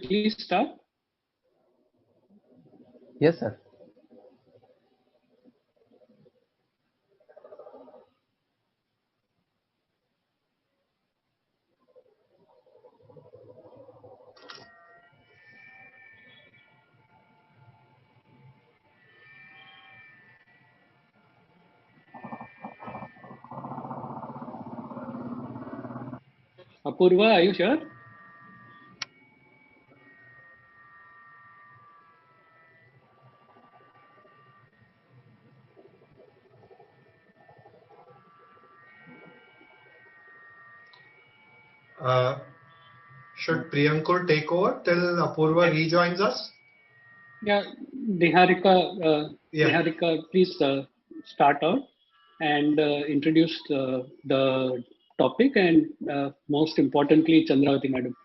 please start? Yes, sir. Apurva, are you sure? Should Priyankur take over till Apurva rejoins us? Yeah, Niharika, please start out and introduce the topic and most importantly, Chandravati madam.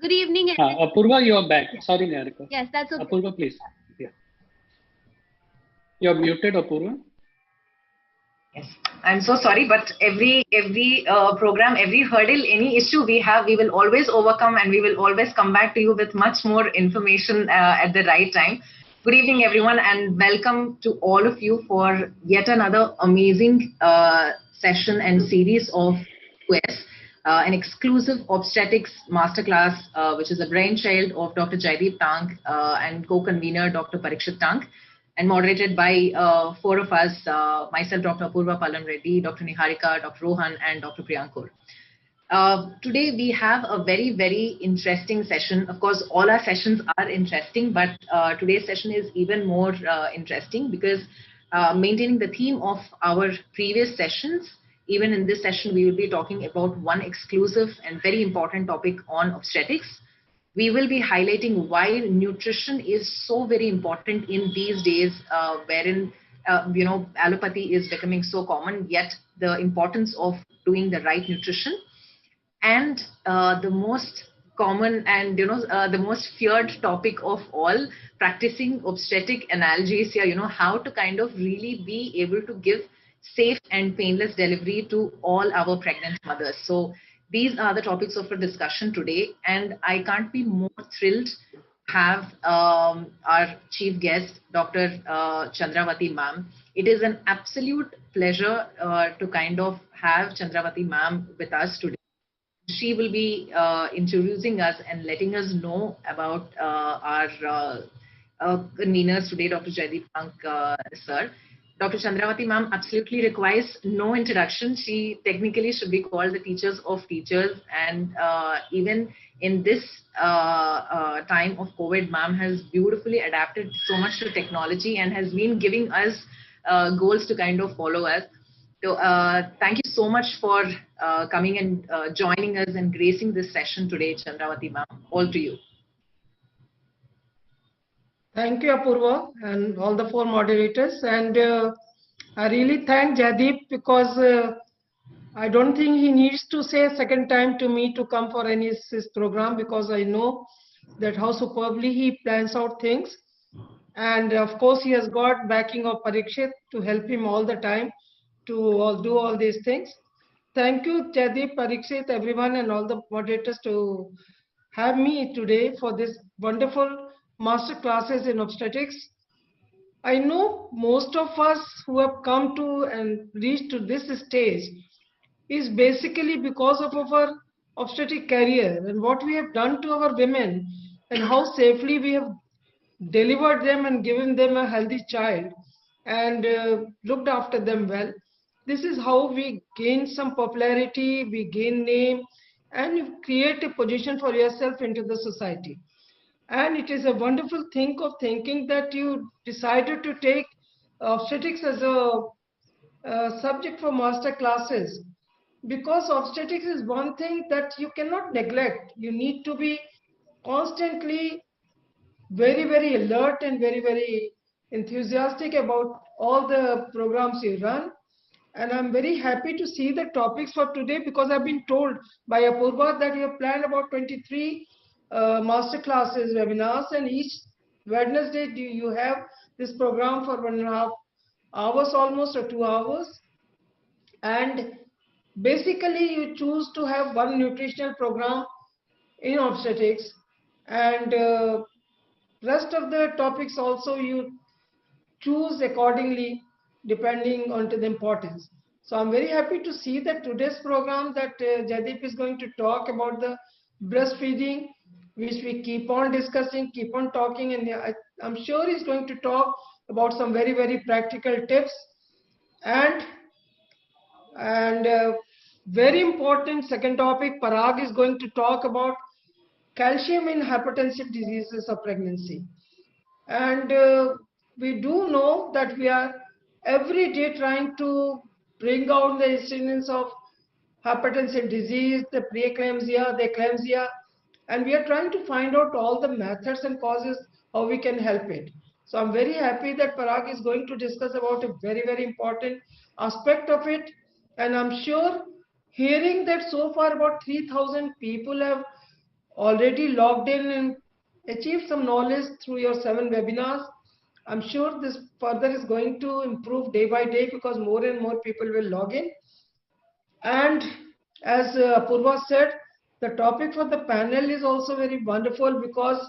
Good evening, everyone. Apurva, you are back. Sorry, Niharika. Yes, that's okay. Apurva, please. Yeah. You're muted, Apurva. Yes, I'm so sorry, but every program, every hurdle, any issue we have, we will always overcome, and we will always come back to you with much more information at the right time. Good evening, everyone, and welcome to all of you for yet another amazing session and series of QS, an exclusive obstetrics masterclass, which is a brainchild of Dr. Jaideep Tank and co-convener Dr. Parikshit Tank, and moderated by four of us, myself, Dr. Apurva Palam Reddy, Dr. Niharika, Dr. Rohan, and Dr. Priyankur. Today we have a very, very interesting session. Of course, all our sessions are interesting, but today's session is even more interesting because maintaining the theme of our previous sessions, even in this session, we will be talking about one exclusive and very important topic on obstetrics. We will be highlighting why nutrition is so very important in these days, wherein allopathy is becoming so common. Yet the importance of doing the right nutrition, and the most common and the most feared topic of all, practicing obstetric analgesia. How to kind of really be able to give safe and painless delivery to all our pregnant mothers. So these are the topics of our discussion today, and I can't be more thrilled to have our chief guest, Dr. Chandravati ma'am. It is an absolute pleasure to kind of have Chandravati ma'am with us today. She will be introducing us and letting us know about our conveners today, Dr. Jaideep Tank sir. Dr. Chandravati ma'am absolutely requires no introduction. She technically should be called the teachers of teachers, and even in this time of COVID, ma'am has beautifully adapted so much to technology and has been giving us goals to kind of follow us. So thank you so much for coming and joining us and gracing this session today, Chandravati ma'am. All to you. Thank you, Apurva, and all the four moderators. And I really thank Jaideep because I don't think he needs to say a second time to me to come for any his program, because I know that how superbly he plans out things. And of course, he has got backing of Parikshit to help him all the time to do all these things. Thank you, Jaideep, Parikshit, everyone, and all the moderators to have me today for this wonderful master classes in obstetrics. I know most of us who have come to and reached to this stage is basically because of our obstetric career and what we have done to our women and how safely we have delivered them and given them a healthy child and looked after them well. This is how we gain some popularity, we gain name, and you create a position for yourself into the society. And it is a wonderful thing of thinking that you decided to take obstetrics as a subject for master classes, because obstetrics is one thing that you cannot neglect. You need to be constantly very, very alert and very, very enthusiastic about all the programs you run. And I'm very happy to see the topics for today, because I've been told by Apurva that you have planned about 23 master classes, webinars, and each Wednesday you have this program for 1.5 hours almost, or 2 hours. And basically you choose to have one nutritional program in obstetrics, and rest of the topics also you choose accordingly depending on to the importance. So I'm very happy to see that today's program that Jaideep is going to talk about the breastfeeding, which we keep on discussing, keep on talking, and I'm sure he's going to talk about some very, very practical tips and very important second topic. Parag is going to talk about calcium in hypertensive diseases of pregnancy. And we do know that we are every day trying to bring down the incidence of hypertensive disease, the preeclampsia, the eclampsia, and we are trying to find out all the methods and causes how we can help it. So I'm very happy that Parag is going to discuss about a very, very important aspect of it. And I'm sure hearing that so far about 3,000 people have already logged in and achieved some knowledge through your 7 webinars. I'm sure this further is going to improve day by day because more and more people will log in. And as Purva said, the topic for the panel is also very wonderful because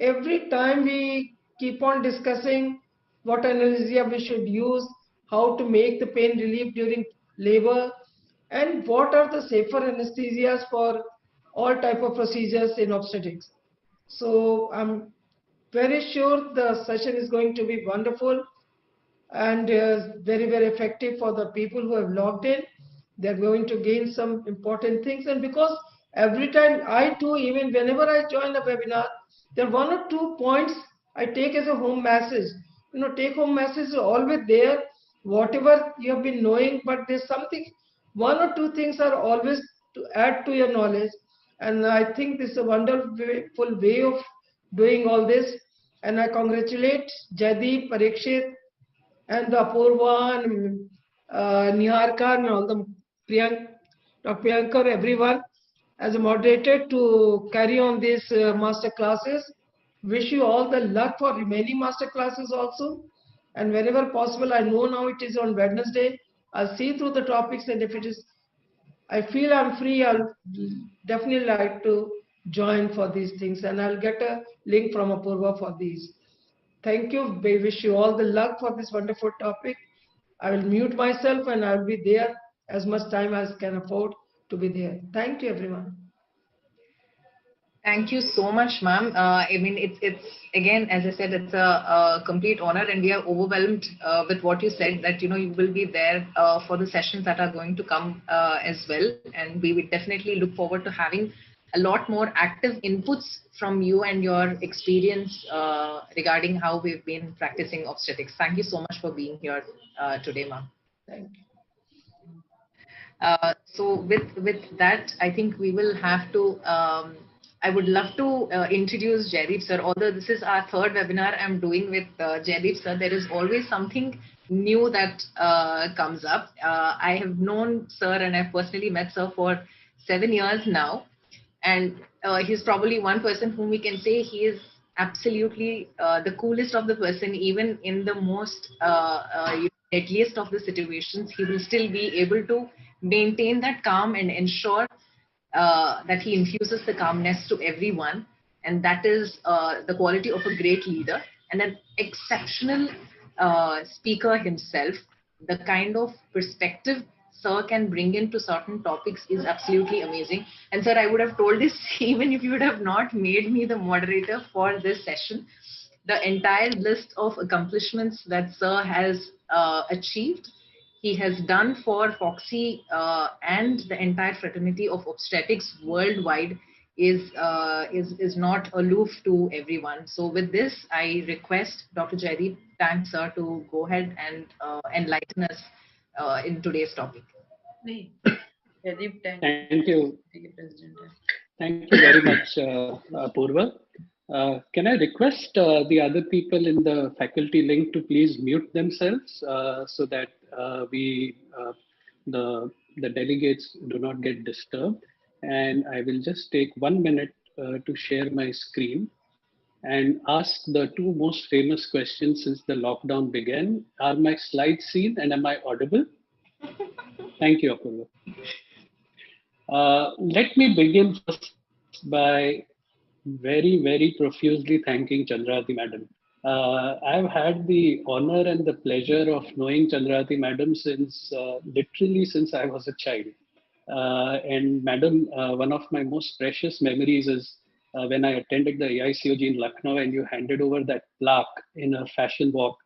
every time we keep on discussing what anesthesia we should use, how to make the pain relief during labor, and what are the safer anesthesias for all type of procedures in obstetrics. So I'm very sure the session is going to be wonderful and very, very effective for the people who have logged in. They're going to gain some important things. And because every time I do, even whenever I join a webinar, there are 1 or 2 points I take as a home message. Take home message is always there, whatever you have been knowing, but there's something, 1 or 2 things are always to add to your knowledge. And I think this is a wonderful way of doing all this. And I congratulate Jaideep, Parikshit, and the Apurva and Niharka and all the Dr. Priyankar, everyone as a moderator to carry on these master classes. Wish you all the luck for remaining master classes also. And wherever possible, I know now it is on Wednesday. I'll see through the topics, and if it is, I feel I'm free, I'll definitely like to join for these things, and I'll get a link from Apurva for these. Thank you. We wish you all the luck for this wonderful topic. I will mute myself and I'll be there as much time as can afford to be there. Thank you, everyone. Thank you so much, ma'am. I mean, it's again, as I said, it's a complete honor, and we are overwhelmed with what you said, that you will be there for the sessions that are going to come as well, and we would definitely look forward to having a lot more active inputs from you and your experience regarding how we've been practicing obstetrics. Thank you so much for being here today, ma'am. Thank you. So with that, I think we will have to. I would love to introduce Jaideep sir. Although this is our third webinar I'm doing with Jaideep sir, there is always something new that comes up. I have known sir and I've personally met sir for 7 years now, and he's probably one person whom we can say he is absolutely the coolest of the person. Even in the most deadliest of the situations, he will still be able to maintain that calm and ensure that he infuses the calmness to everyone, and that is the quality of a great leader and an exceptional speaker himself. The kind of perspective sir can bring into certain topics is absolutely amazing. And sir, I would have told this even if you would have not made me the moderator for this session. The entire list of accomplishments that sir has achieved, he has done for Foxy and the entire fraternity of obstetrics worldwide is not aloof to everyone. So with this, I request Dr. Jaideep Tank sir to go ahead and enlighten us in today's topic. Thank you. Thank you very much, Apurva. Can I request the other people in the faculty link to please mute themselves so that the delegates do not get disturbed? And I will just take 1 minute to share my screen and ask the two most famous questions since the lockdown began. Are my slides seen and am I audible? Thank you, Apurva. Let me begin first by Very, very profusely thanking Chandrati madam. I've had the honor and the pleasure of knowing Chandrati madam since literally since I was a child. And madam, one of my most precious memories is when I attended the AICOG in Lucknow and you handed over that plaque in a fashion walk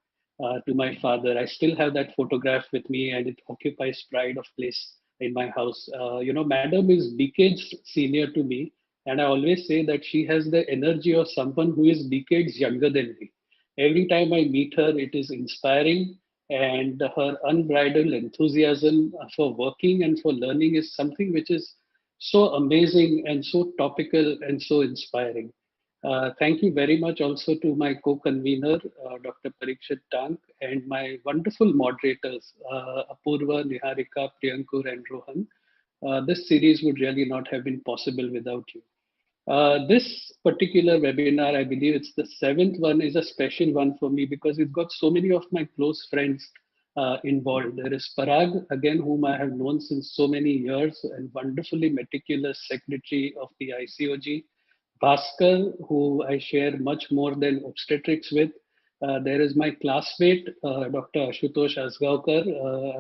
to my father. I still have that photograph with me and it occupies pride of place in my house. Madam is decades senior to me, and I always say that she has the energy of someone who is decades younger than me. Every time I meet her, it is inspiring, and her unbridled enthusiasm for working and for learning is something which is so amazing and so topical and so inspiring. Thank you very much also to my co-convener, Dr. Parikshit Tank, and my wonderful moderators, Apurva, Niharika, Priyankur, and Rohan. This series would really not have been possible without you. This particular webinar, I believe it's the seventh one, is a special one for me because it's got so many of my close friends involved. There is Parag, again, whom I have known since so many years and wonderfully meticulous secretary of the ICOG. Bhaskar, who I share much more than obstetrics with. There is my classmate, Dr. Ashutosh Asgaonkar.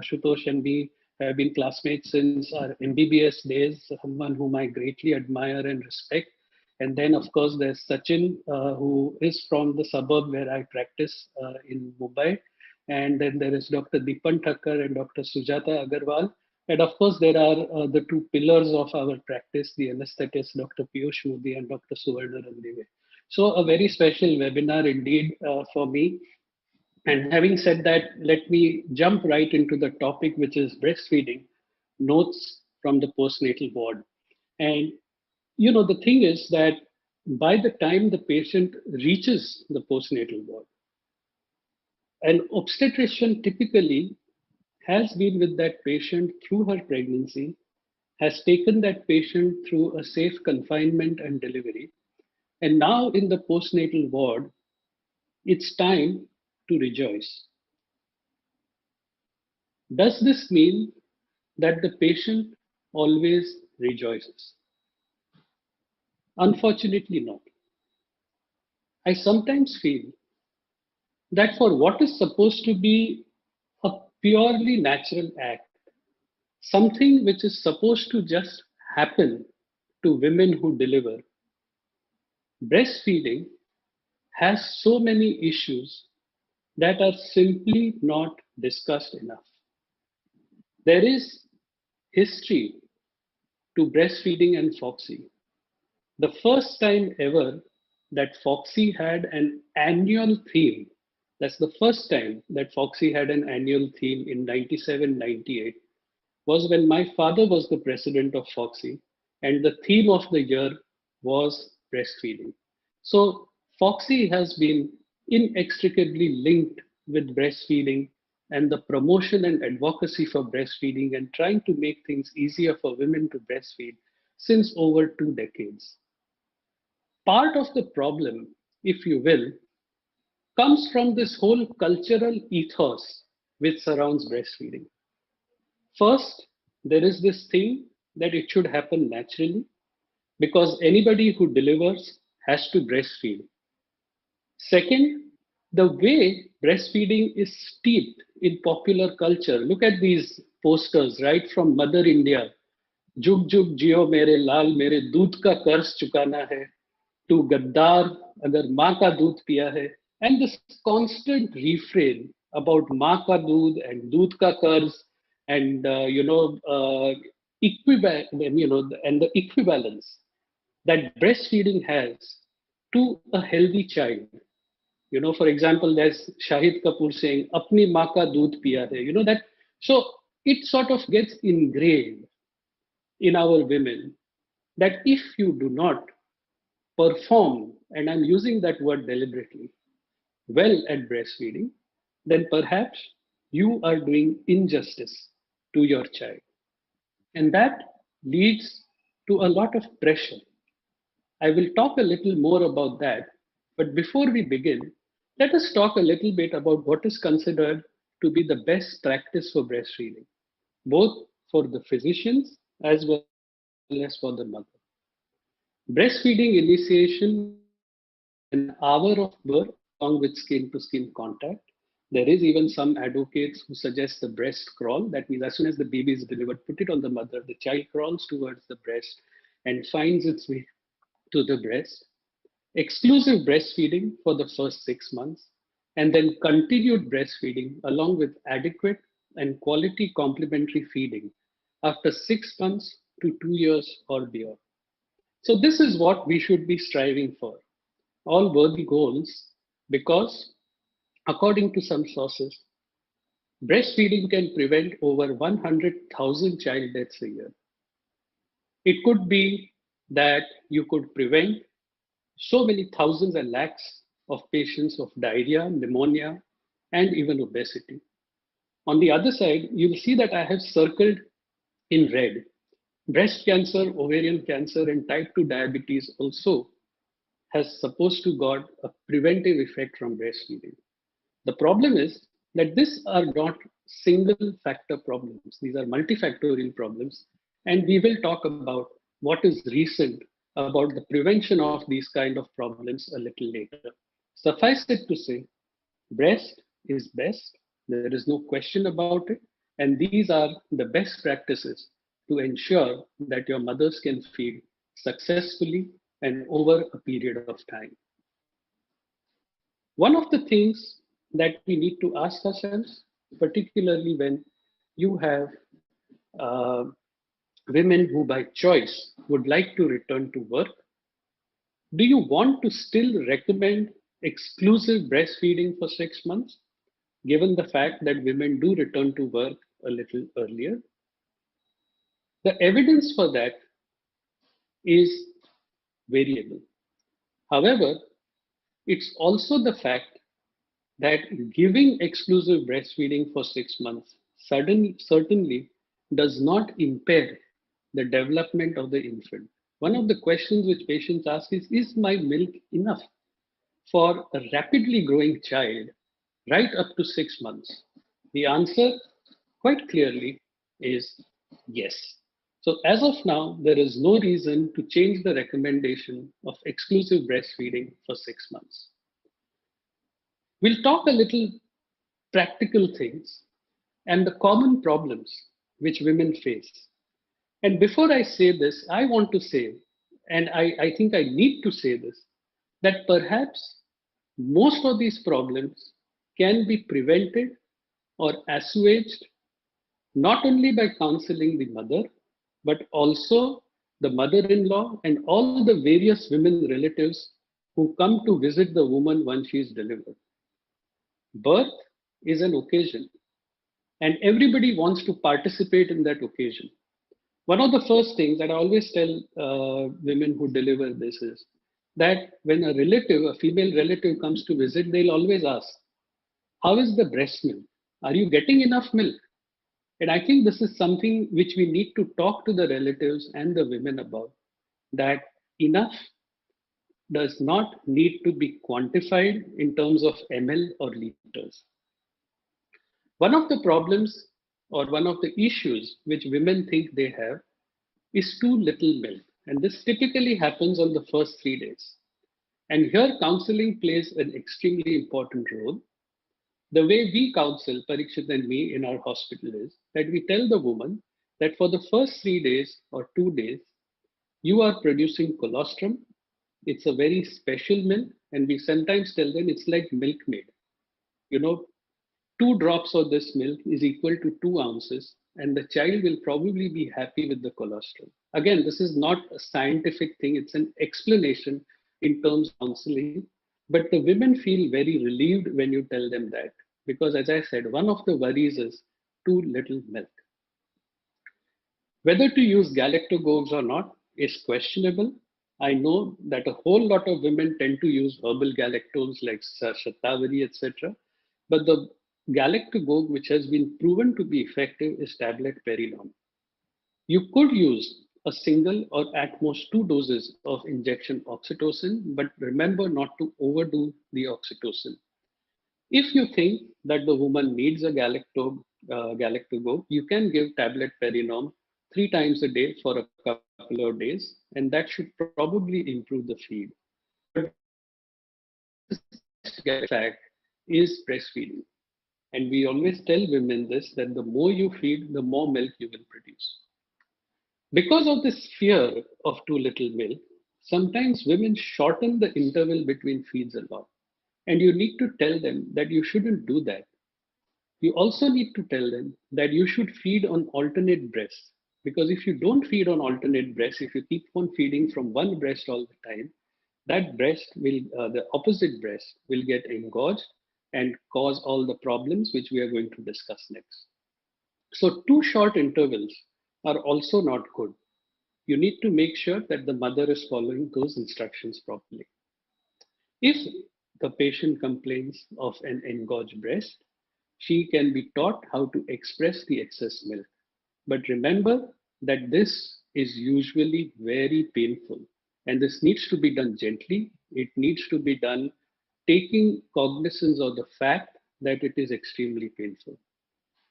Ashutosh and me have been classmates since our MBBS days, someone whom I greatly admire and respect. And then, of course, there's Sachin, who is from the suburb where I practice in Mumbai. And then there is Dr. Deepan Thakkar and Dr. Sujata Agarwal. And of course, there are the two pillars of our practice, the anesthetist, Dr. Piyush Modi and Dr. Suvarna Randive. So a very special webinar indeed for me. And having said that, let me jump right into the topic, which is breastfeeding, notes from the postnatal ward. And, the thing is that by the time the patient reaches the postnatal ward, an obstetrician typically has been with that patient through her pregnancy, has taken that patient through a safe confinement and delivery. And now in the postnatal ward, it's time to rejoice. Does this mean that the patient always rejoices? Unfortunately, not. I sometimes feel that for what is supposed to be a purely natural act, something which is supposed to just happen to women who deliver, breastfeeding has so many issues that are simply not discussed enough. There is history to breastfeeding and Foxy. The first time ever that Foxy had an annual theme, that's the first time that Foxy had an annual theme in 97, 98, was when my father was the president of Foxy, and the theme of the year was breastfeeding. So Foxy has been inextricably linked with breastfeeding and the promotion and advocacy for breastfeeding and trying to make things easier for women to breastfeed since over 2 decades. Part of the problem, if you will, comes from this whole cultural ethos which surrounds breastfeeding. First, there is this thing that it should happen naturally because anybody who delivers has to breastfeed. Second, the way breastfeeding is steeped in popular culture. Look at these posters right from Mother India. जुग जुग जियो मेरे लाल मेरे दूध का कर्ज चुकाना है तू गद्दार अगर माँ का दूध पिया है and this constant refrain about माँ का दूध and दूध का कर्ज and and the equivalence that breastfeeding has to a healthy child. For example, there's Shahid Kapoor saying, "Apni maa ka doodh piya hai." That. So it sort of gets ingrained in our women that if you do not perform, and I'm using that word deliberately, well at breastfeeding, then perhaps you are doing injustice to your child. And that leads to a lot of pressure. I will talk a little more about that. But before we begin, let us talk a little bit about what is considered to be the best practice for breastfeeding, both for the physicians as well as for the mother. Breastfeeding initiation an hour of birth along with skin to skin contact. There is even some advocates who suggest the breast crawl. That means as soon as the baby is delivered, put it on the mother, the child crawls towards the breast and finds its way to the breast. Exclusive breastfeeding for the first 6 months, and then continued breastfeeding along with adequate and quality complementary feeding after 6 months to 2 years or beyond. So, this is what we should be striving for. All worthy goals because, according to some sources, breastfeeding can prevent over 100,000 child deaths a year. It could be that you could prevent so many thousands and lakhs of patients of diarrhea, pneumonia, and even obesity. On the other side, you'll see that I have circled in red breast cancer, ovarian cancer, and type 2 diabetes also has supposed to got a preventive effect from breastfeeding. The problem is that these are not single factor problems. These are multifactorial problems. And we will talk about what is recent about the prevention of these kind of problems a little later. Suffice it to say, breast is best. There is no question about it. And these are the best practices to ensure that your mothers can feed successfully and over a period of time. One of the things that we need to ask ourselves, particularly when you have uh, women who by choice would like to return to work, do you want to still recommend exclusive breastfeeding for 6 months, given the fact that women do return to work a little earlier? The evidence for that is variable. However, it's also the fact that giving exclusive breastfeeding for 6 months certainly does not impair the development of the infant. One of the questions which patients ask is my milk enough for a rapidly growing child right up to 6 months? The answer quite clearly is yes. So as of now, there is no reason to change the recommendation of exclusive breastfeeding for 6 months. We'll talk a little practical things and the common problems which women face. And before I say this, I want to say, and I think I need to say this, that perhaps most of these problems can be prevented or assuaged not only by counseling the mother, but also the mother in law and all the various women relatives who come to visit the woman once she is delivered. Birth is an occasion, and everybody wants to participate in that occasion. One of the first things that I always tell women who deliver this is that when a relative, a female relative comes to visit, they'll always ask, how is the breast milk? Are you getting enough milk? And I think this is something which we need to talk to the relatives and the women about, that enough does not need to be quantified in terms of ml or liters. One of the problems or one of the issues which women think they have is too little milk. And this typically happens on the first 3 days. And here counseling plays an extremely important role. The way we counsel, Parikshit and me in our hospital is that we tell the woman that for the first 3 days or 2 days, you are producing colostrum. It's a very special milk. And we sometimes tell them it's like milkmaid. You know, 2 drops of this milk is equal to 2 ounces, and the child will probably be happy with the colostrum. Again, this is not a scientific thing, it's an explanation in terms of counseling. But the women feel very relieved when you tell them that, because as I said, one of the worries is too little milk. Whether to use galactogogues or not is questionable. I know that a whole lot of women tend to use herbal galactones like Shatavari, etc. But the galactogogue which has been proven to be effective is tablet Perinom. You could use a single or at most 2 doses of injection oxytocin, but remember not to overdo the oxytocin. If you think that the woman needs a galactogogue, you can give tablet Perinom 3 times a day for a couple of days. and that should probably improve the feed. But fact is breastfeeding. And we always tell women this, that the more you feed, the more milk you will produce. Because of this fear of too little milk, sometimes women shorten the interval between feeds a lot. And you need to tell them that you shouldn't do that. You also need to tell them that you should feed on alternate breasts. Because if you don't feed on alternate breasts, if you keep on feeding from one breast all the time, that breast will, the opposite breast will get engorged and cause all the problems which we are going to discuss next. So, too short intervals are also not good. You need to make sure that the mother is following those instructions properly. If the patient complains of an engorged breast, she can be taught how to express the excess milk. But remember that this is usually very painful, and this needs to be done gently. It needs to be done taking cognizance of the fact that it is extremely painful.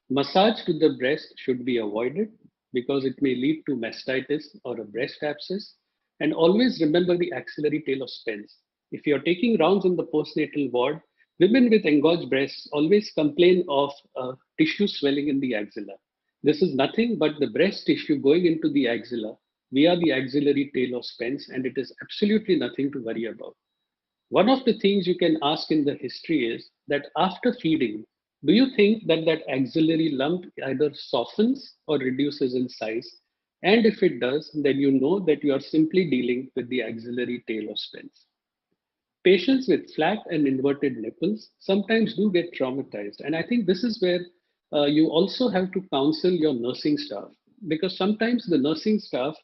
Massage to the breast should be avoided because it may lead to mastitis or a breast abscess. And always remember the axillary tail of Spence. If you're taking rounds in the postnatal ward, women with engorged breasts always complain of tissue swelling in the axilla. This is nothing but the breast tissue going into the axilla via the axillary tail of Spence, and it is absolutely nothing to worry about. One of the things you can ask in the history is that after feeding, do you think that that axillary lump either softens or reduces in size? And if it does, then you know that you are simply dealing with the axillary tail of Spence. Patients with flat and inverted nipples sometimes do get traumatized. And I think this is where you also have to counsel your nursing staff, because sometimes the nursing staff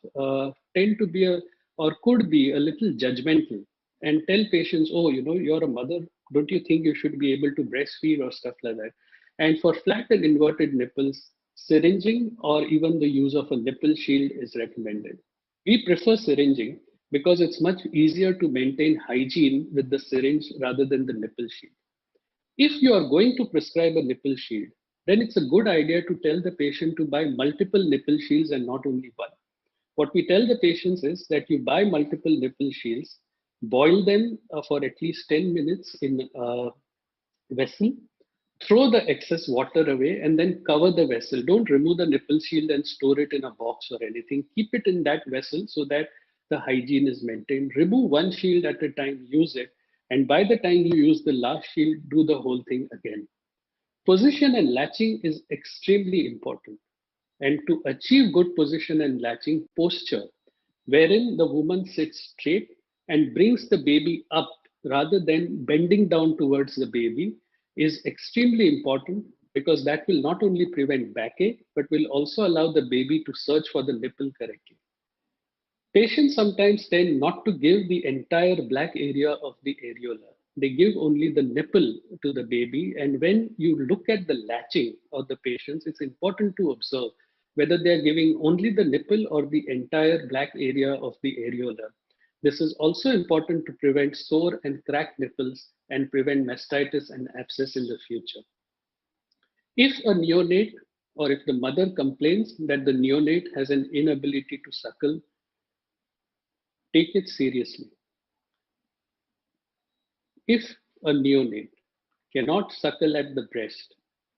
tend to be or could be a little judgmental and tell patients, oh, you're a mother. Don't you think you should be able to breastfeed or stuff like that? And for flat and inverted nipples, syringing or even the use of a nipple shield is recommended. We prefer syringing because it's much easier to maintain hygiene with the syringe rather than the nipple shield. If you are going to prescribe a nipple shield, then it's a good idea to tell the patient to buy multiple nipple shields and not only one. What we tell the patients is that you buy multiple nipple shields, boil them for at least 10 minutes in a vessel, throw the excess water away, and then cover the vessel. Don't remove the nipple shield and store it in a box or anything. Keep it in that vessel so that the hygiene is maintained. Remove one shield at a time, use it, and by the time you use the last shield, do the whole thing again. Position and latching is extremely important. And to achieve good position and latching, posture, wherein the woman sits straight and brings the baby up rather than bending down towards the baby, is extremely important, because that will not only prevent backache but will also allow the baby to search for the nipple correctly. Patients sometimes tend not to give the entire black area of the areola. They give only the nipple to the baby. And when you look at the latching of the patients, it's important to observe whether they are giving only the nipple or the entire black area of the areola. This is also important to prevent sore and cracked nipples and prevent mastitis and abscess in the future. If a neonate or if the mother complains that the neonate has an inability to suckle, take it seriously. If a neonate cannot suckle at the breast,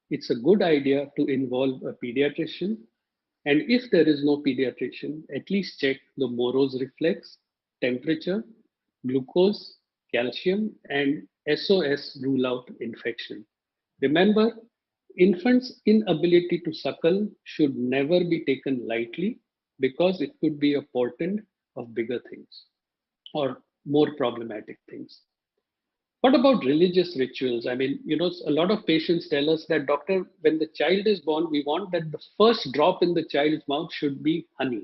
it's a good idea to involve a pediatrician. And if there is no pediatrician, at least check the Moro's reflex, temperature, glucose, calcium, and SOS rule out infection. Remember, infants' inability to suckle should never be taken lightly, because it could be a portent of bigger things or more problematic things. What about religious rituals? I mean, a lot of patients tell us that, doctor, when the child is born, we want that the first drop in the child's mouth should be honey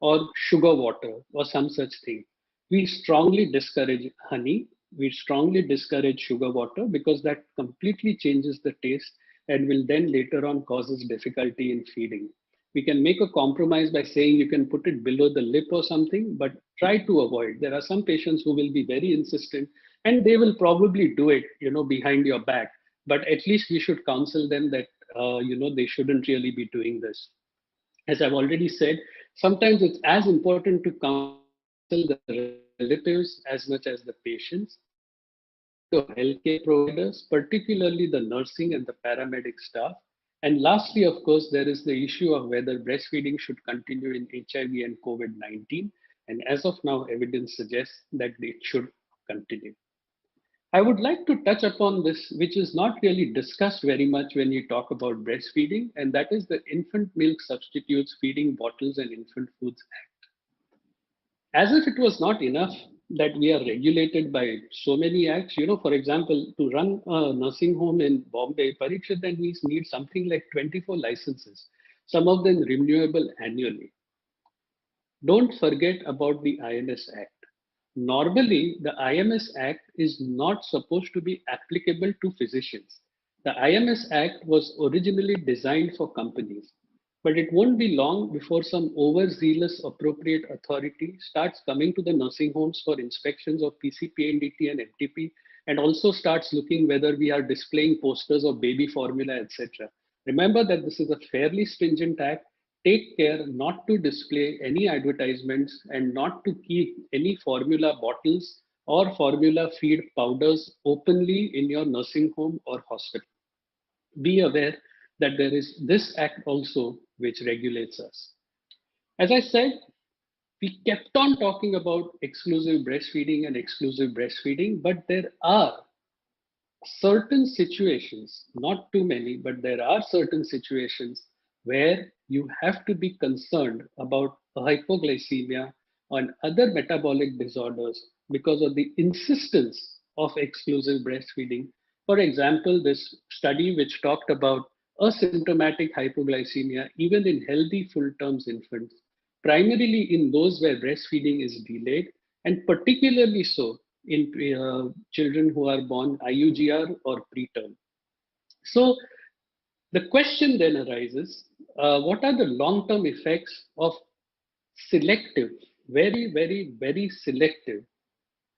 or sugar water or some such thing. We strongly discourage honey. We strongly discourage sugar water, because that completely changes the taste and will then later on causes difficulty in feeding. We can make a compromise by saying you can put it below the lip or something, but try to avoid. There are some patients who will be very insistent, and they will probably do it, behind your back. But at least we should counsel them that, they shouldn't really be doing this. As I've already said, sometimes it's as important to counsel the relatives as much as the patients, responsibility of healthcare providers, particularly the nursing and the paramedic staff. And lastly, of course, there is the issue of whether breastfeeding should continue in HIV and COVID-19. And as of now, evidence suggests that it should continue. I would like to touch upon this, which is not really discussed very much when you talk about breastfeeding, and that is the Infant Milk Substitutes Feeding Bottles and Infant Foods Act. As if it was not enough that we are regulated by so many acts. For example, to run a nursing home in Bombay, Parikshit and we need something like 24 licenses, some of them renewable annually. Don't forget about the IMS Act. Normally, the IMS Act is not supposed to be applicable to physicians. The IMS Act was originally designed for companies, but it won't be long before some overzealous appropriate authority starts coming to the nursing homes for inspections of PCPNDT and MTP, and also starts looking whether we are displaying posters of baby formula, etc. Remember that this is a fairly stringent act. Take care not to display any advertisements and not to keep any formula bottles or formula feed powders openly in your nursing home or hospital. Be aware that there is this act also which regulates us. As I said, we kept on talking about exclusive breastfeeding, but there are certain situations, not too many, but there are certain situations where you have to be concerned about hypoglycemia and other metabolic disorders because of the insistence of exclusive breastfeeding. For example, this study which talked about asymptomatic hypoglycemia even in healthy full-term infants, primarily in those where breastfeeding is delayed, and particularly so in children who are born IUGR or preterm. So the question then arises, what are the long-term effects of selective, very selective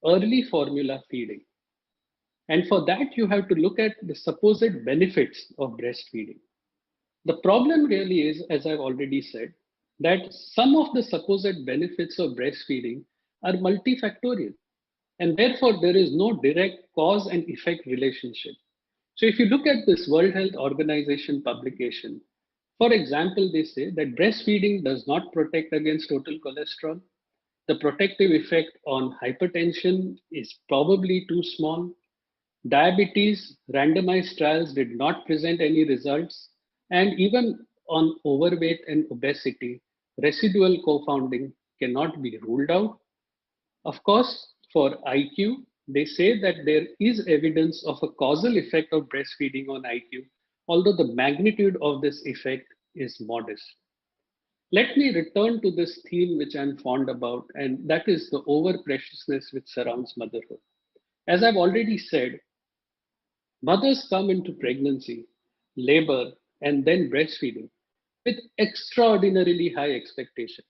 early formula feeding? And for that, you have to look at the supposed benefits of breastfeeding. The problem really is, as I've already said, that some of the supposed benefits of breastfeeding are multifactorial. And therefore, there is no direct cause and effect relationship. So if you look at this World Health Organization publication, for example, they say that breastfeeding does not protect against total cholesterol. The protective effect on hypertension is probably too small. Diabetes randomized trials did not present any results. And even on overweight and obesity, residual co-founding cannot be ruled out. Of course, for IQ, they say that there is evidence of a causal effect of breastfeeding on IQ, although the magnitude of this effect is modest. Let me return to this theme which I'm fond about, and that is the over-preciousness which surrounds motherhood. As I've already said, mothers come into pregnancy, labor, and then breastfeeding with extraordinarily high expectations.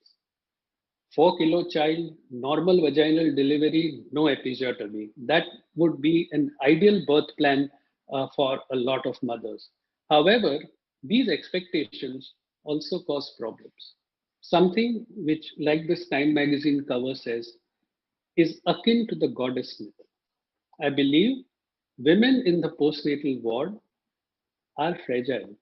4-kilo child, normal vaginal delivery, no episiotomy. That would be an ideal birth plan for a lot of mothers. However, these expectations also cause problems. Something which, like this Time magazine cover says, is akin to the goddess myth. I believe women in the postnatal ward are fragile.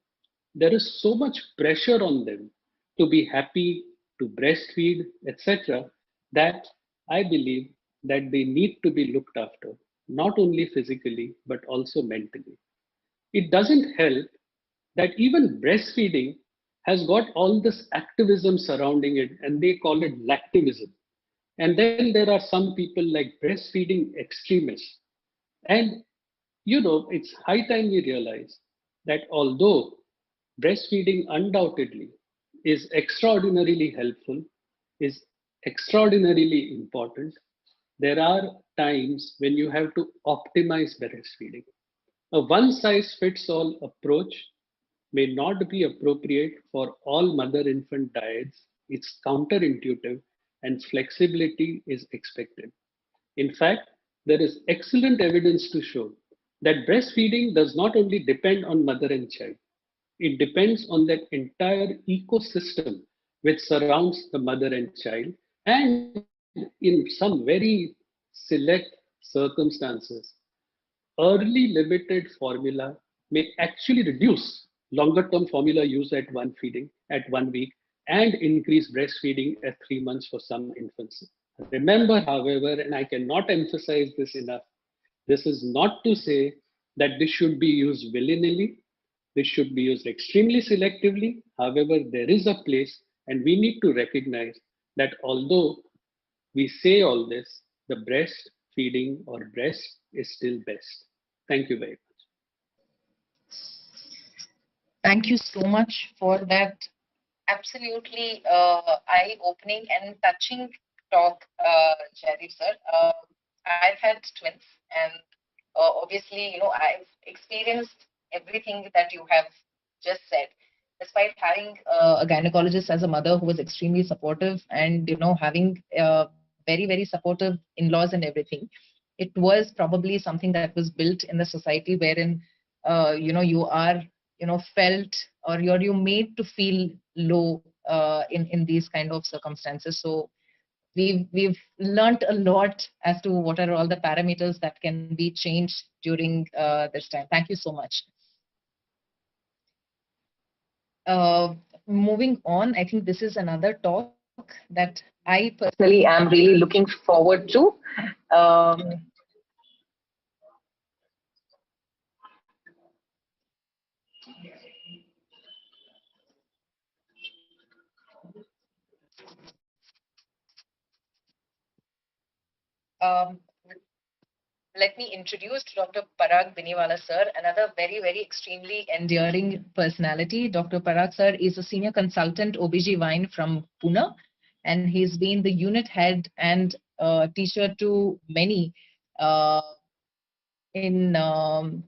There is so much pressure on them to be happy, to breastfeed, etc., that I believe that they need to be looked after, not only physically, but also mentally. It doesn't help that even breastfeeding has got all this activism surrounding it, and they call it lactivism. And then there are some people like breastfeeding extremists. And it's high time we realize that although breastfeeding undoubtedly is extraordinarily helpful, is extraordinarily important, there are times when you have to optimize breastfeeding. A one size fits all approach may not be appropriate for all mother infant diets. It's counterintuitive and flexibility is expected. In fact, there is excellent evidence to show that breastfeeding does not only depend on mother and child, it depends on that entire ecosystem which surrounds the mother and child, and in some very select circumstances, early limited formula may actually reduce longer term formula use at one week and increase breastfeeding at 3 months for some infants. Remember, however, and I cannot emphasize this enough, this is not to say that this should be used willy-nilly. This should be used extremely selectively. However, there is a place, and we need to recognize that although we say all this, the breast feeding or breast is still best. Thank you very much. Thank you so much for that absolutely eye-opening and touching talk, Jaideep sir. I've had twins, and obviously, I've experienced everything that you have just said. Despite having a gynecologist as a mother who was extremely supportive, and having very very supportive in-laws and everything, it was probably something that was built in the society wherein you are felt, or you made to feel low in these kind of circumstances. So we've learned a lot as to what are all the parameters that can be changed during this time. Thank you so much. Moving on, I think this is another talk that I personally am really looking forward to. um, um, let me introduce Dr. Parag Biniwala sir, another very, very extremely endearing personality. Dr. Parag sir is a senior consultant OBGYN from Pune, and he's been the unit head and teacher to many uh, in Pune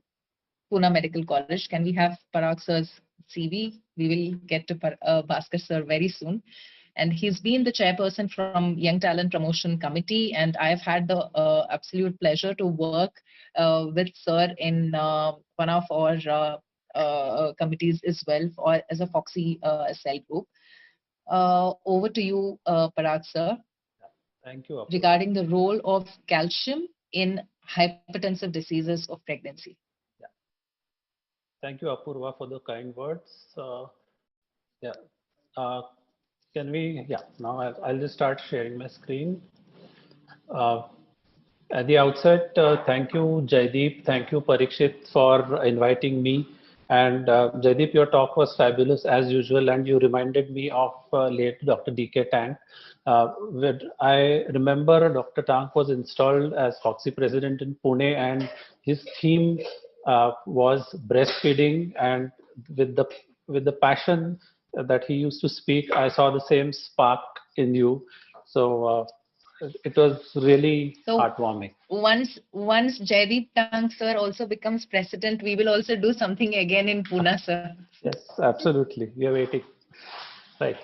Medical College. Can we have Parag sir's CV? We will get to Bhaskar sir very soon. And he's been the chairperson from Young Talent Promotion Committee, and I've had the absolute pleasure to work with sir in one of our committees as well, as a Foxy cell group. Over to you, Parag sir. Thank you, Apurva. Regarding the role of calcium in hypertensive diseases of pregnancy. Yeah. Thank you, Apurva, for the kind words. Yeah. Uh, can we? Yeah. Now I'll just start sharing my screen. Uh, At the outset, thank you, Jaideep. Thank you, Parikshit, for inviting me. And Jaideep, your talk was fabulous as usual, and you reminded me of late Dr. D.K. Tank. I remember Dr. Tank was installed as Foxy president in Pune, and his theme was breastfeeding. And with the passion that he used to speak, I saw the same spark in you. So. It was really heartwarming. Once Jaideep Tank sir also becomes president, we will also do something again in Pune, sir. Yes, absolutely. We are waiting. Right.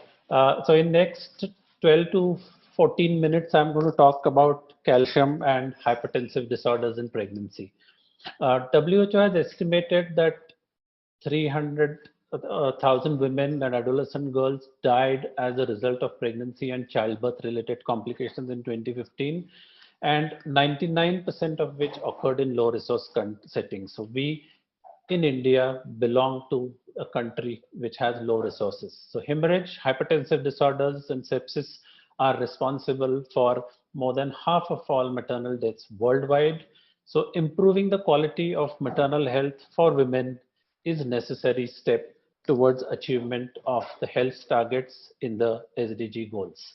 So in next 12 to 14 minutes, I'm going to talk about calcium and hypertensive disorders in pregnancy. WHO has estimated that 300,000 women and adolescent girls died as a result of pregnancy and childbirth related complications in 2015, and 99% of which occurred in low resource settings. So we in India belong to a country which has low resources. So hemorrhage, hypertensive disorders, and sepsis are responsible for more than half of all maternal deaths worldwide. So improving the quality of maternal health for women is a necessary step towards achievement of the health targets in the SDG goals.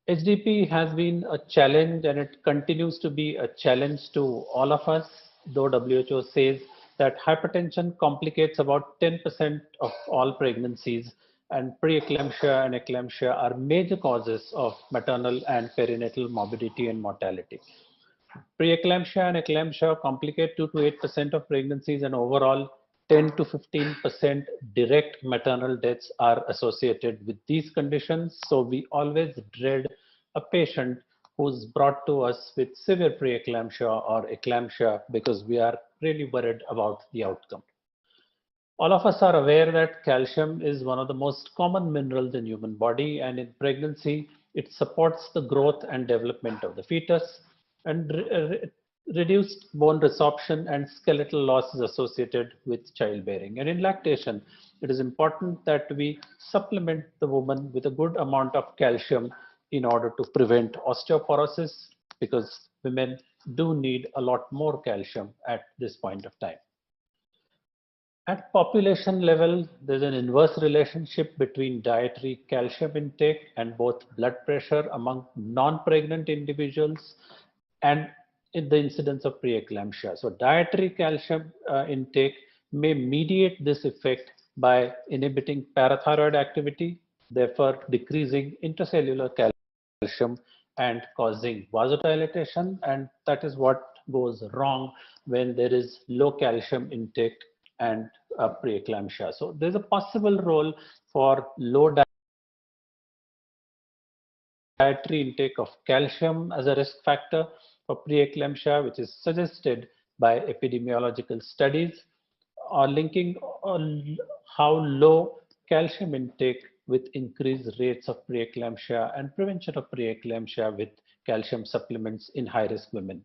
HDP has been a challenge, and it continues to be a challenge to all of us, though WHO says that hypertension complicates about 10% of all pregnancies, and preeclampsia and eclampsia are major causes of maternal and perinatal morbidity and mortality. Preeclampsia and eclampsia complicate 2 to 8% of pregnancies, and overall 10 to 15% direct maternal deaths are associated with these conditions. So we always dread a patient who's brought to us with severe preeclampsia or eclampsia because we are really worried about the outcome. All of us are aware that calcium is one of the most common minerals in human body, and in pregnancy, It supports the growth and development of the fetus, and reduced bone resorption and skeletal loss is associated with childbearing. And in lactation, it is important that we supplement the woman with a good amount of calcium in order to prevent osteoporosis, because women do need a lot more calcium at this point of time. At population level, there's an inverse relationship between dietary calcium intake and both blood pressure among non-pregnant individuals and in the incidence of preeclampsia. So dietary calcium intake may mediate this effect by inhibiting parathyroid activity, therefore decreasing intracellular calcium and causing vasodilatation, and that is what goes wrong when there is low calcium intake and preeclampsia. So there's a possible role for low dietary intake of calcium as a risk factor for preeclampsia, which is suggested by epidemiological studies, or linking how low calcium intake with increased rates of preeclampsia and prevention of preeclampsia with calcium supplements in high-risk women.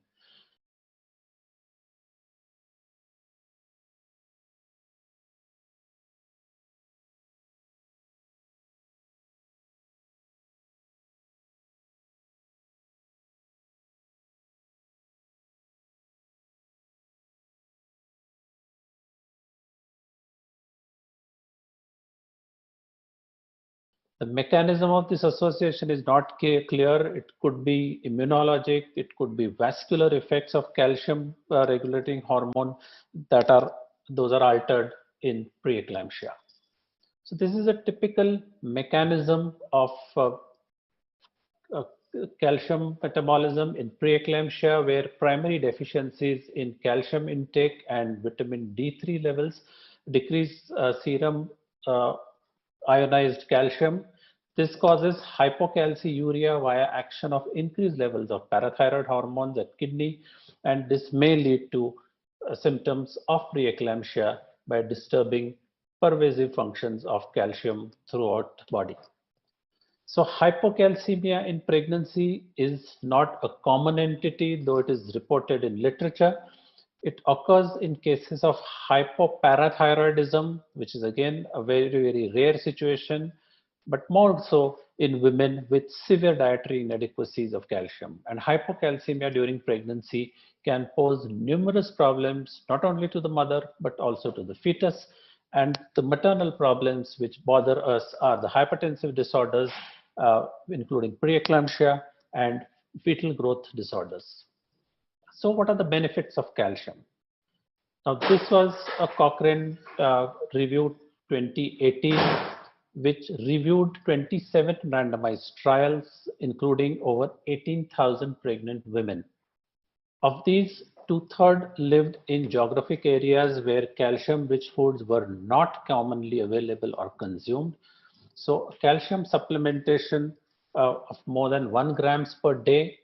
The mechanism of this association is not clear. It could be immunologic, it could be vascular effects of calcium regulating hormone those are altered in preeclampsia. So this is a typical mechanism of uh, calcium metabolism in preeclampsia, where primary deficiencies in calcium intake and vitamin D3 levels decrease serum ionized calcium. This causes hypocalciuria via action of increased levels of parathyroid hormones at kidney, and this may lead to symptoms of preeclampsia by disturbing pervasive functions of calcium throughout the body. So hypocalcemia in pregnancy is not a common entity, though it is reported in literature. It occurs in cases of hypoparathyroidism, which is again a very, very rare situation, but more so in women with severe dietary inadequacies of calcium. And hypocalcemia during pregnancy can pose numerous problems, not only to the mother, but also to the fetus. And the maternal problems which bother us are the hypertensive disorders, including preeclampsia and fetal growth disorders. So what are the benefits of calcium? Now, this was a Cochrane review 2018, which reviewed 27 randomized trials, including over 18,000 pregnant women. Of these, 2/3 lived in geographic areas where calcium-rich foods were not commonly available or consumed. So calcium supplementation of more than 1 grams per day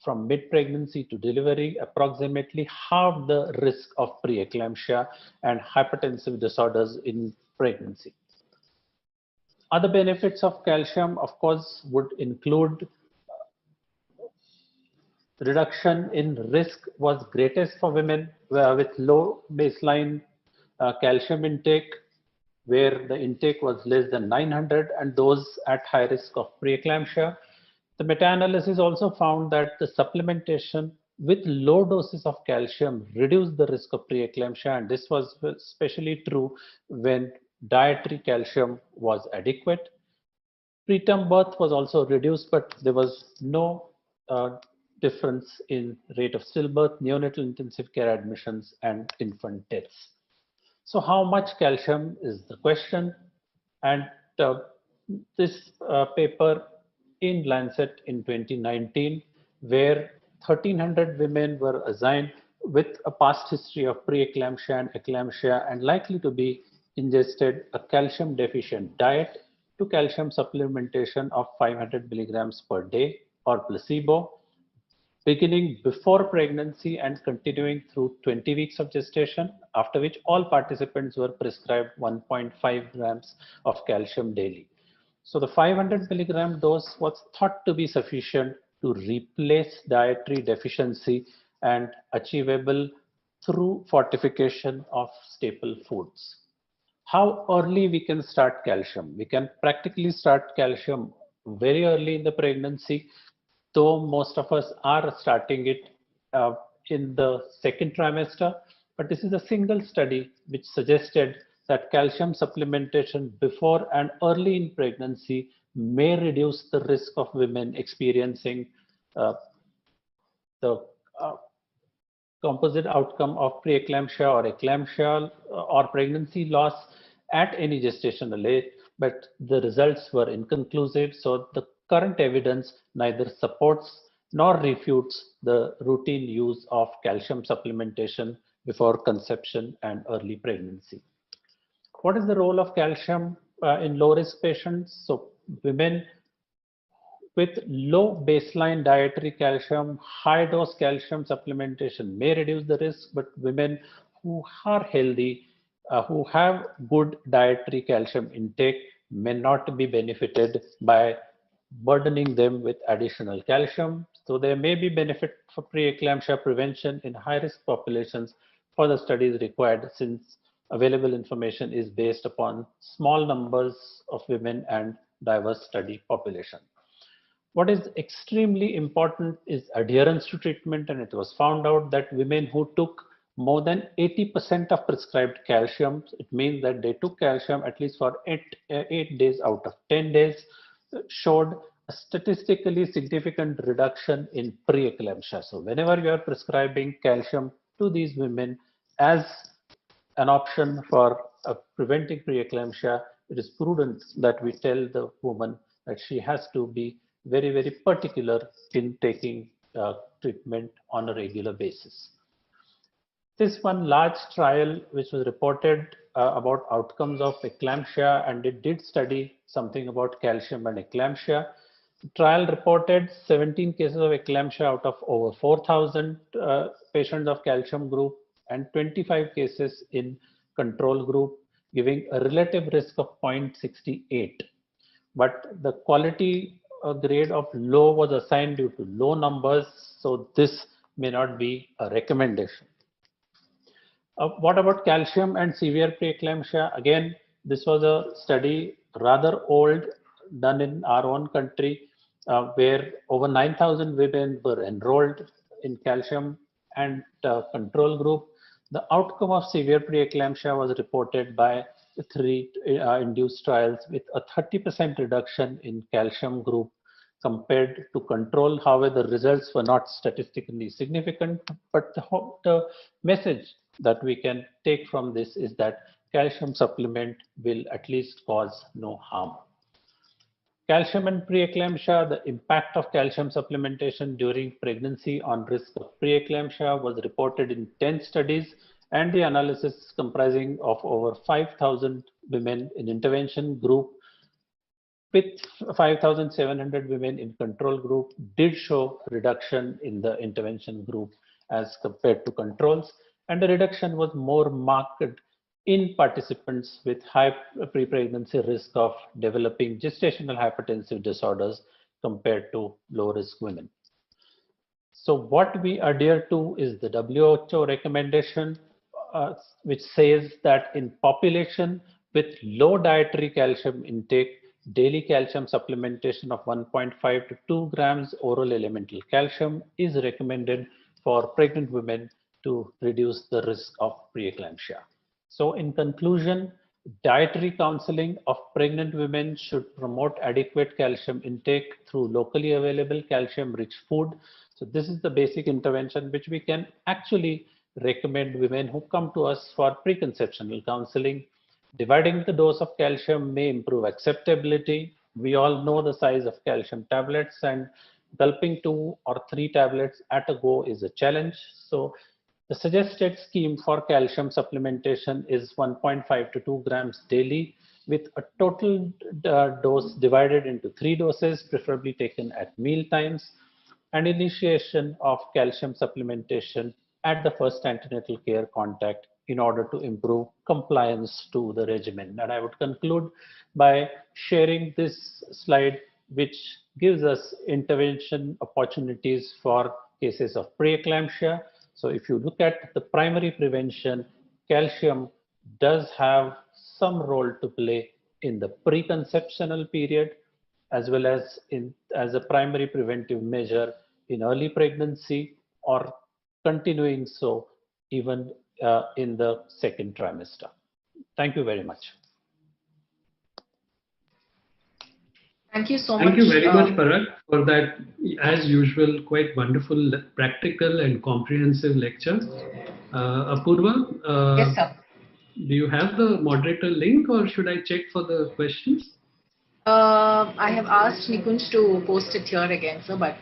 from mid-pregnancy to delivery approximately halved the risk of preeclampsia and hypertensive disorders in pregnancy. Other benefits of calcium, of course, would include reduction in risk was greatest for women with low baseline calcium intake, where the intake was less than 900, and those at high risk of preeclampsia. The meta-analysis also found that the supplementation with low doses of calcium reduced the risk of preeclampsia, and this was especially true when dietary calcium was adequate. Preterm birth was also reduced, but there was no difference in rate of stillbirth, neonatal intensive care admissions, and infant deaths. So how much calcium is the question? And this paper in Lancet in 2019, where 1,300 women were assigned with a past history of preeclampsia and eclampsia and likely to be ingested a calcium deficient diet to calcium supplementation of 500 milligrams per day or placebo, beginning before pregnancy and continuing through 20 weeks of gestation, after which all participants were prescribed 1.5 grams of calcium daily. So the 500 milligram dose was thought to be sufficient to replace dietary deficiency and achievable through fortification of staple foods. How early we can start calcium? We can practically start calcium very early in the pregnancy, though most of us are starting it uh, in the second trimester. But this is a single study which suggested that calcium supplementation before and early in pregnancy may reduce the risk of women experiencing uh, the uh, composite outcome of preeclampsia or eclampsia or pregnancy loss at any gestational age, but the results were inconclusive. So the current evidence neither supports nor refutes the routine use of calcium supplementation before conception and early pregnancy. What is the role of calcium in low risk patients? So women with low baseline dietary calcium, high dose calcium supplementation may reduce the risk, but women who are healthy, who have good dietary calcium intake, may not be benefited by burdening them with additional calcium. So there may be benefit for preeclampsia prevention in high risk populations. Further studies required since available information is based upon small numbers of women and diverse study population. What is extremely important is adherence to treatment, and it was found out that women who took more than 80% of prescribed calcium, it means that they took calcium at least for 8 days out of 10 days, showed a statistically significant reduction in preeclampsia. So whenever you are prescribing calcium to these women as an option for preventing preeclampsia, it is prudent that we tell the woman that she has to be very, very particular in taking treatment on a regular basis. This one large trial which was reported about outcomes of eclampsia, and it did study something about calcium and eclampsia. The trial reported 17 cases of eclampsia out of over 4,000 patients of calcium group and 25 cases in control group, giving a relative risk of 0.68. But the quality grade of low was assigned due to low numbers, so this may not be a recommendation. What about calcium and severe preeclampsia? Again, this was a study rather old, done in our own country, where over 9,000 women were enrolled in calcium and control group. The outcome of severe preeclampsia was reported by three induced trials with a 30% reduction in calcium group compared to control. However, the results were not statistically significant, but the message that we can take from this is that calcium supplement will at least cause no harm. Calcium and preeclampsia, the impact of calcium supplementation during pregnancy on risk of preeclampsia was reported in 10 studies, and the analysis comprising of over 5,000 women in intervention group with 5,700 women in control group did show reduction in the intervention group as compared to controls, and the reduction was more marked in participants with high pre-pregnancy risk of developing gestational hypertensive disorders compared to low-risk women. So what we adhere to is the WHO recommendation, which says that in population with low dietary calcium intake, daily calcium supplementation of 1.5 to 2 grams oral elemental calcium is recommended for pregnant women to reduce the risk of preeclampsia. So in conclusion, dietary counseling of pregnant women should promote adequate calcium intake through locally available calcium-rich food. So this is the basic intervention which we can actually recommend women who come to us for preconceptional counseling. Dividing the dose of calcium may improve acceptability. We all know the size of calcium tablets, and gulping 2 or 3 tablets at a go is a challenge. So the suggested scheme for calcium supplementation is 1.5 to 2 grams daily, with a total dose divided into 3 doses, preferably taken at meal times, and initiation of calcium supplementation at the first antenatal care contact in order to improve compliance to the regimen. And I would conclude by sharing this slide, which gives us intervention opportunities for cases of preeclampsia. So if you look at the primary prevention, calcium does have some role to play in the preconceptional period, as well as as a primary preventive measure in early pregnancy, or continuing so even in the second trimester. Thank you very much. Thank you so much. Thank you very much, Parag, for that, as usual, quite wonderful, practical and comprehensive lecture. Apurva, Yes, sir. do you have the moderator link, or should I check for the questions? I have asked Nikunj to post it here again, sir, but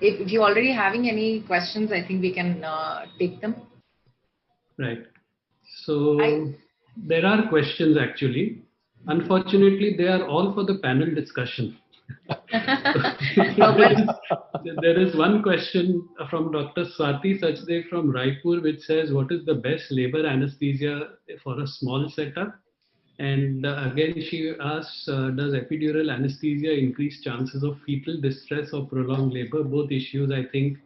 if you're already having any questions, I think we can take them. Right. So there are questions actually. Unfortunately, they are all for the panel discussion. There is one question from Dr. Swati Sachdev from Raipur, which says, what is the best labor anesthesia for a small setup? And again, she asks, does epidural anesthesia increase chances of fetal distress or prolonged labor? Both issues, I think,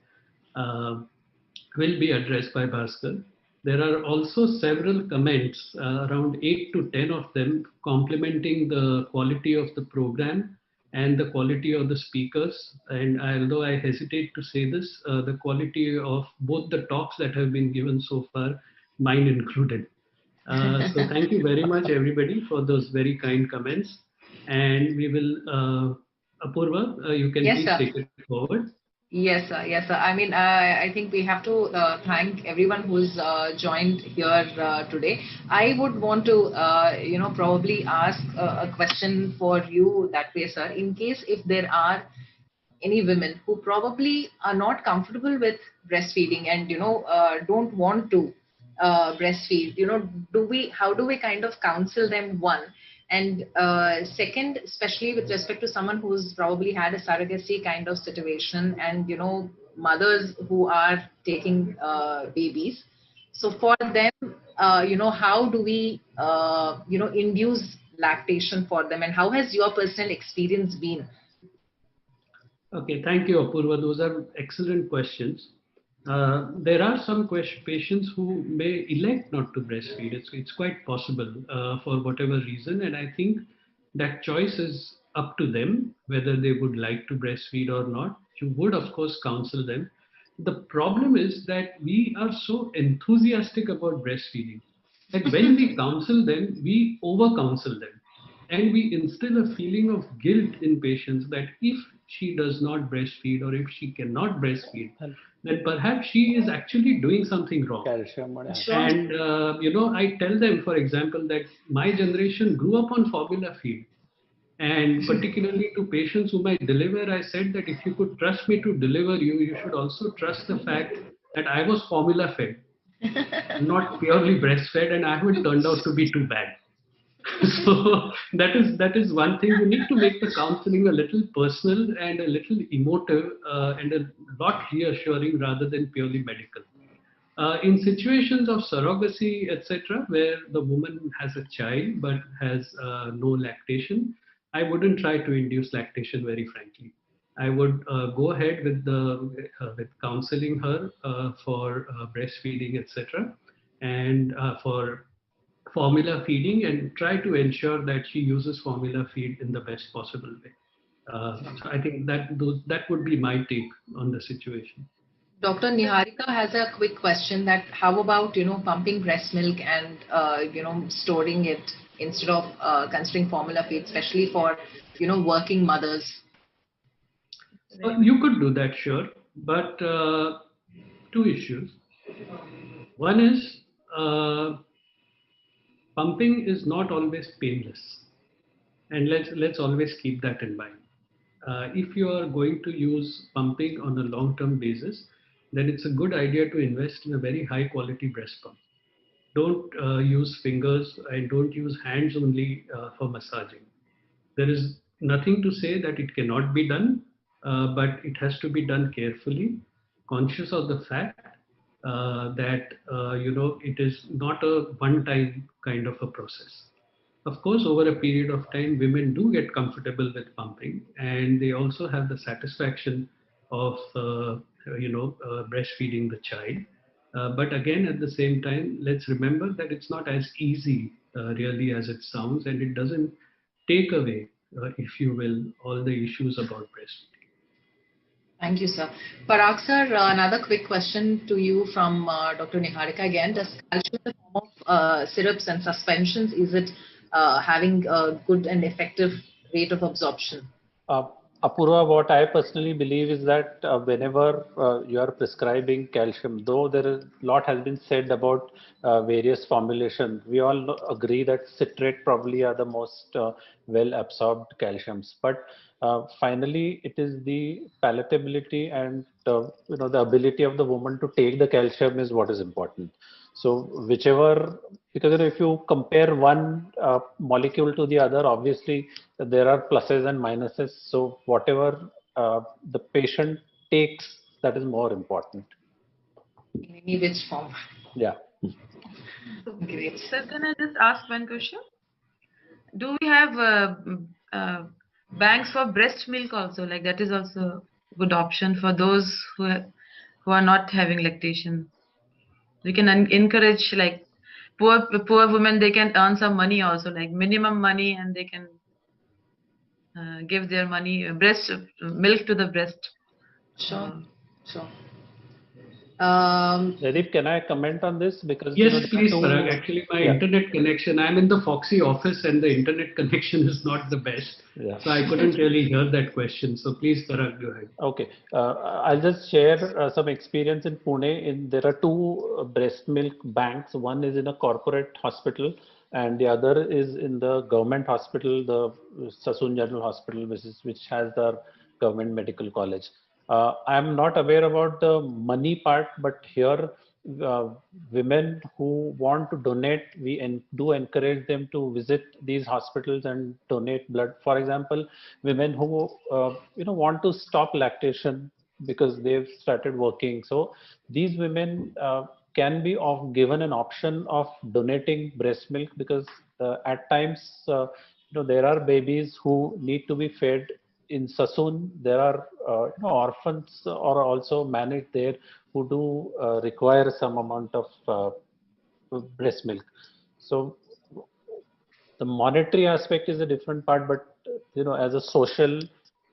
will be addressed by Bhaskar. There are also several comments, around 8 to 10 of them, complimenting the quality of the program and the quality of the speakers. And although I hesitate to say this, the quality of both the talks that have been given so far, mine included. So thank you very much, everybody, for those very kind comments. And we will, Apurva, you can please take it forward. Yes, sir. Yes, sir. I mean, I think we have to thank everyone who's joined here today. I would want to, probably ask a question for you that way, sir. In case if there are any women who probably are not comfortable with breastfeeding and don't want to breastfeed, how do we kind of counsel them, one? And second, especially with respect to someone who's probably had a surrogacy kind of situation, and mothers who are taking babies, so for them, how do we induce lactation for them, and how has your personal experience been? Okay, thank you, Apurva. Those are excellent questions. There are some patients who may elect not to breastfeed. It's quite possible for whatever reason, and I think that choice is up to them whether they would like to breastfeed or not. You would, of course, counsel them. The problem is that we are so enthusiastic about breastfeeding that when we counsel them, we over counsel them. And we instill a feeling of guilt in patients that if she does not breastfeed or if she cannot breastfeed, then perhaps she is actually doing something wrong. And, I tell them, for example, that my generation grew up on formula feed. And particularly to patients whom I deliver, I said that if you could trust me to deliver you, you should also trust the fact that I was formula fed, not purely breastfed, and I haven't turned out to be too bad. So that is one thing. You need to make the counseling a little personal and a little emotive and a lot reassuring rather than purely medical. In situations of surrogacy, etc., where the woman has a child but has no lactation, I wouldn't try to induce lactation, very frankly. I would go ahead with counseling her for breastfeeding, etc., and for formula feeding, and try to ensure that she uses formula feed in the best possible way. So I think that would be my take on the situation. Dr. Niharika has a quick question, that how about pumping breast milk and storing it instead of considering formula feed, especially for working mothers? You could do that, sure, but two issues. One is pumping is not always painless, and let's always keep that in mind. If you are going to use pumping on a long-term basis, then it's a good idea to invest in a very high-quality breast pump. Don't use fingers and don't use hands only for massaging. There is nothing to say that it cannot be done, but it has to be done carefully, conscious of the fact that it is not a one-time kind of a process. Of course, over a period of time, women do get comfortable with pumping, and they also have the satisfaction of breastfeeding the child. But again, at the same time, let's remember that it's not as easy really as it sounds, and it doesn't take away, if you will, all the issues about breastfeeding. Thank you, sir. Parag sir, another quick question to you from Dr. Niharika again. Does calcium in the form of syrups and suspensions, is it having a good and effective rate of absorption? Uh, Apurva, what I personally believe is that whenever you are prescribing calcium, though there is a lot has been said about various formulations, we all agree that citrate probably are the most well absorbed calciums. But finally, it is the palatability and the ability of the woman to take the calcium is what is important. So whichever, because if you compare one molecule to the other, obviously there are pluses and minuses. So whatever the patient takes, that is more important. In any which form? Yeah. Great. Sir, can I just ask one question? Do we have uh, banks for breast milk also? Like that is also a good option for those who are not having lactation. We can encourage like poor women. They can earn some money also, like minimum money, and they can give their money breast milk to the breast. Sure. Sure. Jaideep, can I comment on this? Because Yes, there are please, two. Parag. Actually, my Yeah. internet connection, I'm in the Foxy office and the internet connection is not the best. Yeah. So I couldn't really hear that question. So please, Parag, go ahead. Okay, I'll just share some experience in Pune. There are two breast milk banks. One is in a corporate hospital, and the other is in the government hospital, the Sassoon General Hospital, which has the government medical college. I'm not aware about the money part, but here uh, women who want to donate, do encourage them to visit these hospitals and donate blood. For example, women who want to stop lactation because they've started working. So these women can be given an option of donating breast milk because at times there are babies who need to be fed in Sassoon. There are orphans are also managed there who do require some amount of breast milk. So the monetary aspect is a different part, but as a social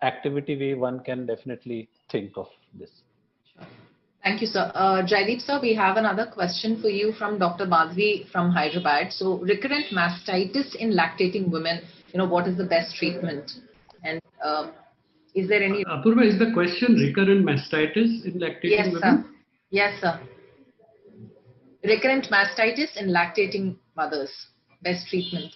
activity, one can definitely think of this. Thank you, sir. Jaideep, sir, we have another question for you from Dr. Madhvi from Hyderabad. So, recurrent mastitis in lactating women, what is the best treatment? And is there any... Apurva, is the question recurrent mastitis in lactating women? Sir. Yes, sir. Recurrent mastitis in lactating mothers, best treatment.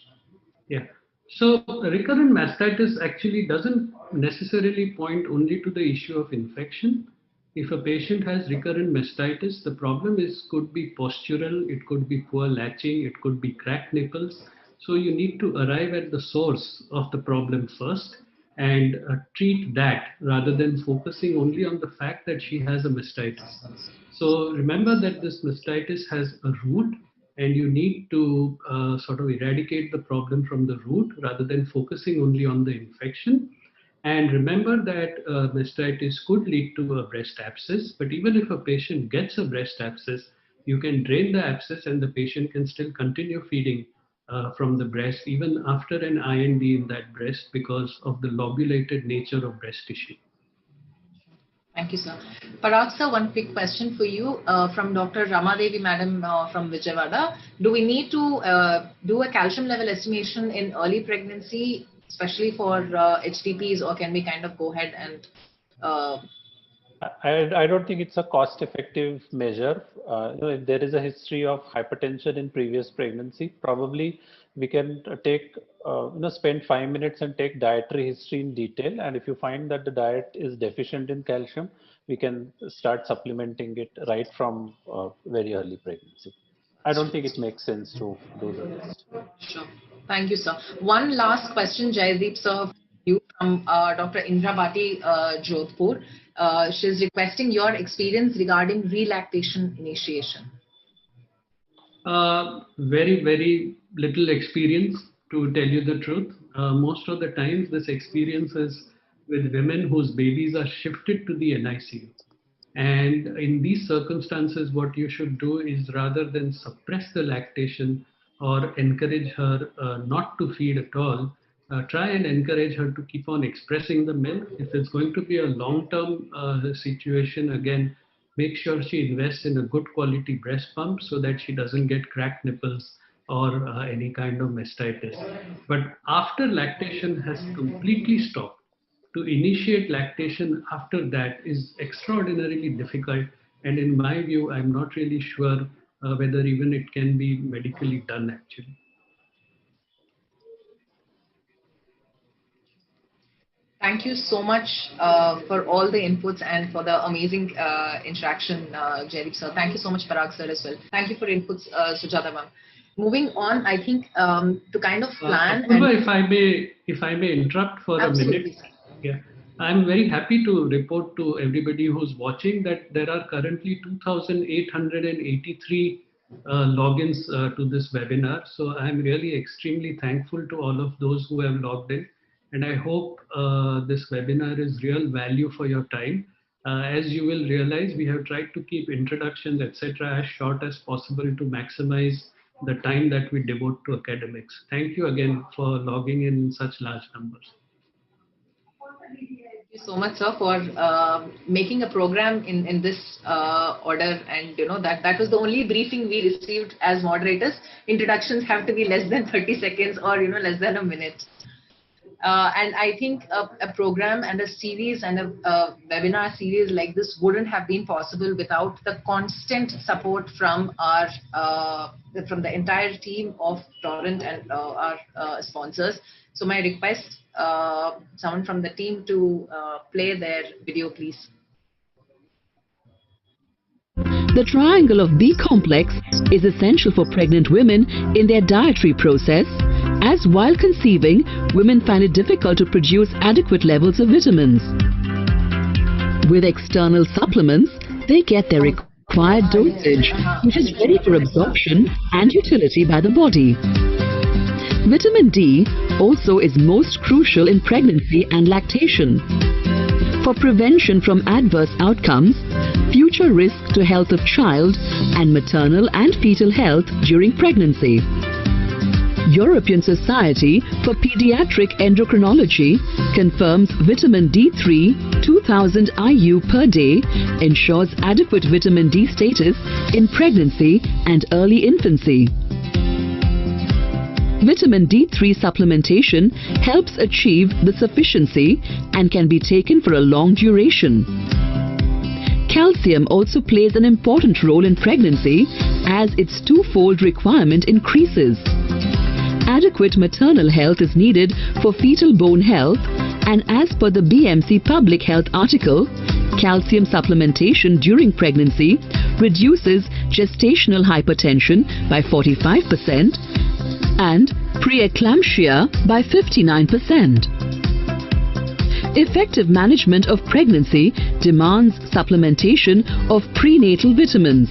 Yeah. So recurrent mastitis actually doesn't necessarily point only to the issue of infection. If a patient has recurrent mastitis, the problem could be postural, it could be poor latching, it could be cracked nipples. So you need to arrive at the source of the problem first and treat that rather than focusing only on the fact that she has a mastitis. So remember that this mastitis has a root and you need to sort of eradicate the problem from the root rather than focusing only on the infection. And remember that mastitis could lead to a breast abscess, but even if a patient gets a breast abscess, you can drain the abscess and the patient can still continue feeding from the breast even after an IND in that breast because of the lobulated nature of breast tissue. Thank you, sir. Parag, sir, one quick question for you from Dr. Ramadevi, madam from Vijayawada. Do we need to do a calcium level estimation in early pregnancy, especially for HCPs, or can we kind of go ahead and... I don't think it's a cost-effective measure. If there is a history of hypertension in previous pregnancy, probably we can spend 5 minutes and take dietary history in detail. And if you find that the diet is deficient in calcium, we can start supplementing it right from very early pregnancy. I don't think it makes sense to do the rest. Sure. Thank you, sir. One last question, Jaideep, sir, you from Dr. Indra Bhati, Jodhpur. She's requesting your experience regarding relactation initiation. Very, very little experience, to tell you the truth. Most of the times this experience is with women whose babies are shifted to the NICU. And in these circumstances, what you should do is, rather than suppress the lactation or encourage her not to feed at all, try and encourage her to keep on expressing the milk. If it's going to be a long-term situation, again, make sure she invests in a good quality breast pump so that she doesn't get cracked nipples or any kind of mastitis. But after lactation has completely stopped, to initiate lactation after that is extraordinarily difficult, and in my view, I'm not really sure whether even it can be medically done actually. Thank you so much for all the inputs and for the amazing interaction, Jaideep sir. Thank you so much, Parag sir, as well. Thank you for inputs, Sujata ma'am. Moving on, I think to kind of plan. Apurva, if I may interrupt for Absolutely. a minute. Yeah, I'm very happy to report to everybody who's watching that there are currently 2,883 logins to this webinar. So I'm really extremely thankful to all of those who have logged in. And I hope this webinar is real value for your time. As you will realize, we have tried to keep introductions, etc., as short as possible to maximize the time that we devote to academics. Thank you again for logging in such large numbers. Thank you so much, sir, for making a program in this order. And that was the only briefing we received as moderators. Introductions have to be less than 30 seconds or less than a minute. And I think a program and a series and a webinar series like this wouldn't have been possible without the constant support from from the entire team of Torrent and our sponsors. So my request, someone from the team to play their video, please. The triangle of B complex is essential for pregnant women in their dietary process, as while conceiving, women find it difficult to produce adequate levels of vitamins. With external supplements, they get their required dosage, which is ready for absorption and utility by the body. Vitamin D also is most crucial in pregnancy and lactation. For prevention from adverse outcomes, future risk to health of child, and maternal and fetal health during pregnancy. European Society for Pediatric Endocrinology confirms vitamin D3 2000 IU per day ensures adequate vitamin D status in pregnancy and early infancy. Vitamin D3 supplementation helps achieve the sufficiency and can be taken for a long duration. Calcium also plays an important role in pregnancy as its twofold requirement increases. Adequate maternal health is needed for fetal bone health, and as per the BMC Public Health article, calcium supplementation during pregnancy reduces gestational hypertension by 45% and preeclampsia by 59%. Effective management of pregnancy demands supplementation of prenatal vitamins.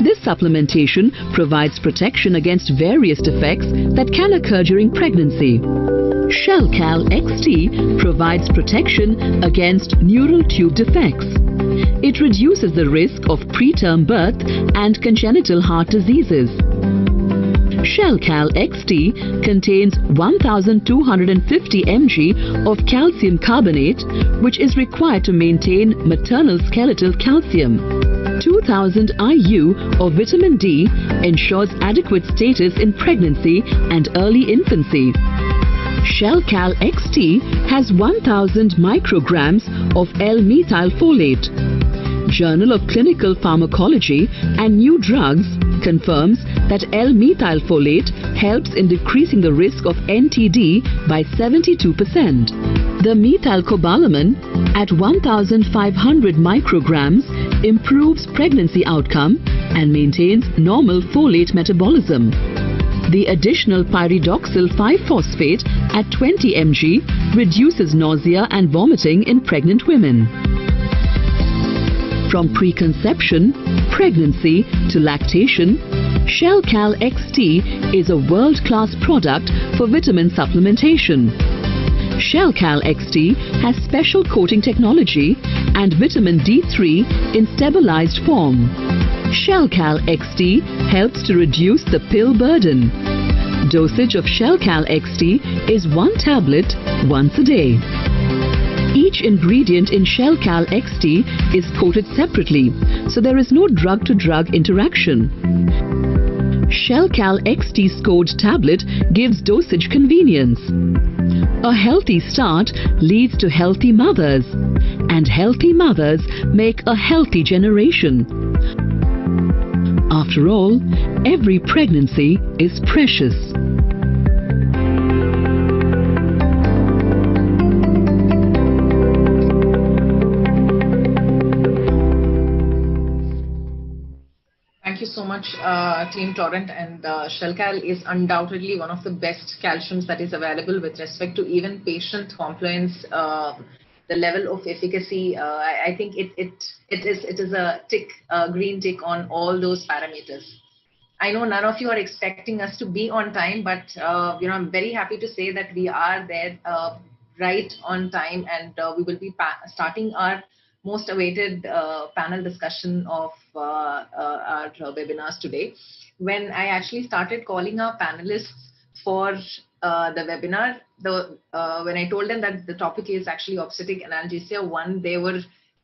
This supplementation provides protection against various defects that can occur during pregnancy. Shellcal XT provides protection against neural tube defects. It reduces the risk of preterm birth and congenital heart diseases. Shellcal XT contains 1,250 mg of calcium carbonate, which is required to maintain maternal skeletal calcium. 2,000 IU of vitamin D ensures adequate status in pregnancy and early infancy. Shellcal XT has 1,000 micrograms of L-methylfolate. Journal of Clinical Pharmacology and New Drugs confirms that L-methylfolate helps in decreasing the risk of NTD by 72%. The methylcobalamin at 1,500 micrograms improves pregnancy outcome and maintains normal folate metabolism. The additional pyridoxal 5-phosphate at 20 mg reduces nausea and vomiting in pregnant women. From preconception, pregnancy to lactation, Shellcal XT is a world-class product for vitamin supplementation. Shellcal XT has special coating technology and vitamin D3 in stabilized form. Shellcal XT helps to reduce the pill burden. Dosage of Shellcal XT is 1 tablet once a day. Each ingredient in Shellcal XT is coated separately, so there is no drug-to-drug interaction. Shellcal XT scored tablet gives dosage convenience. A healthy start leads to healthy mothers, and healthy mothers make a healthy generation. After all, every pregnancy is precious. Thank you so much, Team Torrent. And Shellcal is undoubtedly one of the best calciums that is available with respect to even patient compliance. The level of efficacy, I think it is a tick, green tick on all those parameters. I know none of you are expecting us to be on time, but I'm very happy to say that we are there right on time, and we will be starting our most awaited panel discussion of our webinars today. When I actually started calling our panelists for the webinar, when I told them that the topic is actually obstetric analgesia, one, they were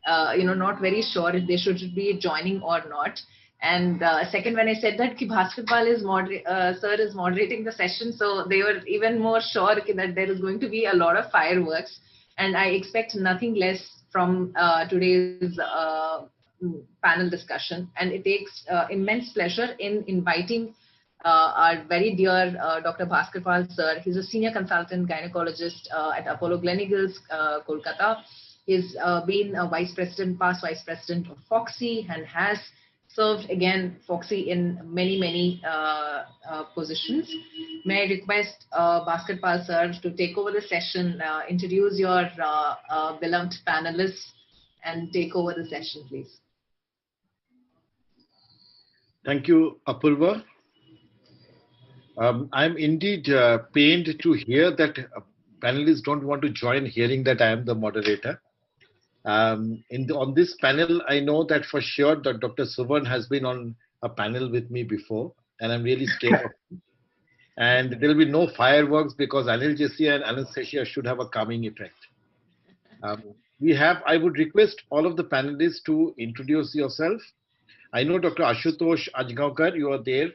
not very sure if they should be joining or not. And second, when I said that Bhaskar is sir is moderating the session, so they were even more sure that there is going to be a lot of fireworks. And I expect nothing less from today's panel discussion. And it takes immense pleasure in inviting our very dear Dr. Bhaskar Pal sir. He's a senior consultant gynecologist at Apollo Gleneagles, Kolkata. He's been a past vice president of Foxy, and has served again Foxy in many positions. May I request Bhaskar Pal sir to take over the session, introduce your beloved panelists, and take over the session, please. Thank you, Apurva. I'm indeed pained to hear that panelists don't want to join, hearing that I am the moderator. On this panel, I know that for sure that Dr. Suvan has been on a panel with me before, and I'm really scared of him. And there will be no fireworks because analgesia and anesthesia should have a calming effect. I would request all of the panelists to introduce yourself. I know Dr. Ashutosh Ajgaonkar, you are there.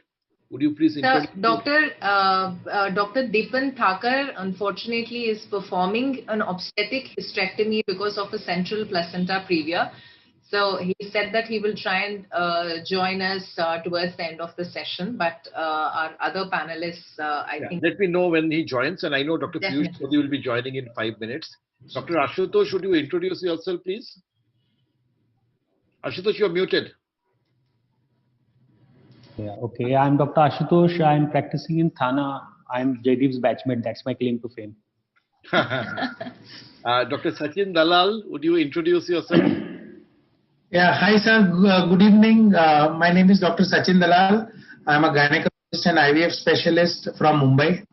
Would you please introduce? Dr. Deepan Thakur, unfortunately, is performing an obstetric hysterectomy because of a central placenta previa. So he said that he will try and join us towards the end of the session. But our other panelists, I think. Let me know when he joins. And I know Dr. Piyush Modi will be joining in 5 minutes. Dr. Ashutosh, should you introduce yourself, please? Ashutosh, you are muted. Yeah, okay. I'm Dr. Ashutosh. I'm practicing in Thana. I'm Jaideep's batchmate. That's my claim to fame. Dr. Sachin Dalal, would you introduce yourself? Yeah, hi sir. Good evening. My name is Dr. Sachin Dalal. I'm a gynecologist and IVF specialist from Mumbai.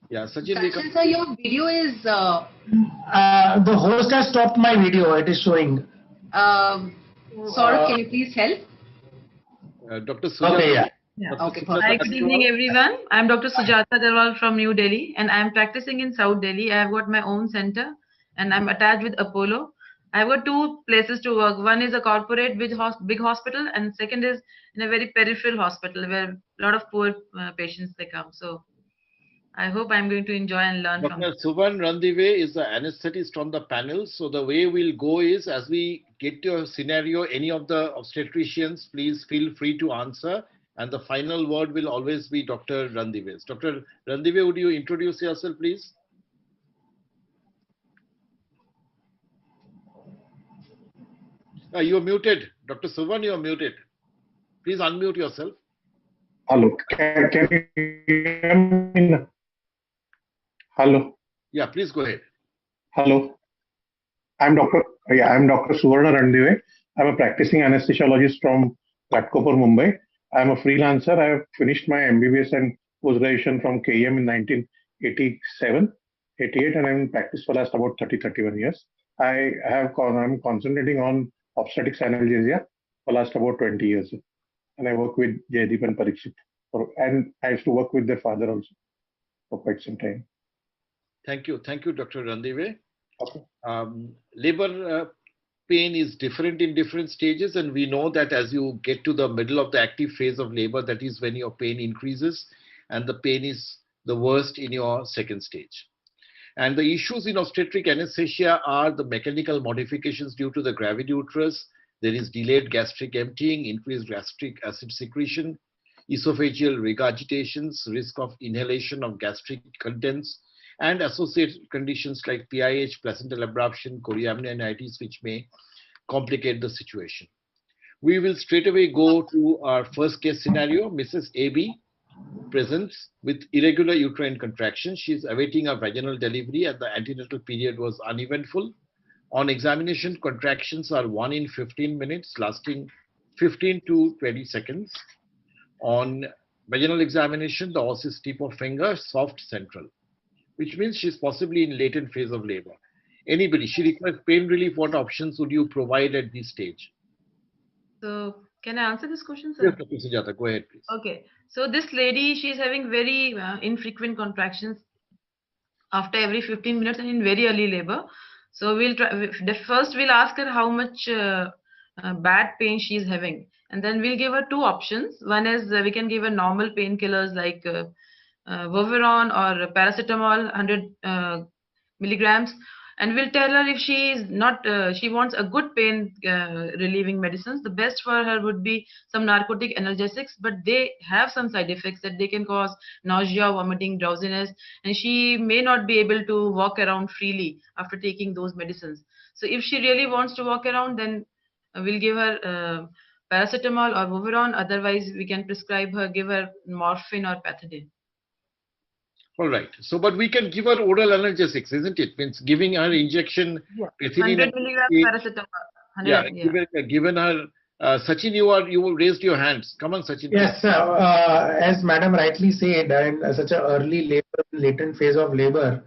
Yeah, Sachin, sir, your video is. The host has stopped my video. It is showing. Saurabh, can you please help? Dr. Sujata. Okay, yeah. Okay. Hi, good evening, everyone. I'm Dr. Sujata Agarwal from New Delhi, and I'm practicing in South Delhi. I have got my own center, and I'm attached with Apollo. I've got 2 places to work. One is a corporate big hospital, and second is in a very peripheral hospital where a lot of poor patients they come. So I hope I'm going to enjoy and learn from Dr. Suvan Randive is the anesthetist on the panel. So the way we'll go is, as we get your scenario, any of the obstetricians, please feel free to answer. And the final word will always be Dr. Randive's. Dr. Randive, would you introduce yourself, please? You are muted. Dr. Suvan, you are muted. Please unmute yourself. Hello. Can you hear me now? Hello. Yeah, please go ahead. Hello. I'm Dr. Suvarna Randive. I'm a practicing anesthesiologist from Ghatkopar, Mumbai. I'm a freelancer. I have finished my MBBS and post graduation from KEM in 1987, 88, and I'm in practice for last about 31 years. I'm concentrating on obstetrics analgesia for last about 20 years, and I work with Jaydeep and Parikshit. And I used to work with their father also for quite some time. Thank you, Dr. Randive. Okay. Labor pain is different in different stages, and we know that as you get to the middle of the active phase of labor, that is when your pain increases, and the pain is the worst in your second stage. And the issues in obstetric anesthesia are the mechanical modifications due to the gravid uterus. There is delayed gastric emptying, increased gastric acid secretion, esophageal regurgitations, risk of inhalation of gastric contents, and associated conditions like PIH, placental abruption, chorioamnionitis, which may complicate the situation. We will straight away go to our first case scenario. Mrs. AB presents with irregular uterine contractions. She is awaiting a vaginal delivery and the antenatal period was uneventful. On examination, contractions are 1 in 15 minutes, lasting 15 to 20 seconds. On vaginal examination, the os is tip of finger, soft central, which means she's possibly in latent phase of labor. Anybody, she requires pain relief. What options would you provide at this stage? So can I answer this question, sir? Yes, Dr. Sujata, go ahead, please. Okay. So this lady, she's having very infrequent contractions after every 15 minutes and in very early labor. So we'll try. First, we'll ask her how much bad pain she's having, and then we'll give her two options. One is we can give her normal painkillers like Voveron or paracetamol, 100 milligrams, and we'll tell her if she is not, she wants a good pain relieving medicines. The best for her would be some narcotic analgesics, but they have some side effects that they can cause nausea, vomiting, drowsiness, and she may not be able to walk around freely after taking those medicines. So if she really wants to walk around, then we'll give her paracetamol or Voveron. Otherwise, we can give her morphine or pethidine. All right. So, but we can give her oral analgesics, isn't it? Means giving her injection. Yeah. Pethidine 100 milligrams paracetamol. Yeah. Given her. Sachin, you raised your hands. Come on, Sachin. Yes, as Madam rightly said, in such an early labor, latent phase of labor,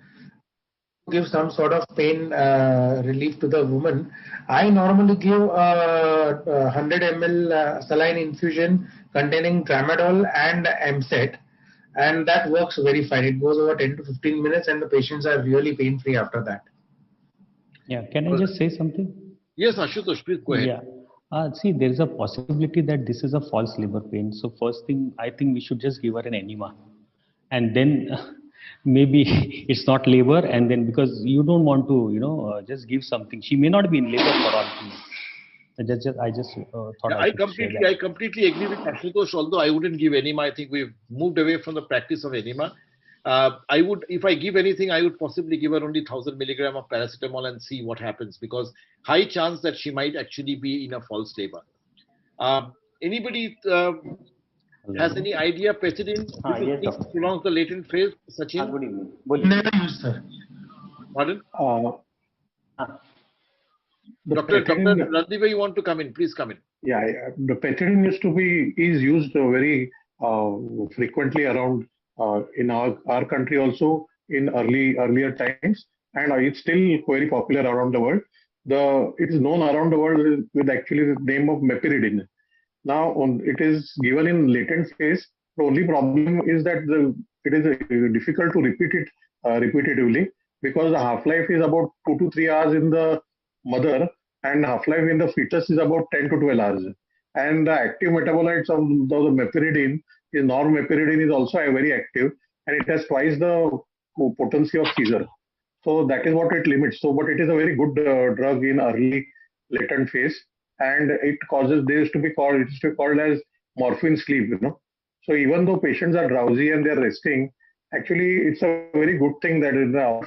give some sort of pain relief to the woman. I normally give 100 ml saline infusion containing tramadol and MSET. And that works very fine. It goes over 10 to 15 minutes and the patients are really pain-free after that. Yeah, can I just say something? Yes, Ashutosh, please go ahead. Yeah. See, there is a possibility that this is a false labor pain. So first thing, I think we should just give her an enema. And then maybe it's not labor. And then because you don't want to, just give something. She may not be in labor for all things. I just thought I completely agree with Ashutosh, although I wouldn't give enema. I think we've moved away from the practice of enema. I would, if I give anything, I would possibly give her only 1000 milligram of paracetamol and see what happens, because high chance that she might actually be in a false labor. Anybody has any idea, pethidine, yes, prolongs the latent phase? Sachin? Good evening. Never used, sir. Pardon? Dr. Randive, you want to come in? Please come in. Yeah, the pethidine is used very frequently around in our country also in earlier times, and it's still very popular around the world. It is known around the world with actually the name of meperidine. Now, it is given in latent phase. The only problem is that it is difficult to repeat it repetitively, because the half-life is about 2 to 3 hours in the mother, and half-life in the fetus is about 10 to 12 hours. And the active metabolites of the meperidine is normeperidine is also very active, and it has twice the potency of Caesar. So that is what it limits. So, but it is a very good drug in early latent phase, and it causes, it used to be called as morphine sleep. So even though patients are drowsy and they are resting, actually it's a very good thing that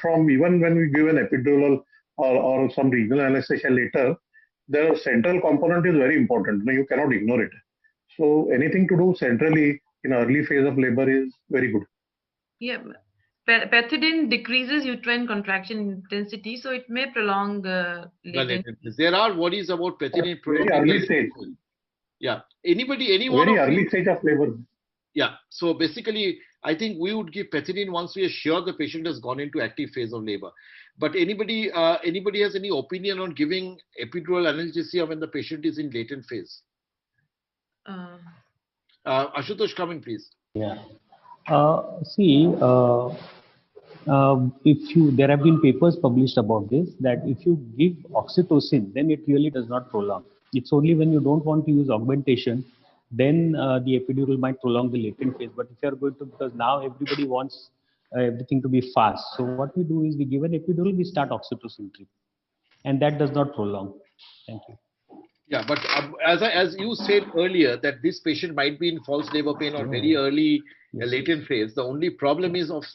from even when we give an epidural or some regional anesthesia later, the central component is very important. You cannot ignore it. So anything to do centrally in early phase of labor is very good. Yeah. Pethidine decreases uterine contraction intensity, so it may prolong The latent. latent phase. There are worries about pethidine Very prolonging the early latent stage. phase. Yeah. Any one Very of early you? stage of labor. Yeah. So basically, I think we would give pethidine once we are sure the patient has gone into active phase of labor. But anybody has any opinion on giving epidural analgesia when the patient is in latent phase? Uh, Ashutosh, come in, please. Yeah. See, if you there have been papers published about this that if you give oxytocin, then it really does not prolong. It's only when you don't want to use augmentation, then the epidural might prolong the latent phase. But if you are going to, because now everybody wants everything to be fast, so what we do is we give an epidural, we start oxytocin treatment, and that does not prolong. Thank you. Yeah, but as you said earlier, that this patient might be in false labor pain or very early latent phase. The only problem is of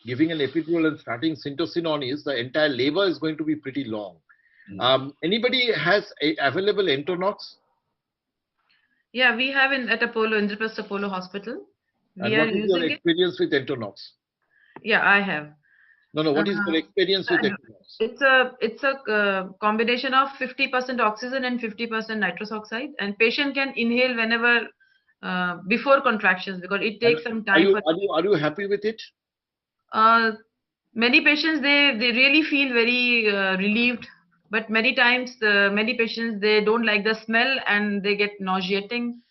giving an epidural and starting syntocinon is the entire labor is going to be pretty long. Anybody has available Entonox? yeah, we have at Apollo, Indraprastha Apollo Hospital. And what is your using it. experience with Entonox? Yeah, I have. No. What is your experience with Entonox? It's a combination of 50% oxygen and 50% nitrous oxide, and patient can inhale whenever before contractions because it takes some time. Are you happy with it? Many patients they really feel very relieved, but many times many patients they don't like the smell and they get nauseating.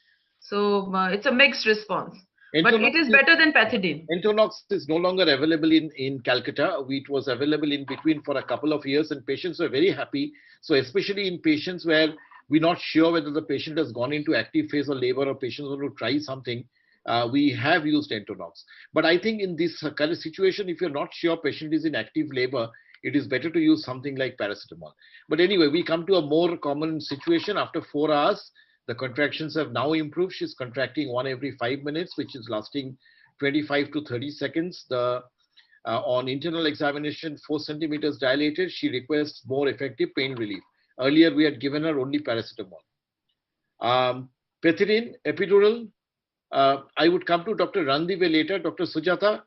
So it's a mixed response. But it is better than pethidine. Entonox is no longer available in Calcutta. It was available in between for a couple of years and patients were very happy. So especially in patients where we're not sure whether the patient has gone into active phase of labor or patients want to try something, we have used Entonox. But I think in this current situation, if you're not sure patient is in active labor, it is better to use something like paracetamol. But anyway, we come to a more common situation after 4 hours. The contractions have now improved. She's contracting 1 every 5 minutes, which is lasting 25 to 30 seconds. On internal examination, 4 centimeters dilated. She requests more effective pain relief. Earlier, we had given her only paracetamol. Pethidine, epidural. I would come to Dr. Randive later. Dr. Sujata,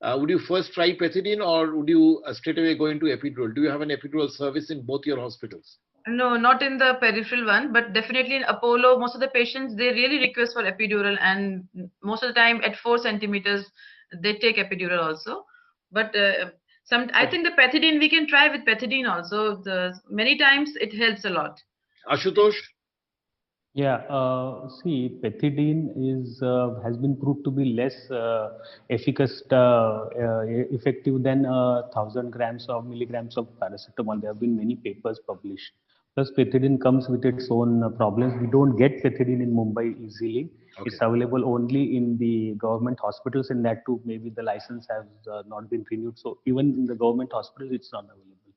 would you first try pethidine or would you straight away go into epidural? Do you have an epidural service in both your hospitals? No, not in the peripheral one, but definitely in Apollo, most of the patients, they really request for epidural and most of the time at 4 centimeters, they take epidural also. But I think the pethidine, we can try with pethidine also. Many times it helps a lot. Ashutosh? Yeah, see, pethidine has been proved to be less effective than 1,000 grams or milligrams of paracetamol. There have been many papers published. Plus, pethidine comes with its own problems. We don't get pethidine in Mumbai easily. Okay. It's available only in the government hospitals, and that too, maybe the license has not been renewed. So even in the government hospitals, it's not available.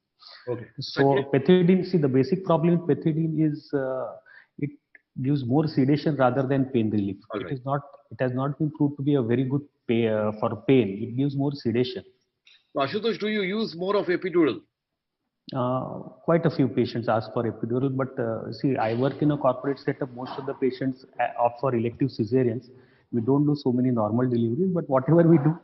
Okay. So pethidine, see, the basic problem with pethidine is it gives more sedation rather than pain relief. It is not. It has not been proved to be a very good for pain. It gives more sedation. Ashutosh, do you use more of epidural? Quite a few patients ask for epidural, but see, I work in a corporate setup. Most of the patients opt for elective cesareans. We don't do so many normal deliveries, but whatever we do,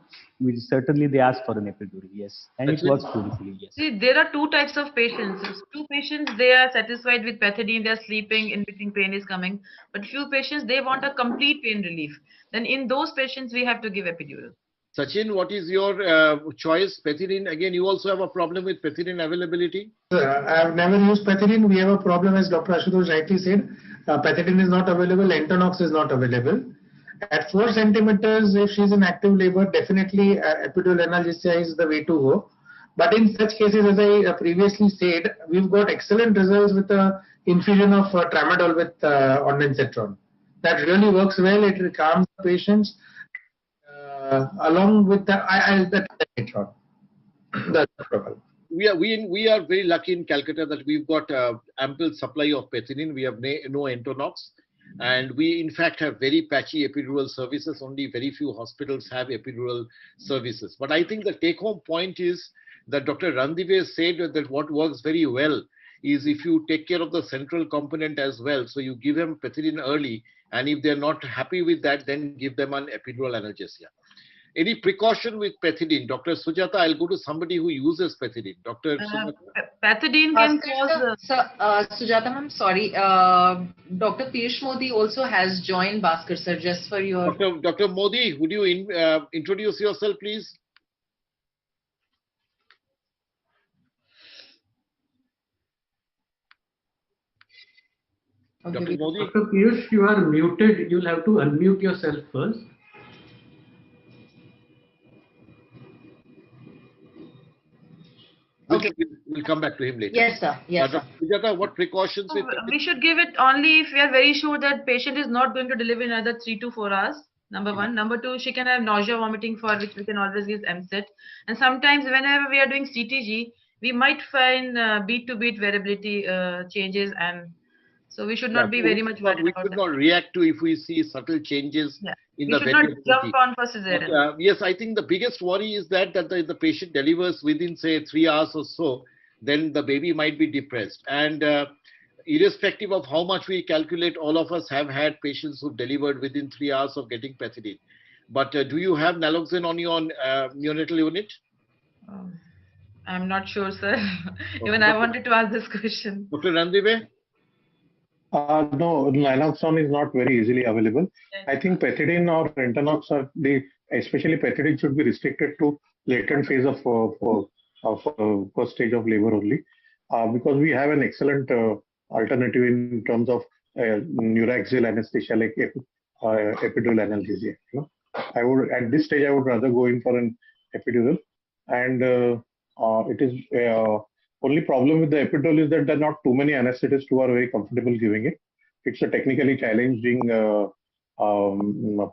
certainly they ask for an epidural. Yes, and it works beautifully. Yes. See, there are two types of patients. Two patients, they are satisfied with pethidine, they are sleeping, in between pain is coming. But few patients, they want a complete pain relief. Then in those patients, we have to give epidural. Sachin, what is your choice? Pethidine, again, you also have a problem with pethidine availability? I have never used pethidine. We have a problem, as Dr. Ashutosh rightly said. Pethidine is not available, Entonox is not available. At 4 centimeters, if she's in active labor, definitely epidural analgesia is the way to go. But in such cases, as I previously said, we've got excellent results with the infusion of tramadol with ondansetron. That really works well. It calms the patients. Along with the That's the problem. We are very lucky in Calcutta that we've got ample supply of pethidine. We have no Entonox. And we, in fact, have very patchy epidural services. Only very few hospitals have epidural services. But I think the take-home point is that Dr. Randive said that what works very well is if you take care of the central component as well. So you give them pethidine early, and if they're not happy with that, then give them an epidural analgesia. Any precaution with pethidine? Dr. Sujata, I'll go to somebody who uses pethidine. Dr. Sujata? Pethidine can cause. Sujata ma'am, sorry. Dr. Piyush Modi also has joined Bhaskar sir, just for your. Dr. Modi, would you introduce yourself, please? Dr. Modi? Dr. Piyush, you are muted. You'll have to unmute yourself first. Okay. We'll come back to him later. Yes, sir. Yes, sir. Sujata, what precautions? We should give it only if we are very sure that patient is not going to deliver in another 3 to 4 hours. Number one. Number two, she can have nausea, vomiting, for which we can always give MSET. And sometimes whenever we are doing CTG, we might find beat to beat variability changes, and so we should not be very much worried we about should that. not react to if we see subtle changes in We the should not variability. jump on for cesarean. Yes, I think the biggest worry is that the patient delivers within, say, 3 hours or so, then the baby might be depressed. And irrespective of how much we calculate, all of us have had patients who delivered within 3 hours of getting pethidine. But do you have naloxone on your neonatal unit? I'm not sure, sir. Even I wanted to ask this question. Dr. Randive? No, naloxone is not very easily available. I think pethidine or Entanox especially pethidine should be restricted to latent phase of first stage of labor only, because we have an excellent alternative in terms of neuraxial anesthesia like epidural analgesia. I would at this stage I would rather go in for an epidural, and it is only problem with the epidural is that there are not too many anesthetists who are very comfortable giving it. It's a technically challenging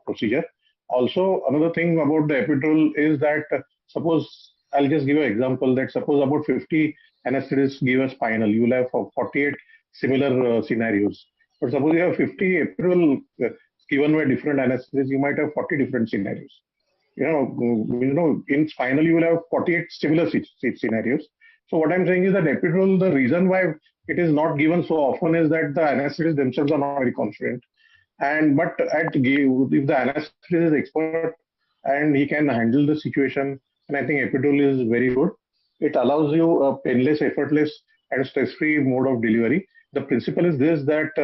procedure. Also, another thing about the epidural is that suppose I'll just give you an example that suppose about 50 anesthetists give a spinal, you will have 48 similar scenarios. But suppose you have 50 epidural given by different anesthetists, you might have 40 different scenarios. In spinal you will have 48 similar scenarios. So what I'm saying is that epidural, the reason why it is not given so often is that the anesthetists themselves are not very confident. But if the anesthetist is expert and he can handle the situation, and I think epidural is very good. It allows you a painless, effortless, and stress-free mode of delivery. The principle is this, that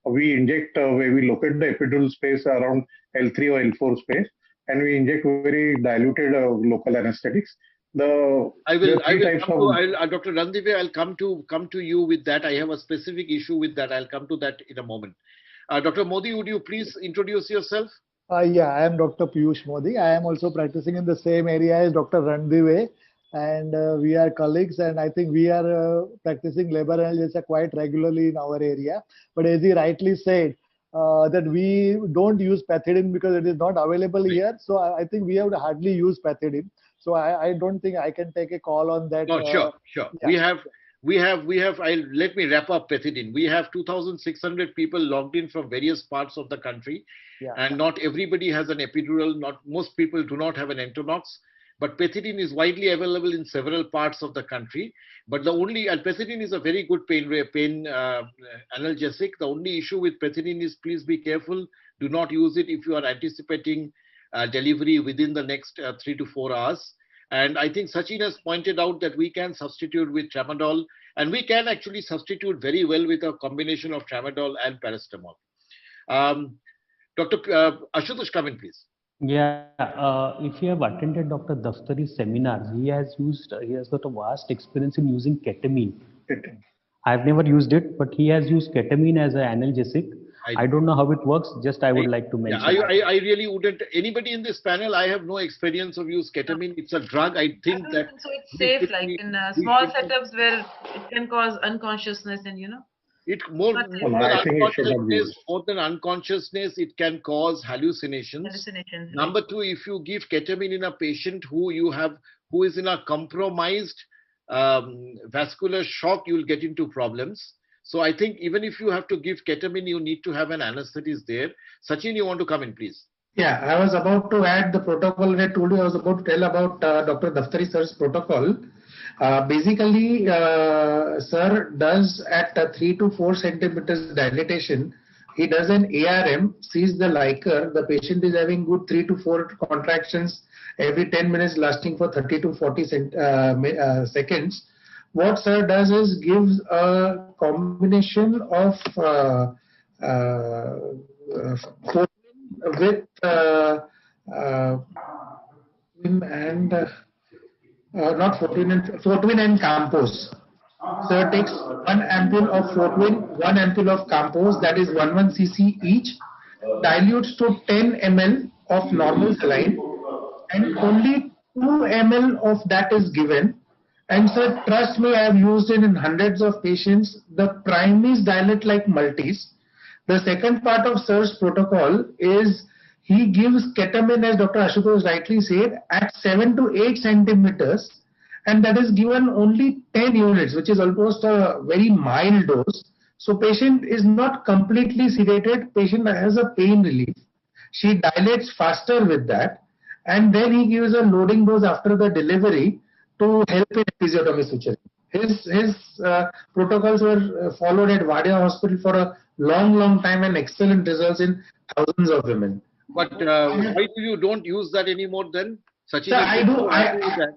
we inject where we locate the epidural space around L3 or L4 space, and we inject very diluted local anesthetics. Dr. Randive, I'll come to you with that. I have a specific issue with that. I'll come to that in a moment. Dr. Modi, would you please introduce yourself? Yeah, I am Dr. Piyush Modi. I am also practicing in the same area as Dr. Randive, and we are colleagues, and I think we are practicing labor analgesia quite regularly in our area. But as he rightly said, that we don't use pethidine because it is not available here. So I think we have to hardly use pethidine. So I don't think I can take a call on that. No, sure. Yeah. Let me wrap up pethidine. We have 2,600 people logged in from various parts of the country, and not everybody has an epidural. Most people do not have an Entanox, but pethidine is widely available in several parts of the country. But pethidine is a very good pain analgesic. The only issue with pethidine is please be careful. Do not use it if you are anticipating delivery within the next 3 to 4 hours. And I think Sachin has pointed out that we can substitute with tramadol, and we can actually substitute very well with a combination of tramadol and paracetamol. Dr. Ashutosh, come in, please. Yeah, if you have attended Dr. Daftari's seminars, he has got a vast experience in using ketamine. I've never used it, but he has used ketamine as an analgesic. I don't know how it works. Just I would like to mention. I really wouldn't. Anybody in this panel, I have no experience of use ketamine. It's a drug. I think that. So it's safe, like in small setups where it can cause unconsciousness, and It more than unconsciousness, it can cause hallucinations. Number two, if you give ketamine in a patient who is in a compromised vascular shock, you will get into problems. So I think even if you have to give ketamine, you need to have an anesthetist there. Sachin, you want to come in, please? Yeah, I was about to add the protocol. I told you I was about to tell about Dr. Daftari sir's protocol. Basically, sir does at 3 to 4 centimeters dilatation, he does an ARM, sees the liker, the patient is having good 3 to 4 contractions every 10 minutes lasting for 30 to 40 seconds. What sir does is gives a combination of with uh, and not Fortwin and Campos. Sir takes 1 ampule of Fortwin, 1 ampule of Campos, that is 11 cc each, dilutes to 10 ml of normal saline, and only 2 ml of that is given. And sir, trust me, I have used it in hundreds of patients. The primaries dilate like multis. The second part of sir's protocol is he gives ketamine, as Dr. Ashutosh rightly said, at 7 to 8 centimeters, and that is given only 10 units, which is almost a very mild dose. So patient is not completely sedated, patient has a pain relief. She dilates faster with that, and then he gives a loading dose after the delivery to help in episiotomy suturing. His protocols were followed at Wadia Hospital for a long time and excellent results in thousands of women. But why do you don't use that anymore then? Sachin, Sir,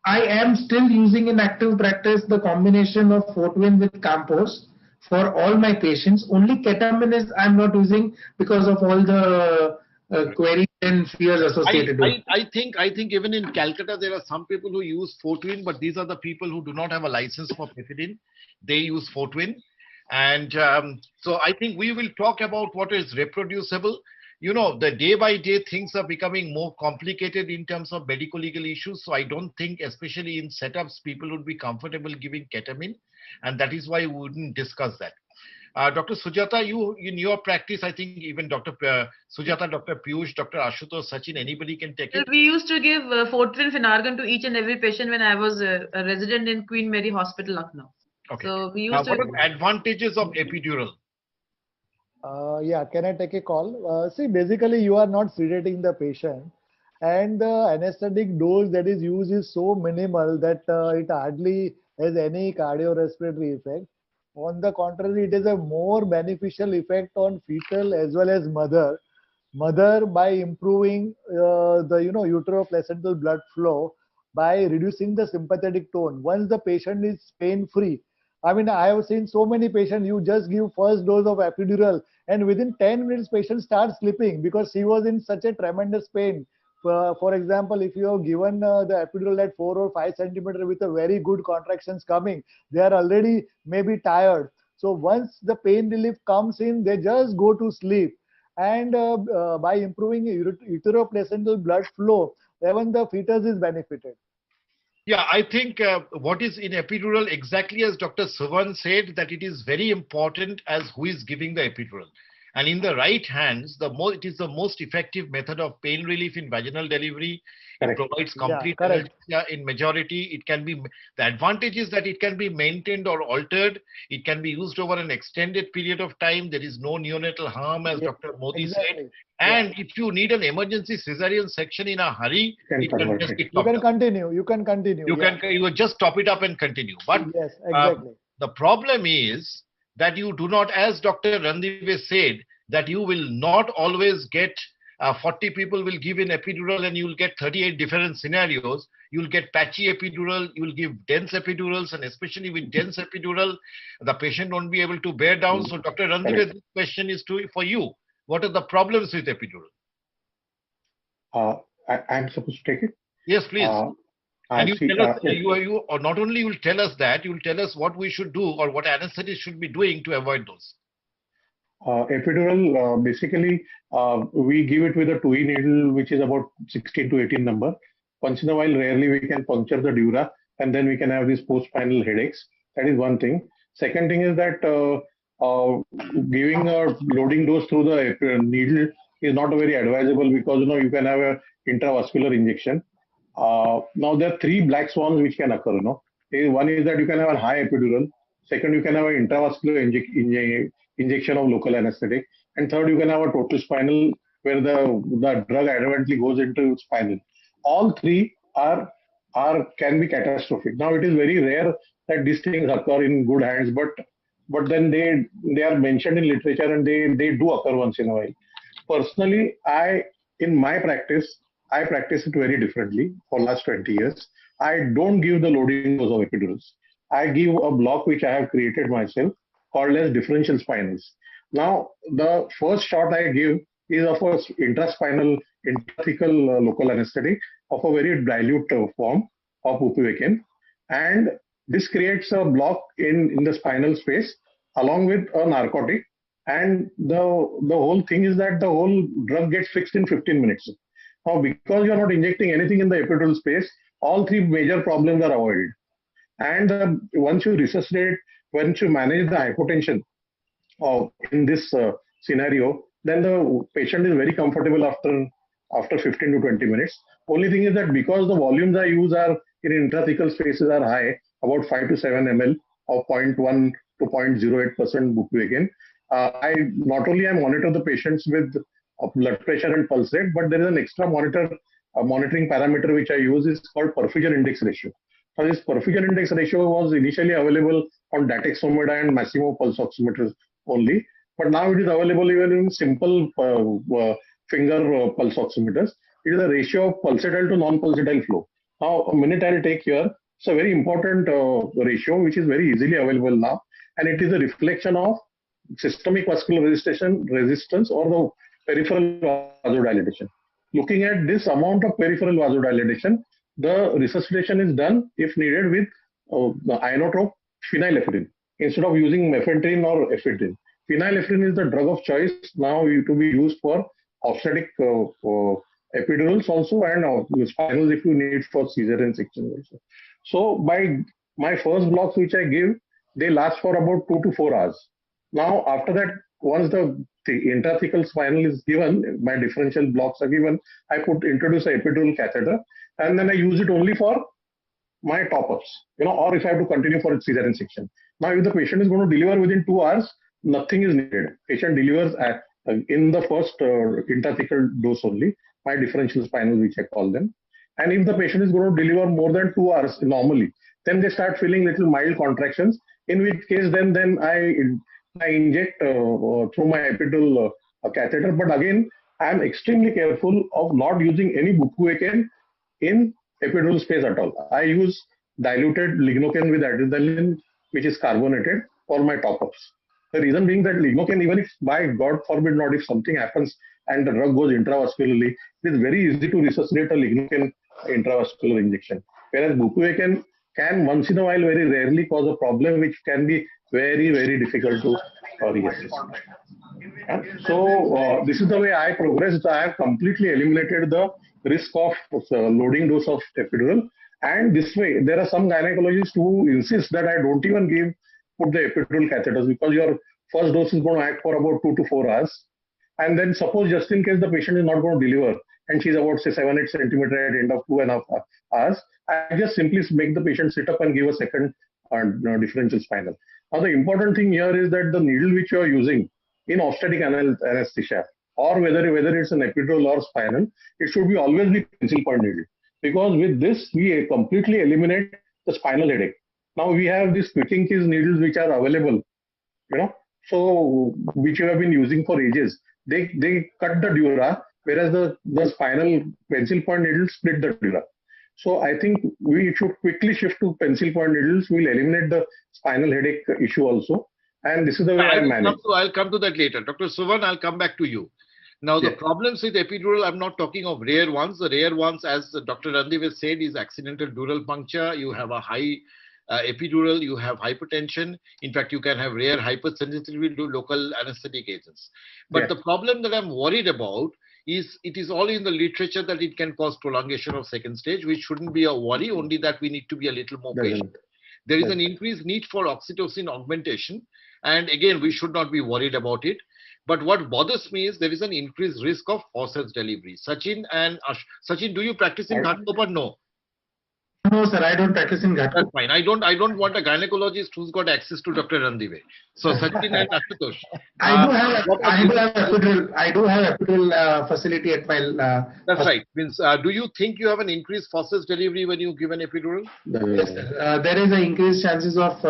I am still using in active practice the combination of Fortwin with Campos for all my patients. Only ketamine is I'm not using because of all the queries and fears associated with it. I think even in Calcutta there are some people who use Fortwin, but these are the people who do not have a license for pethidine. They use Fortwin. And so I think we will talk about what is reproducible. You know, the day by day things are becoming more complicated in terms of medical legal issues. So I don't think, especially in setups, people would be comfortable giving ketamine. And that is why we wouldn't discuss that. Dr. Sujata, you in your practice, I think even Dr. Sujata, Dr. Piyush, Dr. Ashutosh, Sachin, anybody can take it. We used to give Fortrin Finargan to each and every patient when I was a resident in Queen Mary Hospital, Lucknow. Okay. So we used now, to. what are the advantages of epidural? Yeah, can I take a call? See, basically, you are not sedating the patient, and the anesthetic dose that is used is so minimal that it hardly has any cardiorespiratory effect. On the contrary, it is a more beneficial effect on fetal as well as mother by improving the uteroplacental blood flow by reducing the sympathetic tone. Once the patient is pain free, I mean, I have seen so many patients, you just give first dose of epidural and within 10 minutes patient starts sleeping because she was in such a tremendous pain. For example, if you have given the epidural at 4 or 5 centimeter with a very good contractions coming, they are already maybe tired. So once the pain relief comes in, they just go to sleep. And by improving uteroplacental blood flow, even the fetus is benefited. Yeah, I think what is in epidural, exactly as Dr. Suvan said, that it is very important as who is giving the epidural. And in the right hands, it is the most effective method of pain relief in vaginal delivery. Correct. It provides complete analgesia in majority. It can be, the advantage is that it can be maintained or altered. It can be used over an extended period of time. There is no neonatal harm, as Dr. Modi said. And if you need an emergency cesarean section in a hurry, you can just You can continue. You can continue. You just top it up and continue. But yes, exactly. The problem is that you do not, as Dr. Randive said, that you will not always get 40 people will give an epidural and you will get 38 different scenarios. You will get patchy epidural, you will give dense epidurals, and especially with dense epidural, the patient won't be able to bear down. So Dr. Randive, this question is for you. What are the problems with epidural? I'm supposed to take it? Yes, please. And you tell us, you or not only you will tell us that, you will tell us what we should do or what anesthetist should be doing to avoid those. Epidural, basically, we give it with a 2E needle, which is about 16 to 18 number. Once in a while, rarely we can puncture the dura, and then we can have these post-spinal headaches. That is one thing. Second thing is that giving a loading dose through the needle is not very advisable because you can have a intravascular injection. Now there are 3 black swans which can occur. One is that you can have a high epidural. Second, you can have an intravascular injection of local anesthetic. And third, you can have a total spinal where the drug advently goes into spinal. All 3 can be catastrophic. Now it is very rare that these things occur in good hands, but but then they are mentioned in literature and they do occur once in a while. Personally, in my practice, I practice it very differently for last 20 years. I don't give the loading dose of epidurals. I give a block which I have created myself called as differential spinals. Now, the first shot I give is of a intraspinal intrathecal local anesthetic of a very dilute form of bupivacaine, and this creates a block in the spinal space along with a narcotic, and the whole thing is that the whole drug gets fixed in 15 minutes. Now, because you are not injecting anything in the epidural space, all three major problems are avoided. And once you resuscitate, once you manage the hypotension in this scenario, then the patient is very comfortable after 15 to 20 minutes. Only thing is that because the volumes I use are in intrathecal spaces are high, about 5 to 7 ml of 0.1 to 0.08% bupivacaine, I not only I monitor the patients with blood pressure and pulse rate, but there is an extra monitoring parameter which I use is called perfusion index ratio. So this perfusion index ratio was initially available on Datexomida and Massimo pulse oximeters only, but now it is available even in simple finger pulse oximeters. It is a ratio of pulsatile to non-pulsatile flow. Now, a minute I'll take here. It's a very important ratio which is very easily available now, and it is a reflection of systemic vascular resistance or the peripheral vasodilatation. Looking at this amount of peripheral vasodilatation, the resuscitation is done if needed with the inotrope phenylephrine instead of using mephedrine or ephedrine. Phenylephrine is the drug of choice now to be used for obstetric epidurals also, and spinals if you need for cesarean section also. So by my first blocks which I give, they last for about 2 to 4 hours. Now after that, once the intrathecal spinal is given, my differential blocks are given, I introduce a epidural catheter, and then I use it only for my top-ups, or if I have to continue for its cesarean section. Now, if the patient is going to deliver within 2 hours, nothing is needed. Patient delivers in the first intrathecal dose only, my differential spinal, which I call them. And if the patient is going to deliver more than 2 hours normally, then they start feeling little mild contractions, in which case then I inject through my epidural catheter. But again, I am extremely careful of not using any bupivacaine in epidural space at all. I use diluted lignocaine with adrenaline, which is carbonated, for my top-ups. The reason being that lignocaine, even if by God forbid not, if something happens and the drug goes intravascularly, it is very easy to resuscitate a lignocaine intravascular injection. Whereas bupivacaine can once in a while very rarely cause a problem which can be very, very difficult to reassess. So this is the way I progressed. I have completely eliminated the risk of loading dose of epidural. And this way, there are some gynecologists who insist that I don't even put the epidural catheters because your first dose is going to act for about 2 to 4 hours. And then suppose just in case the patient is not going to deliver and she's about say 7-8 centimeter at the end of 2.5 hours, I just simply make the patient sit up and give a second differential spinal. Now the important thing here is that the needle which you are using in obstetric anesthesia, or whether it's an epidural or spinal, it should be always be pencil point needle, because with this we completely eliminate the spinal headache. Now we have these quicking keys needles which are available, so which you have been using for ages. They cut the dura, whereas the spinal pencil point needles split the dura. So I think we should quickly shift to pencil point needles. We'll eliminate the spinal headache issue also. And this is the way I manage. I'll come to that later. Dr. Suvan, I'll come back to you. Now, the problems with epidural, I'm not talking of rare ones. The rare ones, as Dr. Randive has said, is accidental dural puncture. You have a high epidural, you have hypertension. In fact, you can have rare hypersensitivity to local anesthetic agents. But the problem that I'm worried about is it is all in the literature that it can cause prolongation of second stage, which shouldn't be a worry, only that we need to be a little more patient. There is an increased need for oxytocin augmentation. And again, we should not be worried about it. But what bothers me is there is an increased risk of forceps delivery. Sachin, do you practice in Ghatkopar? No. No, sir, I don't practice in That's Ghatko. fine. I don't want a gynecologist who's got access to Dr. Randive. So Sachin and Ashutosh. What I do about have epidural. I do have epidural facility at my. That's right. Means, do you think you have an increased forceps delivery when you give an epidural? Yes, sir. There is an increased chances of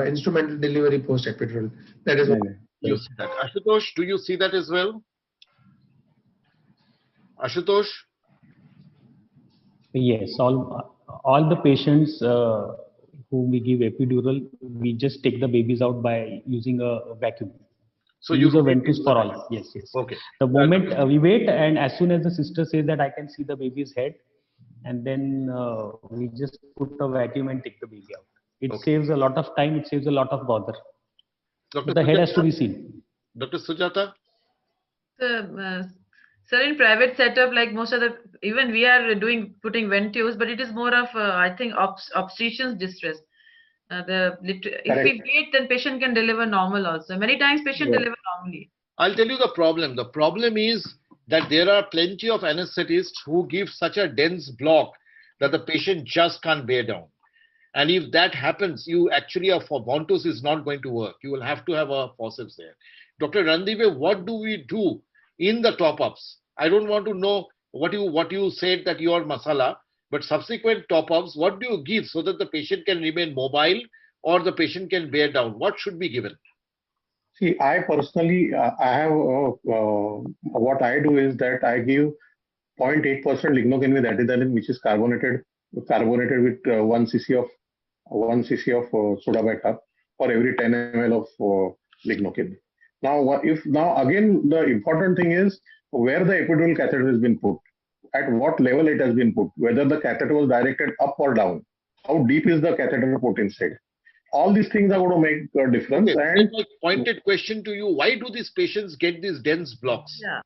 instrumental delivery post epidural. That is what You see that. Ashutosh, do you see that as well? Ashutosh? Yes, all the patients whom we give epidural, we just take the babies out by using a vacuum. So We you use a rotate ventouse into for the all. vacuum. Yes, yes. Okay. The moment we wait, and as soon as the sister says that I can see the baby's head, and then we just put a vacuum and take the baby out. It saves a lot of time. It saves a lot of bother. Dr. But the head has to Sujata? be seen. Dr. Sujata? Sir, in private setup, like most of the, even we are putting ventouse, but it is more of, I think, obstetrician's distress. If we wait, then patient can deliver normal also. Many times patient deliver normally. I'll tell you the problem. The problem is that there are plenty of anesthetists who give such a dense block that the patient just can't bear down. And if that happens, you actually, a ventouse is not going to work. You will have to have a forceps there. Dr. Randive, what do we do in the top-ups? I don't want to know what you said that you are masala, but subsequent top-ups, what do you give so that the patient can remain mobile or the patient can bear down? What should be given? See, I personally, I have what I do is that I give 0.8% lignocaine with atidalin, which is carbonated with 1 cc of soda by cup for every 10 ml of lignocaine. Now, now again the important thing is where the epidural catheter has been put, at what level it has been put, whether the catheter was directed up or down, how deep is the catheter put inside. All these things are going to make a difference. Okay, And then my pointed question to you: why do these patients get these dense blocks? Yeah.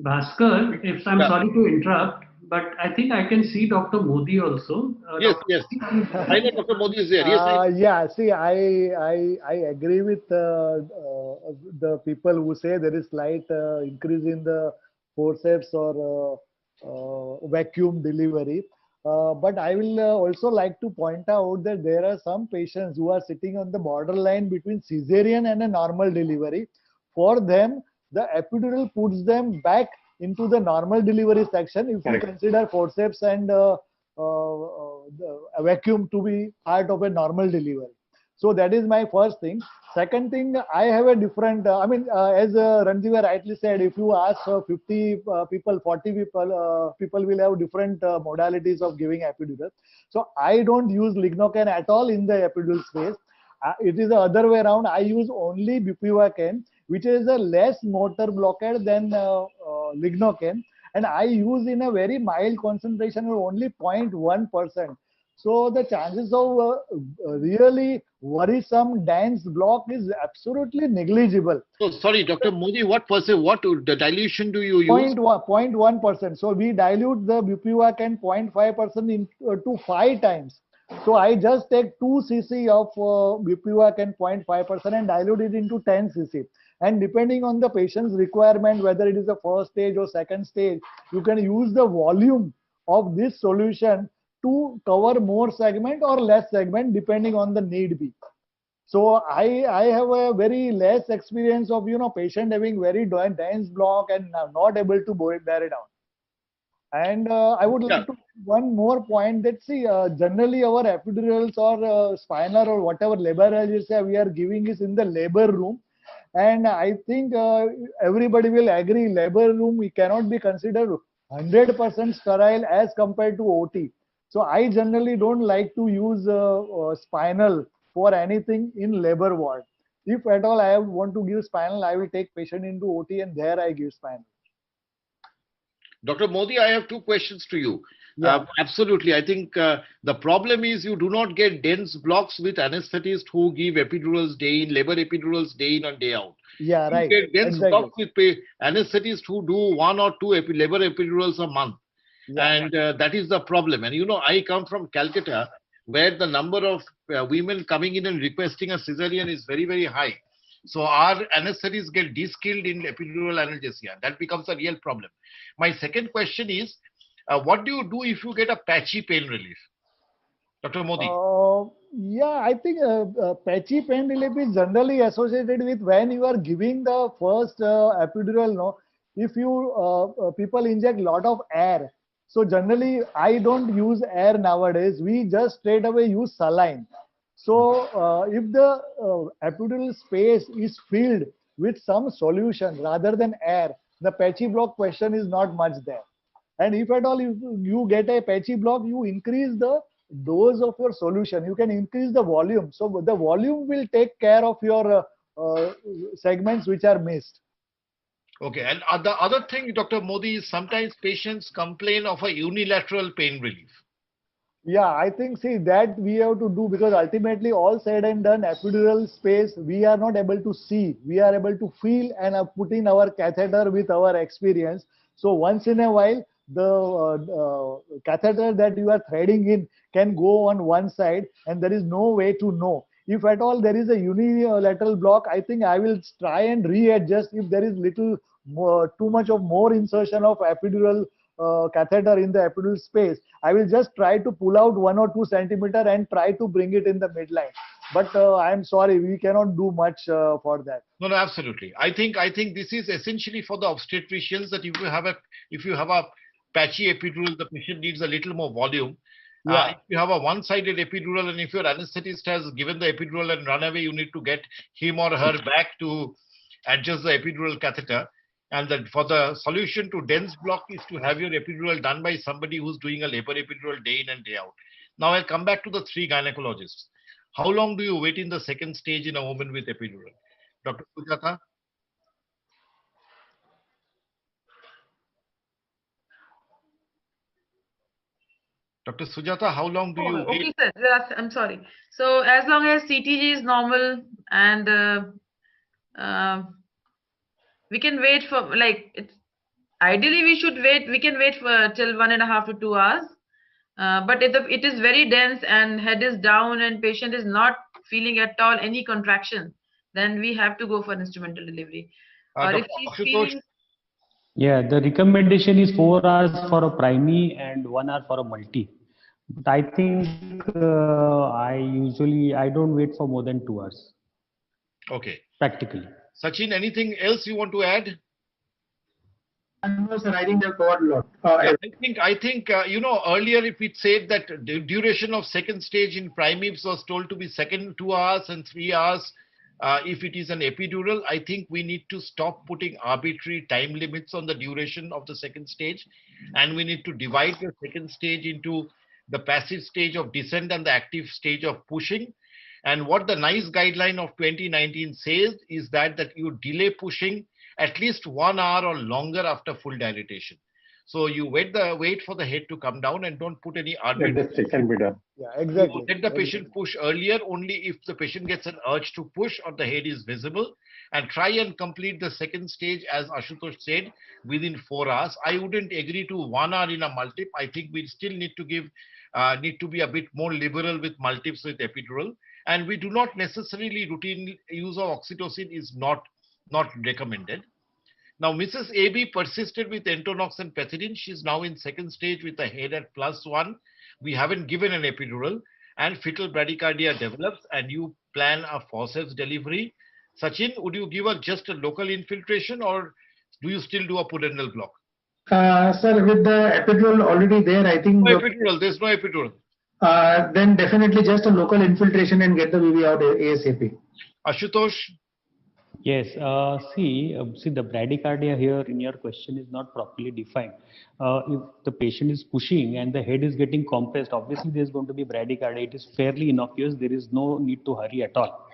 Bhaskar, if I'm sorry to interrupt, but I think I can see Dr. Modi also. Yes, Dr. yes. Modi, I know Dr. Modi is there. Yes, Yeah, see, I agree with the people who say there is slight increase in the forceps or vacuum delivery. But I will also like to point out that there are some patients who are sitting on the borderline between cesarean and a normal delivery. For them, the epidural puts them back into the normal delivery section if you consider forceps and a vacuum to be part of a normal delivery. So that is my first thing. Second thing, I have a different, as Ranjiva rightly said, if you ask 50 people, 40 people, people will have different modalities of giving epidural. So I don't use lignocaine at all in the epidural space. It is the other way around. I use only bupivacaine, which is a less motor blockade than lignocaine, and I use in a very mild concentration of only 0.1%. So the chances of really worrisome dense block is absolutely negligible. So sorry, Dr. Modi, what the dilution do you use? 0.1%. So we dilute the bupivacaine 0.5% to 5 times. So I just take 2 cc of bupivacaine 0.5% and dilute it into 10 cc. And depending on the patient's requirement, whether it is a first stage or second stage, you can use the volume of this solution to cover more segment or less segment depending on the need be. So I have a very less experience of patient having very dense block and not able to bear it down. And I would like to one more point that see generally our epidurals or spinal or whatever labor analgesia we are giving is in the labor room, and I think everybody will agree labor room we cannot be considered 100% sterile as compared to OT. So I generally don't like to use spinal for anything in labor ward. If at all I want to give spinal, I will take patient into OT and there I give spinal. Dr. Modi, I have two questions to you. Yeah. Absolutely. I think the problem is you do not get dense blocks with anesthetists who give epidurals day in, labor epidurals day in and day out. Yeah, right. You get dense blocks with anesthetists who do 1 or 2 labor epidurals a month. Yeah. And that is the problem. And I come from Calcutta, where the number of women coming in and requesting a cesarean is very, very high. So our anesthetists get de-skilled in epidural analgesia. That becomes a real problem. My second question is, what do you do if you get a patchy pain relief? Dr. Modi. Yeah, I think patchy pain relief is generally associated with when you are giving the first epidural. No, if you people inject lot of air, so generally I don't use air nowadays. We just straight away use saline. So if the epidural space is filled with some solution rather than air, the patchy block question is not much there. And if at all you get a patchy block, you increase the dose of your solution. You can increase the volume. So the volume will take care of your segments which are missed. Okay, and the other thing, Dr. Modi, is sometimes patients complain of a unilateral pain relief. Yeah, I think, see, that we have to do because ultimately all said and done, epidural space, we are not able to see. We are able to feel and put in our catheter with our experience. So once in a while, the catheter that you are threading in can go on one side and there is no way to know. If at all there is a unilateral block, I think I will try and readjust if there is little more, too much of more insertion of epidural catheter in the epidural space. I will just try to pull out 1 or 2 centimeter and try to bring it in the midline. But I am sorry, we cannot do much for that. No, no, absolutely. I think this is essentially for the obstetricians that if you have a patchy epidural, the patient needs a little more volume. Yeah. If you have a one-sided epidural and if your anesthetist has given the epidural and run away, you need to get him or her back to adjust the epidural catheter. And that for the solution to dense block is to have your epidural done by somebody who's doing a labor epidural day in and day out. Now I'll come back to the three gynecologists. How long do you wait in the second stage in a woman with epidural? Dr. Sujata? Dr. Sujata, how long do you Okay, wait? sir. Yes, I'm sorry. So as long as CTG is normal and uh, we can wait for like it's ideally we should wait. We can wait for till 1.5 to 2 hours. But if it is very dense and head is down and patient is not feeling at all any contraction, then we have to go for instrumental delivery. Or if Dr. she's Ashutosh? feeling Yeah, the recommendation is 4 hours for a primary and 1 hour for a multi. But I think I don't wait for more than 2 hours Okay. practically. Sachin, anything else you want to add? No, sir, I think they've covered a lot. Yeah, I think earlier if we said that the duration of second stage in primates was told to be second 2 hours and 3 hours if it is an epidural, I think we need to stop putting arbitrary time limits on the duration of the second stage, and we need to divide the second stage into the passive stage of descent and the active stage of pushing. And what the NICE guideline of 2019 says is that you delay pushing at least 1 hour or longer after full dilatation. So you wait for the head to come down and don't put any arbitrary. That can be done. Yeah, You exactly. let the patient push earlier only if the patient gets an urge to push or the head is visible, and try and complete the second stage, as Ashutosh said, within 4 hours. I wouldn't agree to 1 hour in a multip. I think we still need to be a bit more liberal with multips with epidural, and we do not necessarily routine use of oxytocin is not recommended. Now, Mrs. AB persisted with Entonox and Pethidine. She's now in second stage with a head at +1. We haven't given an epidural, and fetal bradycardia develops, and you plan a forceps delivery. Sachin, would you give just a local infiltration, or do you still do a pudendal block? Sir, with the epidural already there, I think No epidural. There's no epidural. then definitely just a local infiltration and get the baby out ASAP. Ashutosh? Yes, see the bradycardia here in your question is not properly defined. If the patient is pushing and the head is getting compressed, obviously there is going to be bradycardia. It is fairly innocuous. There is no need to hurry at all.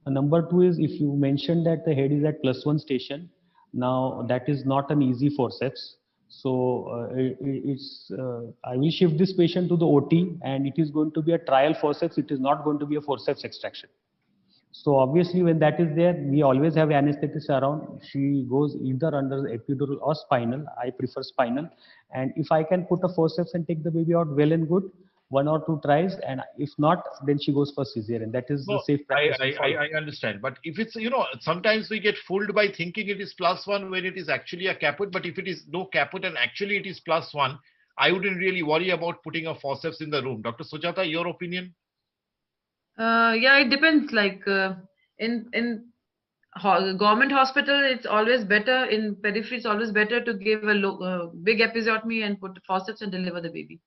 Number two is if you mentioned that the head is at +1 station, now that is not an easy forceps. So I will shift this patient to the OT and it is going to be a trial forceps. It is not going to be a forceps extraction. So obviously when that is there, we always have anesthetist around. She goes either under the epidural or spinal. I prefer spinal. And if I can put a forceps and take the baby out, well and good. 1 or 2 tries, and if not, then she goes for cesarean. That is the No, safe practice. I understand. But if it's, sometimes we get fooled by thinking it is +1 when it is actually a caput. But if it is no caput and actually it is +1, I wouldn't really worry about putting a forceps in the room. Dr. Sujata, your opinion? Yeah, it depends. Like in government hospital, it's always better. In periphery, it's always better to give a big episiotomy and put forceps and deliver the baby.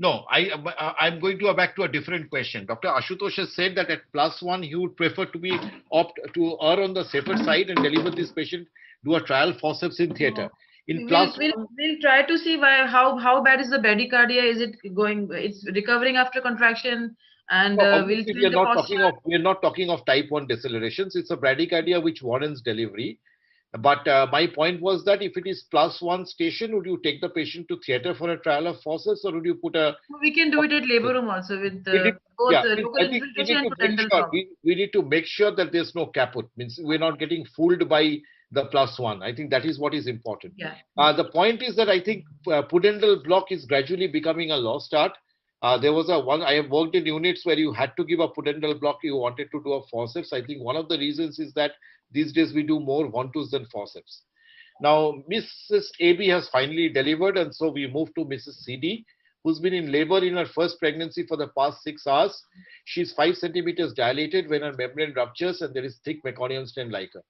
No, I'm going to back to a different question. Dr. Ashutosh has said that at +1, he would prefer to be err on the safer side and deliver this patient, do a trial forceps in theater. In We'll try to see how bad is the bradycardia. Is it going? It's recovering after contraction, and no, we'll obviously change the posture. we are not talking of type 1 decelerations. It's a bradycardia which warrants delivery. But my point was that if it is +1 station, would you take the patient to theater for a trial of forceps, or would you put a? We can do it at labor room also with both Yeah, local I think we infiltration need and to make pudendal sure problem. we need to make sure that there's no caput. Means we're not getting fooled by the +1. I think that is what is important. Yeah. The point is that I think pudendal block is gradually becoming a lost art. There was I have worked in units where you had to give a pudendal block. You wanted to do a forceps. I think one of the reasons is that these days we do more vantus than forceps. Now, Mrs. AB has finally delivered, and so we move to Mrs. CD, who's been in labor in her first pregnancy for the past 6 hours. She's 5 centimeters dilated when her membrane ruptures, and there is thick meconium stent liquor.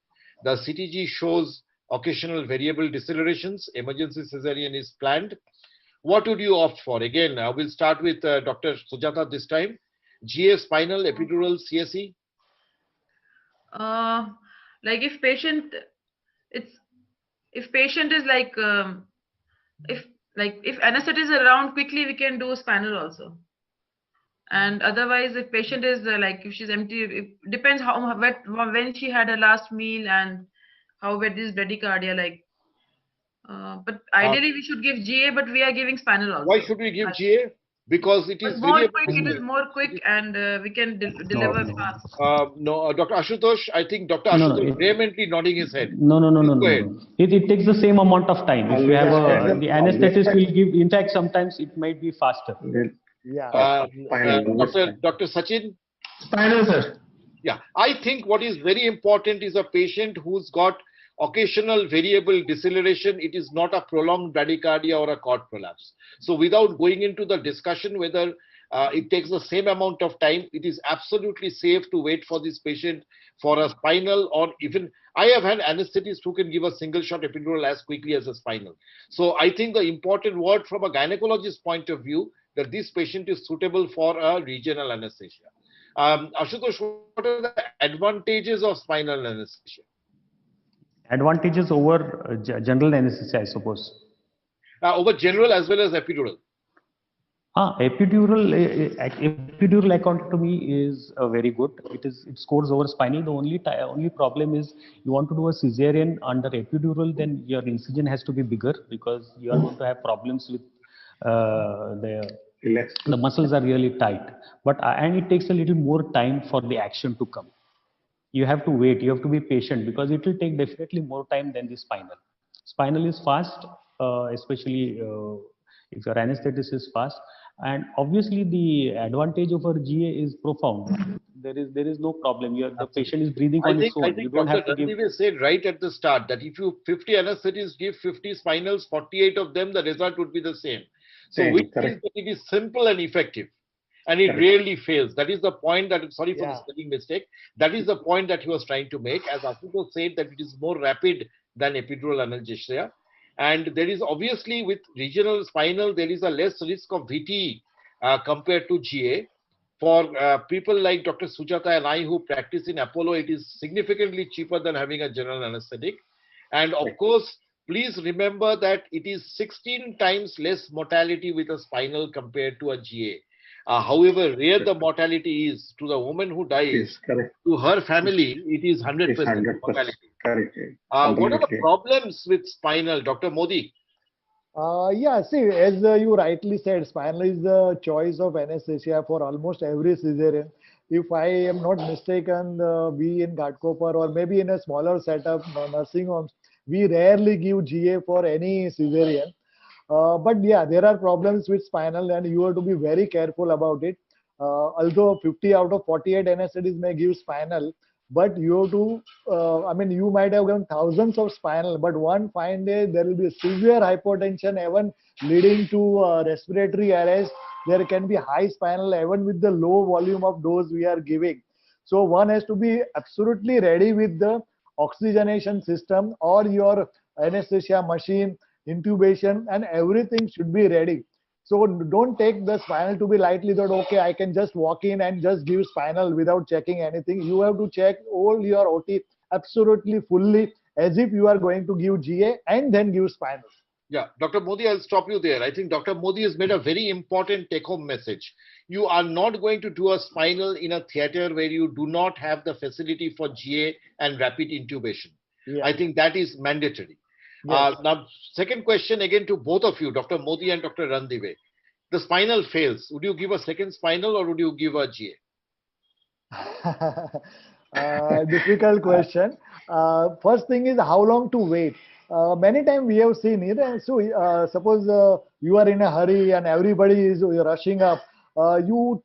The CTG shows occasional variable decelerations. Emergency cesarean is planned. What would you opt for? Again, we'll start with Dr. Sujata this time. GA, spinal, epidural, CSE? Like if patient, if patient is like if anesthetic is around quickly, we can do spinal also. And otherwise, if patient is like if she's empty, it depends how wet when she had her last meal and how wet is bradycardia. Like, but ideally we should give GA, but we are giving spinal also. Why should we give GA? Because it is more quick. It is more quick, and we can deliver fast. No, Dr. Ashutosh, I think Dr. Ashutosh vehemently nodding his head. No. It takes the same amount of time. If you have the anesthetist will give. In fact, sometimes it might be faster. Yeah. Dr. Sachin? Spinal, sir. Yeah, I think what is very important is a patient who's got occasional variable deceleration. It is not a prolonged bradycardia or a cord prolapse. So without going into the discussion whether it takes the same amount of time, it is absolutely safe to wait for this patient for a spinal, or even I have had anesthetists who can give a single shot epidural as quickly as a spinal. So I think the important word from a gynecologist point of view that this patient is suitable for a regional anesthesia. Ashutosh, what are the advantages of spinal anesthesia? Advantages over general anesthesia, I suppose. Over general as well as epidural. Epidural according to me is very good. It scores over spinal. The only problem is you want to do a cesarean under epidural, then your incision has to be bigger because you are going to have problems with the muscles are really tight. But and it takes a little more time for the action to come. You have to wait. You have to be patient because it will take definitely more time than the spinal. Spinal is fast, especially if your anesthetist is fast. And obviously the advantage over GA is profound. There is no problem. The patient is breathing on its own. I think Dr. Randive said right at the start that if you 50 anesthetists give 50 spinals, 48 of them, the result would be the same. So which means that it is simple and effective. And it rarely fails. That is the point that, sorry for the spelling mistake, that is the point that he was trying to make. As Ashutosh said, that it is more rapid than epidural analgesia. And there is obviously with regional spinal, there is a less risk of VTE compared to GA. For people like Dr. Sujata and I who practice in Apollo, it is significantly cheaper than having a general anesthetic. And of course, please remember that it is 16 times less mortality with a spinal compared to a GA. However rare the mortality is to the woman who dies, to her family, it is 100% mortality. What are the problems with spinal, Dr. Modi? Yeah, see, as you rightly said, spinal is the choice of anesthesia for almost every cesarean. If I am not mistaken, we in Ghatkopar or maybe in a smaller setup, nursing homes, we rarely give GA for any cesarean. But yeah, there are problems with spinal and you have to be very careful about it. Although 50 out of 48 anesthetists may give spinal, but you have to, I mean, you might have given thousands of spinal, but one fine day there will be severe hypotension, even leading to respiratory arrest. There can be high spinal, even with the low volume of dose we are giving. So one has to be absolutely ready with the oxygenation system or your anesthesia machine, intubation, and everything should be ready. So don't take the spinal to be lightly that okay, I can just walk in and just give spinal without checking anything. You have to check all your OT absolutely fully as if you are going to give GA and then give spinal. Yeah, Dr. Modi, I'll stop you there. I think Dr. Modi has made a very important take-home message. You are not going to do a spinal in a theater where you do not have the facility for GA and rapid intubation. Yeah. I think that is mandatory. Yes. Now, second question again to both of you, Dr. Modi and Dr. Randive. The spinal fails. Would you give a second spinal or would you give a GA? Difficult question. First thing is how long to wait. Many times we have seen it. So suppose you are in a hurry and everybody is rushing up. You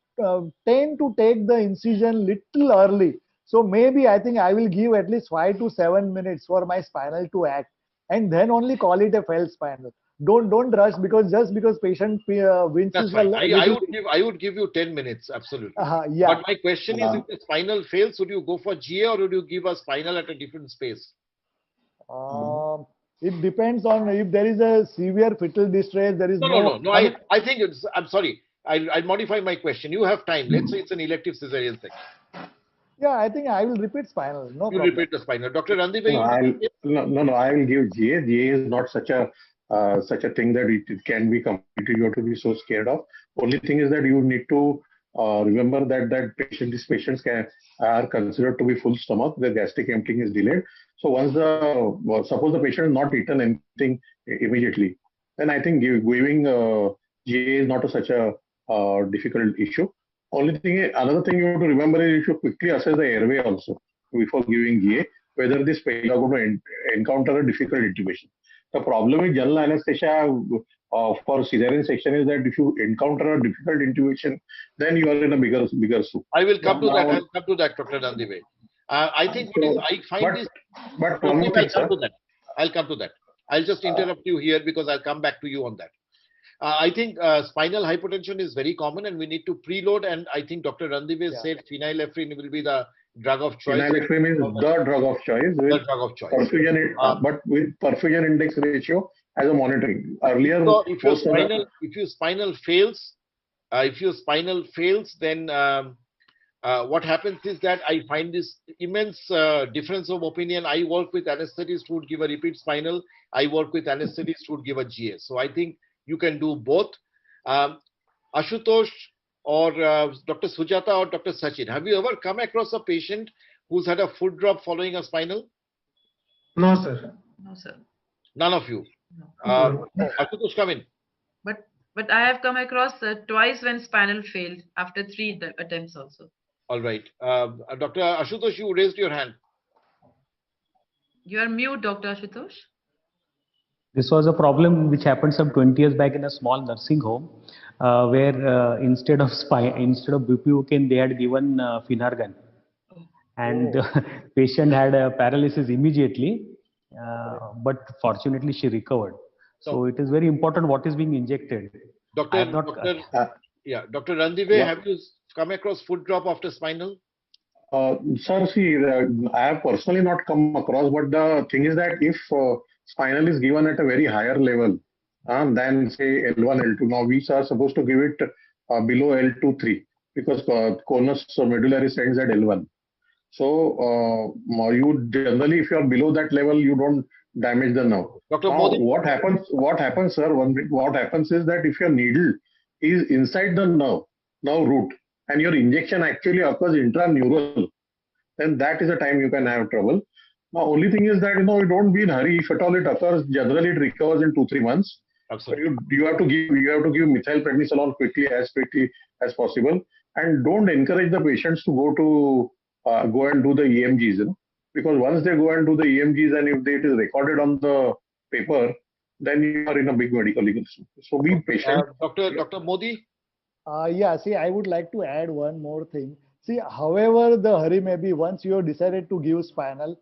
tend to take the incision little early. So maybe I think I will give at least 5 to 7 minutes for my spinal to act, and then only call it a failed spinal. Don't rush because just because patient winces That's fine. a little bit. I would give you 10 minutes, absolutely. Yeah. But my question is, if the spinal fails, would you go for GA or would you give a spinal at a different space? It depends on if there is a severe fetal distress. There is No. I think it's. I'm sorry. I'll modify my question. You have time. Let's say it's an elective cesarean section. Yeah, I think I will repeat spinal. No You problem. repeat the spinal. Dr. Randive, I will give GA. GA is not such a thing that it can be completed. You have to be so scared of. Only thing is that you need to remember that these patients are considered to be full stomach. The gastric emptying is delayed. So once suppose the patient has not eaten anything immediately, then I think giving GA is not such a difficult issue. Another thing you have to remember is you should quickly assess the airway also before giving GA, whether this patient are going to encounter a difficult intubation. The problem with general anesthesia for cesarean section is that if you encounter a difficult intubation, then you are in a bigger soup. I will come to that. I'll come to that, Dr. Randive. I think I find this. But one more thing, sir. I'll come to that. I'll just interrupt you here because I'll come back to you on that. I think spinal hypertension is very common and we need to preload. And I think Dr. Randive said phenylephrine will be the drug of choice. Phenylephrine is the drug of choice. The drug of choice. But with perfusion index ratio as a monitoring. Earlier, so if your spinal fails, then what happens is that I find this immense difference of opinion. I work with anesthetists who would give a repeat spinal. I work with anesthetists who would give a GA. So I think you can do both. Ashutosh or Dr. Sujata or Dr. Sachin, have you ever come across a patient who's had a foot drop following a spinal? No, sir. No, sir. None of you. No. Ashutosh, come in. But I have come across twice when spinal failed after 3 attempts also. All right. Dr. Ashutosh, you raised your hand. You are mute, Dr. Ashutosh. This was a problem which happened some 20 years back in a small nursing home, where instead of bupivacaine, they had given Finargan, and the patient had a paralysis immediately, but fortunately she recovered. So it is very important what is being injected. Dr. Randive, have you come across foot drop after spinal? Sir, see, I have personally not come across, but the thing is that if spinal is given at a very higher level than say L1, L2, now we are supposed to give it below L2, 3 because conus medullary stands at L1. So you generally, if you are below that level, you don't damage the nerve. Dr. Modi, what happens, sir? What happens is that if your needle is inside the nerve root, and your injection actually occurs intraneural, then that is the time you can have trouble. Now, only thing is that you don't be in a hurry. If at all it occurs, generally it recovers in 2-3 months. Absolutely. You have to give methylprednisolone quickly as possible, and don't encourage the patients to go and do the EMGs. Because once they go and do the EMGs, and if it is recorded on the paper, then you are in a big medical issue. So be patient. Dr. Modi. Yeah, see, I would like to add one more thing. See, however the hurry may be, once you have decided to give spinal,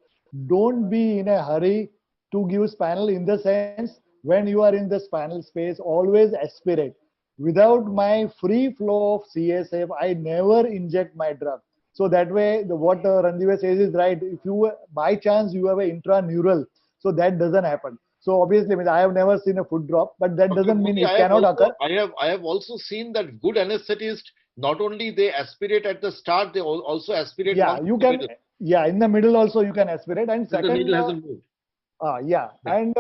don't be in a hurry to give spinal, in the sense when you are in the spinal space, always aspirate. Without my free flow of CSF, I never inject my drug. So that way, what Randive says is right. If you, by chance, you have an intraneural, so that doesn't happen. So obviously, I mean, I have never seen a foot drop, but that Dr. doesn't mean Modi, it cannot occur. I have also seen that good anesthetists, not only they aspirate at the start, they also aspirate Yeah, once in you the can. middle. Yeah, in the middle also you can aspirate. And Till the second, needle hasn't moved. yeah, Yeah. and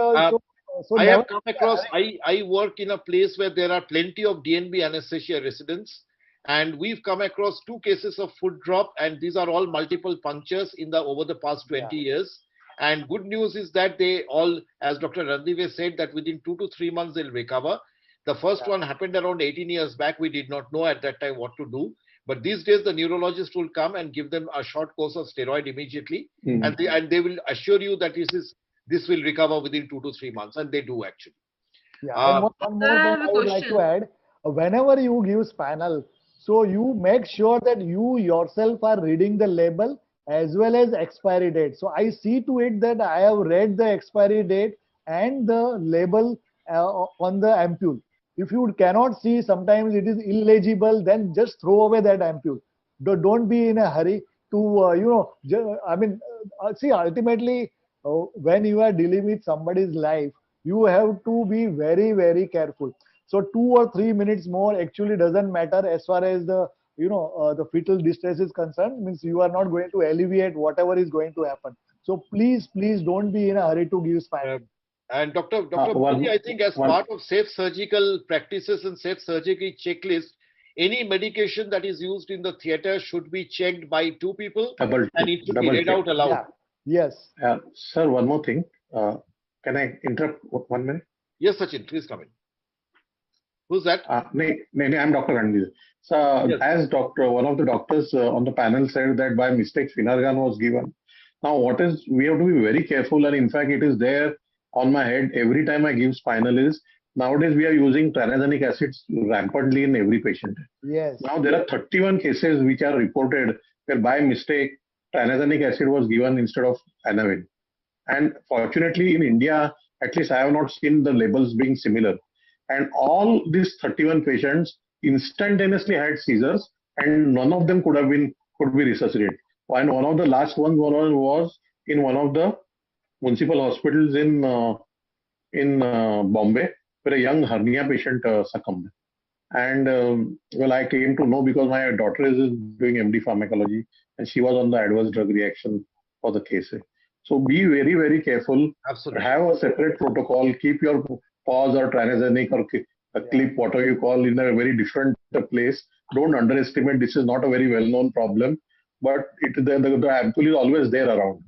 so I never. have come across, I work in a place where there are plenty of DNB anesthesia residents, and we've come across 2 cases of foot drop, and these are all multiple punctures in the over the past 20 years. And good news is that they all, as Dr. Randive said, that within 2 to 3 months they'll recover. The first one happened around 18 years back. We did not know at that time what to do. But these days, the neurologist will come and give them a short course of steroid immediately, and they will assure you that this will recover within 2 to 3 months, and they do actually. Yeah, and one Sir, more I point have a I would like to question. add. Whenever you give spinal, so you make sure that you yourself are reading the label as well as expiry date. So I see to it that I have read the expiry date and the label on the ampule. If you cannot see, sometimes it is illegible, then just throw away that ampule. Don't be in a hurry to, I mean, see, ultimately, when you are dealing with somebody's life, you have to be very, very careful. So 2 or 3 minutes more actually doesn't matter as far as the the fetal distress is concerned. Means you are not going to alleviate whatever is going to happen. So please don't be in a hurry to give spinal. And Dr. Modi, I think as part of safe surgical practices and safe surgery checklist, any medication that is used in the theater should be checked by 2 people and it should be read out aloud. Yeah. Yes. Sir, one more thing. Can I interrupt 1 minute? Yes, Sachin, please come in. Who's that? I'm Dr. Ranveer. So, Yes. as one of the doctors on the panel said that by mistake Finargan was given. Now, we have to be very careful, and in fact, it is there on my head every time I give spinal. Is nowadays we are using tranexamic acids rampantly in every patient. Yes. Now there are 31 cases which are reported where by mistake tranexamic acid was given instead of anavin. And fortunately, in India, at least I have not seen the labels being similar. And all these 31 patients instantaneously had seizures, and none of them could be resuscitated. And one of the last ones was in one of the municipal hospitals in Bombay, where a young hernia patient succumbed. And well, I came to know because my daughter is doing MD pharmacology, and she was on the adverse drug reaction for the case. So be very, very careful. Absolutely. Have a separate protocol. Keep your pause or tranexamic or a clip, whatever you call, in a very different place. Don't underestimate. This is not a very well-known problem, but the ampule is always there around.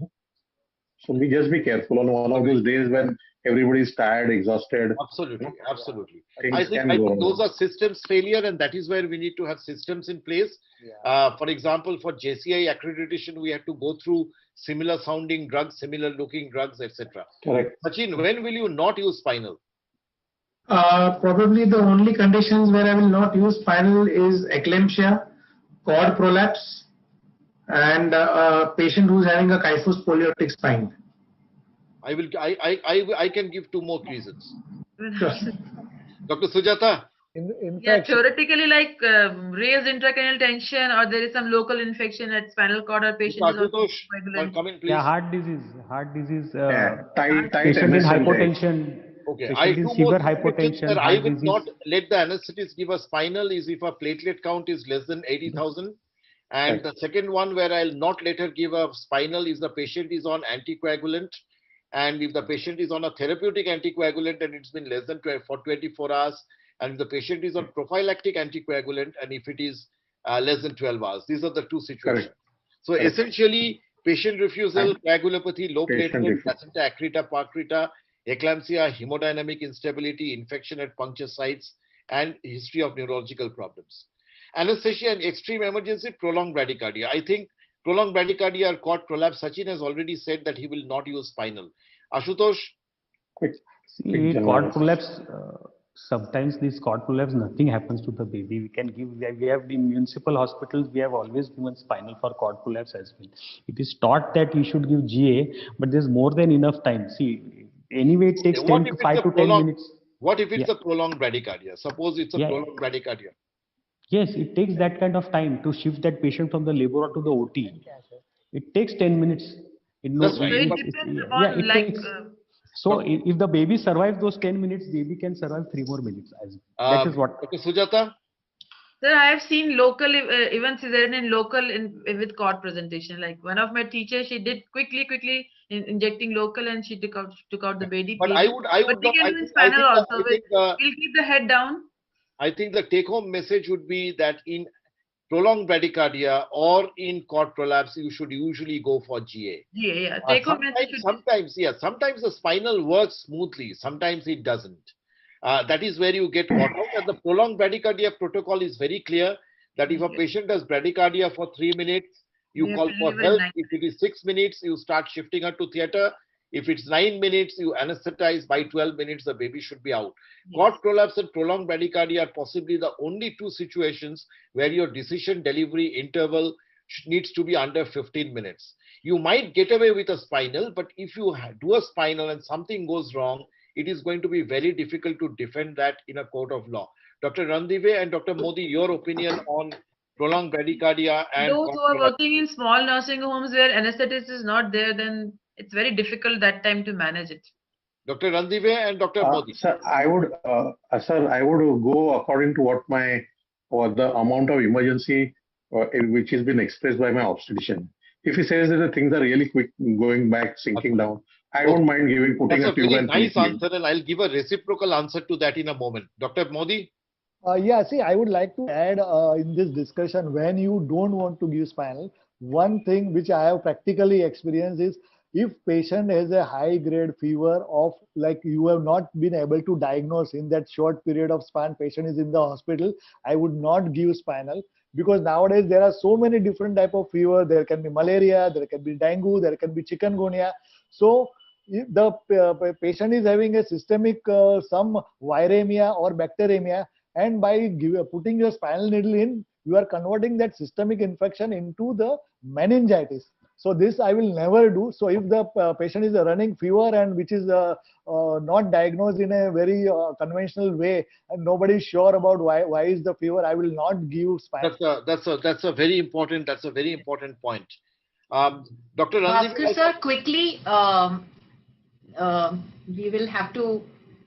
So just be careful on one of those days when everybody is tired, exhausted. Absolutely, absolutely. Things I think those are systems failure, and that is where we need to have systems in place. For example, for JCI accreditation, we have to go through similar sounding drugs, similar looking drugs, etc. Correct. Sachin, when will you not use spinal? Probably the only conditions where I will not use spinal is eclampsia, cord prolapse, and a patient who is having a kyphus poliotic spine. I can give 2 more reasons. Sure. Dr. Sujata? In Yeah, fact, theoretically, like raised intracranial tension, or there is some local infection at spinal cord, or patient is also coagulant. Come in, please. Yeah, heart disease, Tight patient in MSL hypotension. Okay, Patient in severe hypotension, that I heart will disease. not let the anesthetist give a spinal is if a platelet count is less than 80,000. And the second one where I'll not let her give a spinal is the patient is on anticoagulant. And if the patient is on a therapeutic anticoagulant and it's been less than 24 hours, and if the patient is on prophylactic anticoagulant and if it is less than 12 hours, these are the 2 situations. Correct. So essentially, patient refusal, coagulopathy, low platelet, placenta accreta, parcreta, eclampsia, hemodynamic instability, infection at puncture sites, and history of neurological problems. Anesthesia and extreme emergency, prolonged bradycardia. I think prolonged bradycardia or cord prolapse, Sachin has already said that he will not use spinal. Ashutosh? See, cord prolapse, Sometimes these cord prolapse, nothing happens to the baby. We can give, we have the municipal hospitals, we have always given spinal for cord prolapse as well. It is taught that you should give GA, but there's more than enough time. See, anyway, it takes What 10 if to it's 5 a to 10 prolonged? minutes. What if it's Yeah, a prolonged bradycardia? Suppose it's a yeah. prolonged bradycardia. Yes, it takes that kind of time to shift that patient from the labor to the OT. It takes 10 minutes. It no, That's it, right. So it But depends yeah, upon it like. takes. So if the baby survives those 10 minutes, baby can survive 3 more minutes. As that is what. Dr. Sujata? Sir, I have seen local, even cesarean in local with cord presentation. Like one of my teachers, she did quickly injecting local, and she took out the baby. But But we can do in I spinal think, also. We'll keep the head down. I think the take-home message would be that in prolonged bradycardia or in cord prolapse, you should usually go for GA. Yeah. Take home message should Sometimes the spinal works smoothly, sometimes it doesn't. That is where you get caught out. And the prolonged bradycardia protocol is very clear that if a patient has bradycardia for 3 minutes, you we have call to for deliver in help. 9 If it is 6 minutes, you start shifting her to theater. If it's 9 minutes, you anesthetize. By 12 minutes, the baby should be out. Cord prolapse and prolonged bradycardia are possibly the only two situations where your decision delivery interval needs to be under 15 minutes. You might get away with a spinal, but if you do a spinal and something goes wrong, it is going to be very difficult to defend that in a court of law. Dr. Randive and Dr. Modi, your opinion on prolonged bradycardia and Those cord who are prolapse? working in small nursing homes where anesthetist is not there, then it's very difficult that time to manage it. Dr. Randive and Dr. Modi. Sir, I would go according to what the amount of emergency which has been expressed by my obstetrician. If he says that the things are really quick, going back, sinking down, I don't mind putting That's a a tube very and nice tubing. answer, and I'll give a reciprocal answer to that in a moment. Dr. Modi? Yeah, see, I would like to add in this discussion, when you don't want to give spinal, one thing which I have practically experienced is if patient has a high grade fever of like you have not been able to diagnose in that short period of span, patient is in the hospital, I would not give spinal because nowadays there are so many different type of fever. There can be malaria, there can be dengue, there can be chikungunya. So if the patient is having a systemic some viremia or bacteremia, and by putting your spinal needle in, you are converting that systemic infection into the meningitis. So this I will never do. So if the patient is running fever and which is not diagnosed in a very conventional way, and nobody is sure about why is the fever, I will not give spinal. That's a very important point. Dr. Randive, Bhaskar sir, quickly, we will have to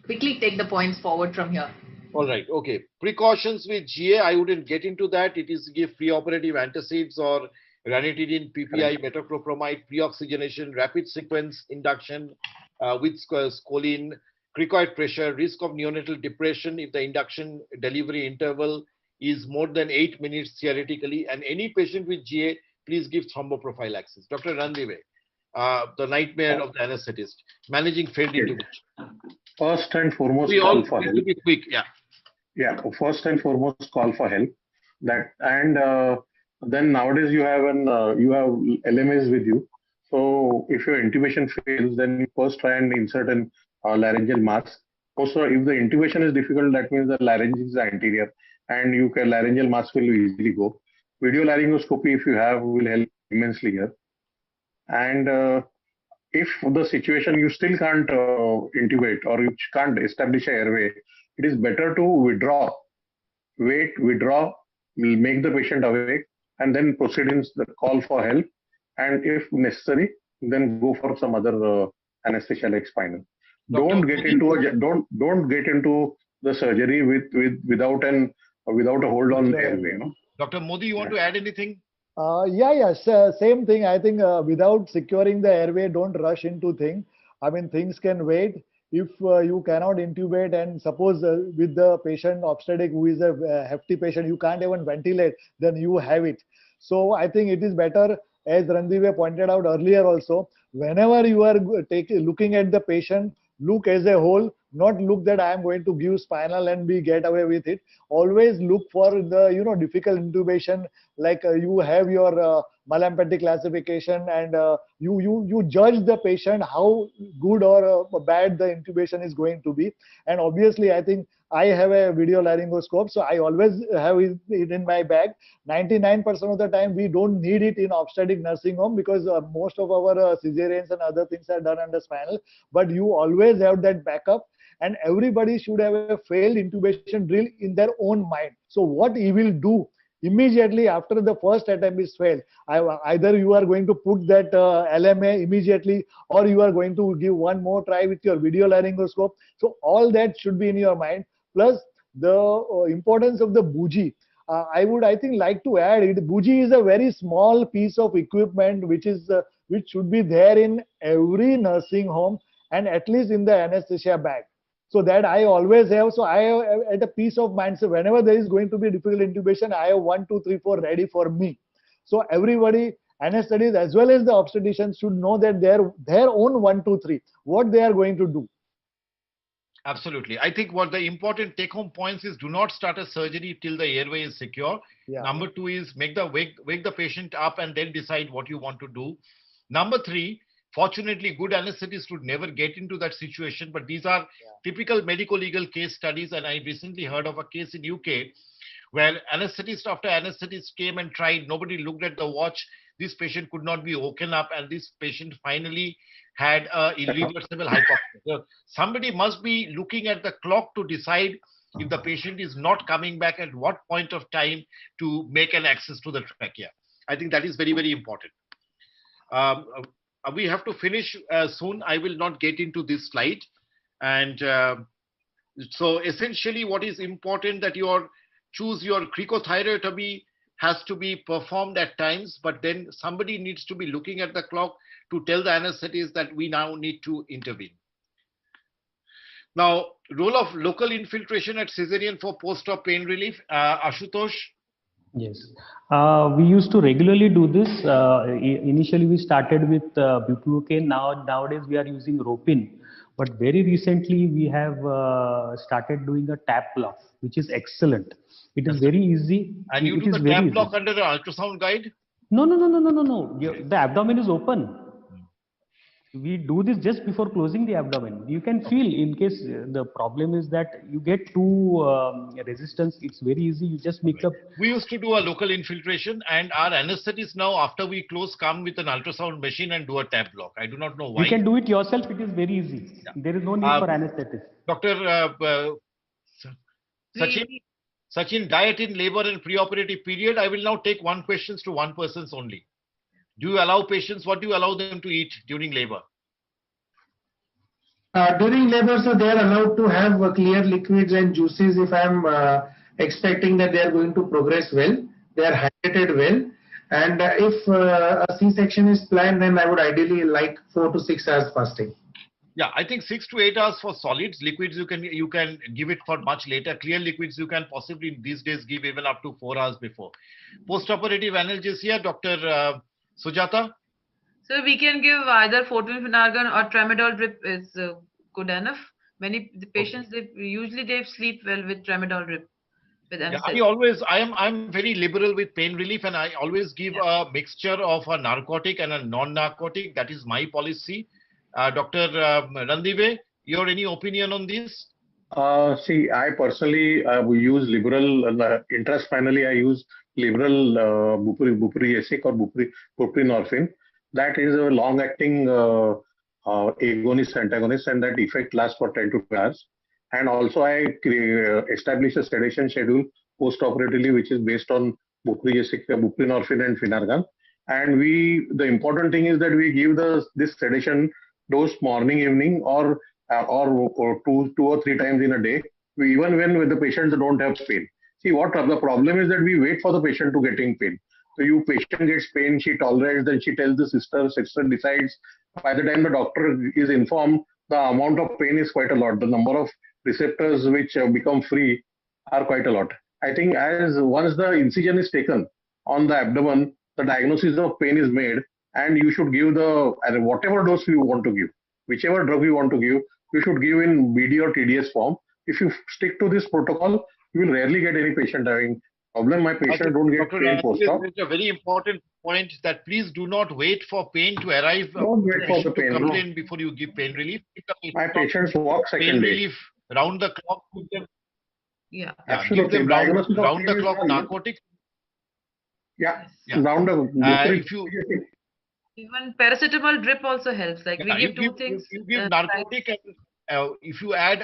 quickly take the points forward from here. all right, okay. Precautions with GA, I wouldn't get into that. It is give preoperative antacids or ranitidine, PPI, metoclopramide, pre-oxygenation, rapid sequence induction with choline, cricoid pressure, risk of neonatal depression if the induction delivery interval is more than 8 minutes theoretically, and any patient with GA, please give thromboprophylaxis. Dr. Randive, the nightmare of the anesthetist, managing failed intubation. First and foremost, We all call for need help. to be quick, yeah. Yeah, first and foremost, call for help. That and then nowadays you have LMS with you. So if your intubation fails, then you first try and insert an laryngeal mask. Also, if the intubation is difficult, that means the larynx is anterior, and laryngeal mask will easily go. Video laryngoscopy, if you have, will help immensely here. And if the situation you still can't intubate or you can't establish a airway, it is better to withdraw, withdraw, will make the patient awake, and then proceed in the call for help. And if necessary, then go for some other anesthesia like spinal. Don't get into the surgery without a hold on airway. You know? Dr. Modi, you want to add anything? Same thing. I think without securing the airway, don't rush into things. I mean, things can wait. If you cannot intubate and suppose with the patient obstetric who is a hefty patient, you can't even ventilate, then you have it. So I think it is better, as Randive pointed out earlier also, whenever you are looking at the patient, look as a whole, not look that I am going to give spinal and get away with it. Always look for the difficult intubation, like you have your Mallampati classification, and you judge the patient how good or bad the intubation is going to be. And obviously, I think I have a video laryngoscope, so I always have it in my bag. 99% of the time, we don't need it in obstetric nursing home because most of our cesareans and other things are done under spinal. But you always have that backup, and everybody should have a failed intubation drill in their own mind. So what he will do immediately after the first attempt is failed, either you are going to put that LMA immediately, or you are going to give one more try with your video laryngoscope. So all that should be in your mind. Plus the importance of the bougie. I think like to add it. Bougie is a very small piece of equipment which should be there in every nursing home and at least in the anesthesia bag. So that I always have. So I have at a peace of mind. So whenever there is going to be difficult intubation, I have 1, 2, 3, 4 ready for me. So everybody, anesthetists as well as the obstetricians, should know that their own 1, 2, 3, what they are going to do. Absolutely. I think what the important take-home points is: do not start a surgery till the airway is secure. Yeah. Number 2 is wake the patient up and then decide what you want to do. Number 3, fortunately, good anesthetists would never get into that situation, but these are typical medico-legal case studies. And I recently heard of a case in UK where anesthetist after anesthetist came and tried. Nobody looked at the watch. This patient could not be woken up, and this patient finally had irreversible hypoxia. So somebody must be looking at the clock to decide if the patient is not coming back, at what point of time to make an access to the trachea. I think that is very, very important. We have to finish soon. I will not get into this slide. And so essentially what is important, that choose your cricothyrotomy has to be performed at times, but then somebody needs to be looking at the clock to tell the anesthetist that we now need to intervene. Now, role of local infiltration at cesarean for post-op pain relief. Ashutosh? Yes, we used to regularly do this. Initially, we started with bupivacaine. Nowadays, we are using ropin. But very recently, we have started doing a tap block, which is excellent. It is very easy. And you do the tap block under the ultrasound guide? No. The abdomen is open. We do this just before closing the abdomen. You can feel, in case the problem is that you get too resistance, it's very easy. You just mix up. We used to do a local infiltration, and our anesthetists now, after we close, come with an ultrasound machine and do a tap block. I do not know why. You can do it yourself. It is very easy. Yeah. There is no need for anesthetist. Dr. Sachin, diet in labor and preoperative period. I will now take one question to one person only. Do you allow patients, what do you allow them to eat during labor? During labor, so they are allowed to have clear liquids and juices if I'm expecting that they are going to progress well, they are hydrated well. And if a C-section is planned, then I would ideally like 4 to 6 hours fasting. Yeah, I think 6 to 8 hours for solids. Liquids you can give it for much later. Clear liquids you can possibly these days give even up to 4 hours before. Postoperative analgesia, Dr. Sujata? So we can give either fortine-finargan or tramadol drip is good enough. Many the patients usually they sleep well with tramadol drip. With anesthesia. I'm very liberal with pain relief, and I always give a mixture of a narcotic and a non-narcotic. That is my policy. Dr. Randive, your any opinion on this? See, I personally use liberal, intraspinally I use liberal buprenorphine or buprenorphine. That is a long-acting agonist antagonist, and that effect lasts for 10 to 12 hours. And also I establish a sedation schedule post-operatively, which is based on buprenorphine and finargan. And the important thing is that we give this sedation dose morning, evening, or 2 or 3 times in a day, even when the patients don't have pain. See, what the problem is that we wait for the patient to getting pain. So patient gets pain, she tolerates, then she tells the sister decides. By the time the doctor is informed, the amount of pain is quite a lot. The number of receptors which become free are quite a lot. I think once the incision is taken on the abdomen, the diagnosis of pain is made, and you should give whatever dose you want to give, whichever drug you want to give, you should give in BD or TDS form. If you stick to this protocol, you will rarely get any patient having problem. My patient don't get Dr. pain post-op. There's a very important point that please do not wait for pain to arrive, Don't wait for the patient to pain. No. complain before you give pain relief. If the patient My patients walk pain second day. relief round the clock. Yeah. Yeah, give them round the clock narcotics. Yeah, Yeah. round the if you Even paracetamol drip also helps. Like we give two things. you give narcotic and if you add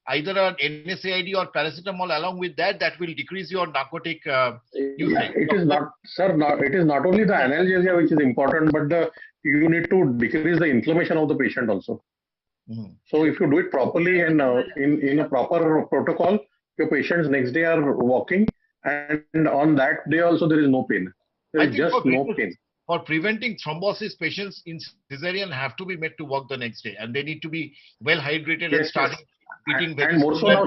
either an NSAID or paracetamol along with that, that will decrease your narcotic usage. It is not, sir. It is not only the analgesia which is important, but you need to decrease the inflammation of the patient also. Mm-hmm. So if you do it properly and in a proper protocol, your patients next day are walking, and on that day also there is no pain. There is just no pain. For preventing thrombosis, patients in cesarean have to be made to walk the next day, and they need to be well hydrated and start eating and more so now,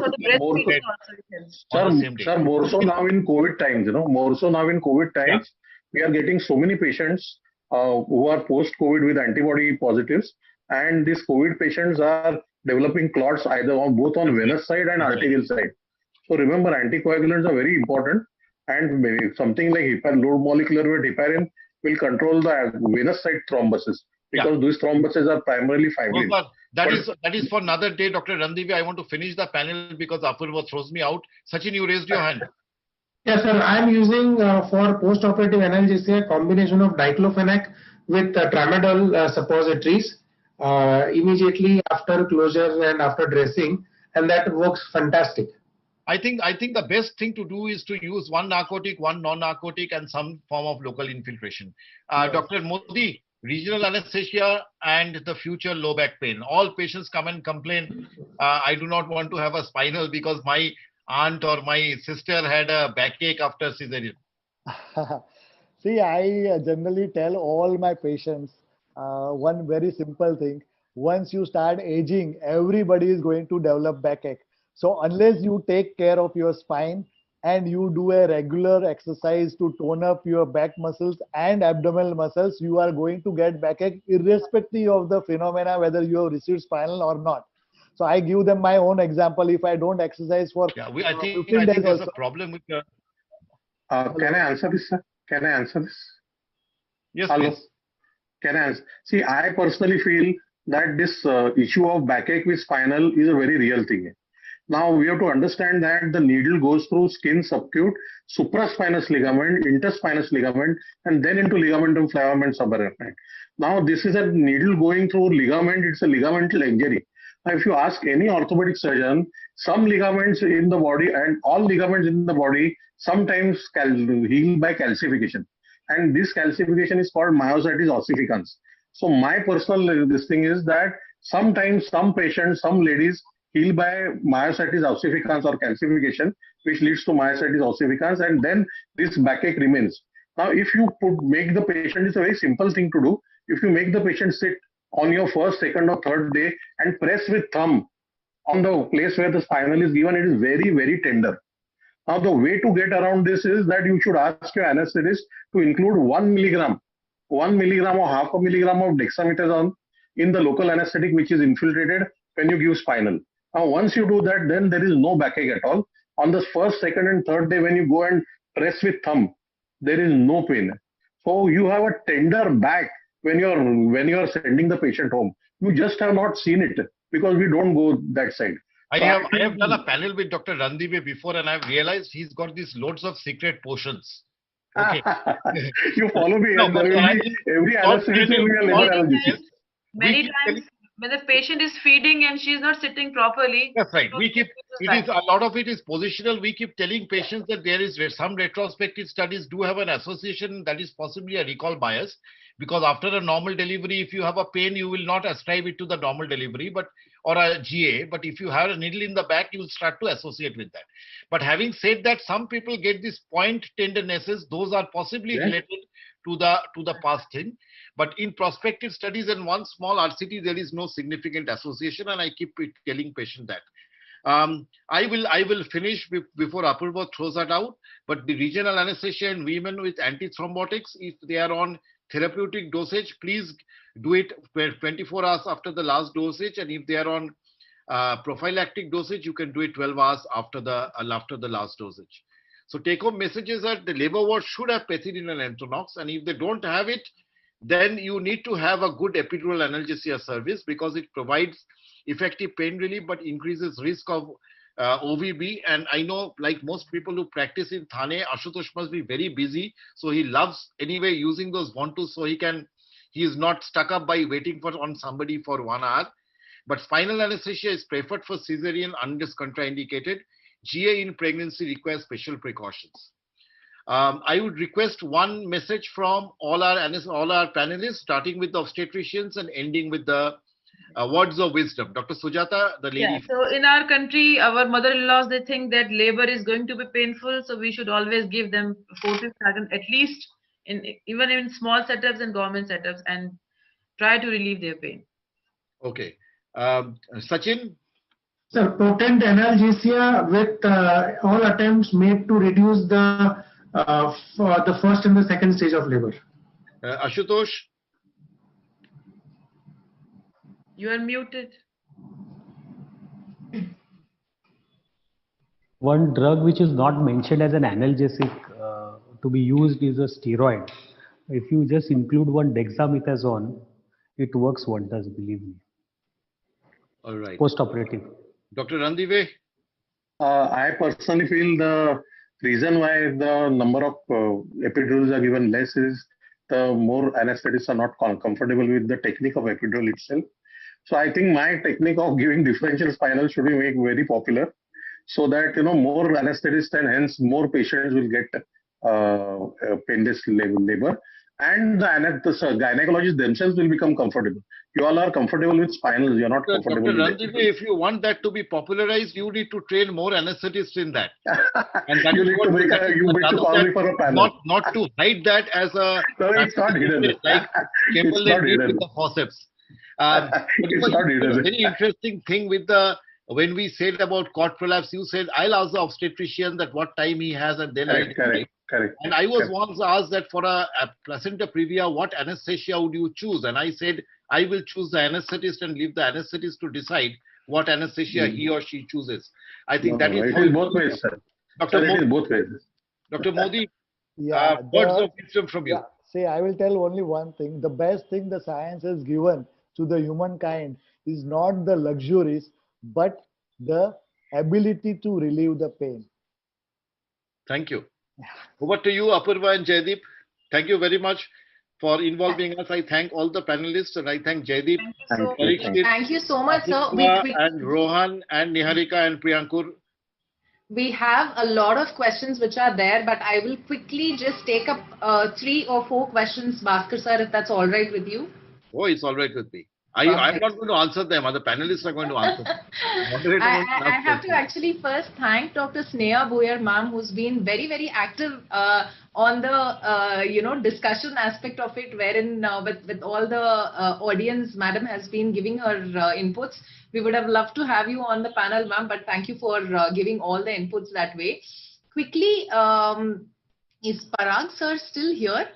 sir, more so now in COVID times, more so now in COVID times, we are getting so many patients who are post-COVID with antibody positives, and these COVID patients are developing clots either on both on venous side and arterial side. So remember, anticoagulants are very important, and something like low molecular weight heparin will control the venous side thrombosis, because these thrombosis are primarily fibrin. That is for another day, Dr. Randive. I want to finish the panel because Apurva throws me out. Sachin, you raised your hand. Yes, sir. I'm using for post-operative analgesia a combination of diclofenac with tramadol suppositories immediately after closure and after dressing, and that works fantastic. I think the best thing to do is to use one narcotic, one non-narcotic, and some form of local infiltration. Dr. Modi, regional anesthesia and the future low back pain. All patients come and complain, I do not want to have a spinal because my aunt or my sister had a backache after cesarean. See, I generally tell all my patients one very simple thing. Once you start aging, everybody is going to develop backache. So unless you take care of your spine and you do a regular exercise to tone up your back muscles and abdominal muscles, you are going to get backache irrespective of the phenomena, whether you have received spinal or not. So I give them my own example. If I don't exercise for 15 days there's also, a problem with the... Can I answer this, sir? Can I answer this? Yes, Hello. please. Can I answer? See, I personally feel that this issue of backache with spinal is a very real thing. Now we have to understand that the needle goes through skin subacute, supraspinous ligament, interspinous ligament, and then into ligamentum flavum subarachnoid. Now this is a needle going through ligament, it's a ligamental injury. Now if you ask any orthopedic surgeon, some ligaments in the body and all ligaments in the body sometimes heal by calcification. And this calcification is called myositis ossificans. So my personal this thing is that sometimes some patients, some ladies heal by myositis ossificans or calcification, which leads to myositis ossificans, and then this backache remains. Now, if you make the patient, it's a very simple thing to do. If you make the patient sit on your first, second, or third day and press with thumb on the place where the spinal is given, it is very, very tender. Now, the way to get around this is that you should ask your anesthetist to include 1 milligram or half a milligram of dexamethasone in the local anesthetic which is infiltrated when you give spinal. Now, once you do that, then there is no backache at all. On the first, second, and third day, when you go and press with thumb, there is no pain. So you have a tender back when you are sending the patient home. You just have not seen it because we don't go that side. I have done a panel with Dr. Randive before, and I've realized he's got these loads of secret potions. Okay. You follow me. No, every anesthetist will be a liver allergist. Many times when the patient is feeding and she's not sitting properly. That's right. A lot of it is positional. We keep telling patients that there is some retrospective studies do have an association that is possibly a recall bias, because after a normal delivery, if you have a pain, you will not ascribe it to the normal delivery, or a GA. But if you have a needle in the back, you will start to associate with that. But having said that, some people get these point tendernesses. Those are possibly related to the past thing. But in prospective studies and one small RCT, there is no significant association, and I keep telling patient that. I will finish before Apurva throws that out. But the regional anesthesia in women with antithrombotics, if they are on therapeutic dosage, please do it 24 hours after the last dosage, and if they are on prophylactic dosage, you can do it 12 hours after the last dosage. So take-home messages are the labor ward should have pethidine and Entonox, and if they don't have it, then you need to have a good epidural analgesia service because it provides effective pain relief but increases risk of OVB. And I know, like most people who practice in Thane, Ashutosh must be very busy, so he loves anyway using those Vontus so he is not stuck up by waiting on somebody for 1 hour. But spinal anesthesia is preferred for cesarean unless contraindicated. GA in pregnancy requires special precautions. I would request one message from all our panelists, starting with the obstetricians and ending with the words of wisdom. Dr. Sujata, the lady. Yeah, so in our country, our mother-in-laws, they think that labor is going to be painful, so we should always give them Fortis-Statin, at least even in small setups and government setups, and try to relieve their pain. Okay. Sachin? Sir, potent analgesia with all attempts made to reduce for the first and the second stage of labor. Ashutosh? You are muted. One drug which is not mentioned as an analgesic to be used is a steroid. If you just include one dexamethasone, it works wonders, believe me. All right. Post-operative. Dr. Randive? I personally feel the reason why the number of epidurals are given less is the more anesthetists are not comfortable with the technique of epidural itself. So I think my technique of giving differential spinal should be made very popular, so that more anesthetists and hence more patients will get painless labor, and the gynecologists themselves will become comfortable. You all are comfortable with spinals, you are not comfortable Dr. with Randive, if you want that to be popularized, you need to train more anesthetists in that. And that you need to make to call me for a panel. Not to hide that as a... No, it's not hidden. Like Chamberlain did with the forceps. It's not hidden. A very interesting thing with when we said about cord prolapse, you said, I'll ask the obstetrician that what time he has, and then Correct. And I was once asked that for a placenta previa, what anesthesia would you choose? And I said, I will choose the anesthetist and leave the anesthetist to decide what anesthesia he or she chooses. I think that is... It is both ways, sir. Dr. It is both ways. Dr. Modi, Yeah, words of wisdom from you. Yeah, say, I will tell only one thing. The best thing the science has given to the humankind is not the luxuries, but the ability to relieve the pain. Thank you. Over to you, Apurva and Jaideep. Thank you very much for involving us. I thank all the panelists, and I thank Jaideep. Thank you so much, sir. And Rohan and Niharika and Priyankur. We have a lot of questions which are there, but I will quickly just take up 3 or 4 questions, Bhaskar sir, if that's all right with you. Oh, it's all right with me. I'm not going to answer them. Other panelists are going to answer them. I have to actually first thank Dr. Sneha Boyer ma'am, who's been very, very active on the discussion aspect of it, wherein with all the audience, madam has been giving her inputs. We would have loved to have you on the panel, ma'am, but thank you for giving all the inputs that way. Quickly, is Parag sir still here?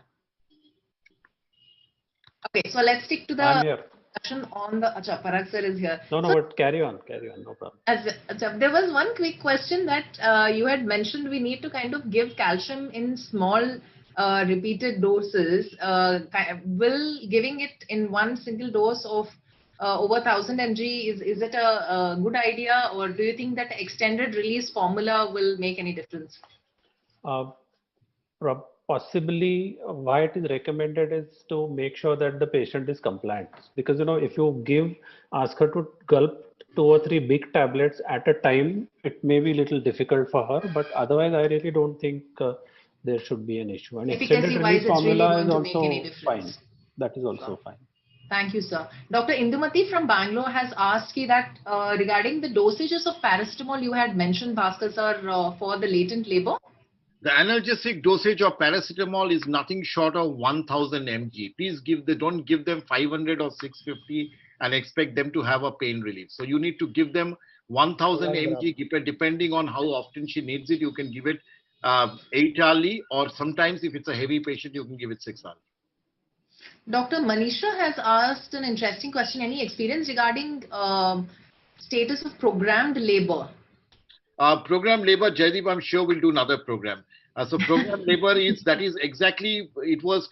Okay, so let's stick to the discussion on the... Parag sir is here. No, but carry on, no problem. There was one quick question that you had mentioned we need to kind of give calcium in small repeated doses. Will giving it in one single dose of over 1000 mg, is it a good idea, or do you think that extended release formula will make any difference? Possibly, why it is recommended is to make sure that the patient is compliant, because if you ask her to gulp 2 or 3 big tablets at a time, it may be a little difficult for her, but otherwise I really don't think there should be an issue. And extended release formula is also fine. That is also fine. Thank you, sir. Dr. Indumati from Bangalore has asked you that regarding the dosages of paracetamol you had mentioned, Bhaskar sir, for the latent labor. The analgesic dosage of paracetamol is nothing short of 1000 mg. Please don't give them 500 or 650 and expect them to have a pain relief. So you need to give them 1000 mg, depending on how often she needs it. You can give it 8 hourly, or sometimes if it's a heavy patient, you can give it 6 hourly. Dr. Manisha has asked an interesting question. Any experience regarding status of programmed labor? Program labor, Jaideep, I'm sure we'll do another program. So program labor that is exactly, it was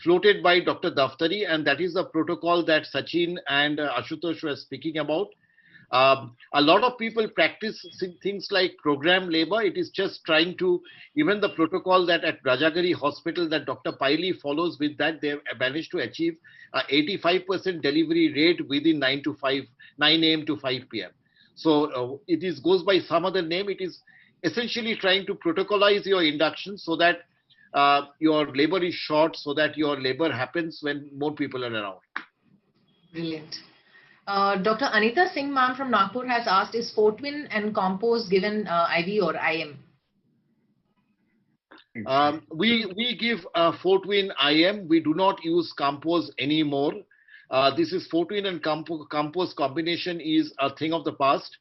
floated by Dr. Daftari, and that is the protocol that Sachin and Ashutosh were speaking about. A lot of people practice things like program labor. It is just trying to, even the protocol that at Rajagiri Hospital that Dr. Paili follows, with that they have managed to achieve 85% delivery rate within 9 a.m. to 5 p.m. So it goes by some other name. It is essentially trying to protocolize your induction so that your labor is short, so that your labor happens when more people are around. Brilliant. Dr. Anita Singh ma'am from Nagpur has asked, is Fortwin and Compose given IV or IM? We give Fortwin IM. We do not use Compose anymore. This is Fortwin and Compose combination is a thing of the past.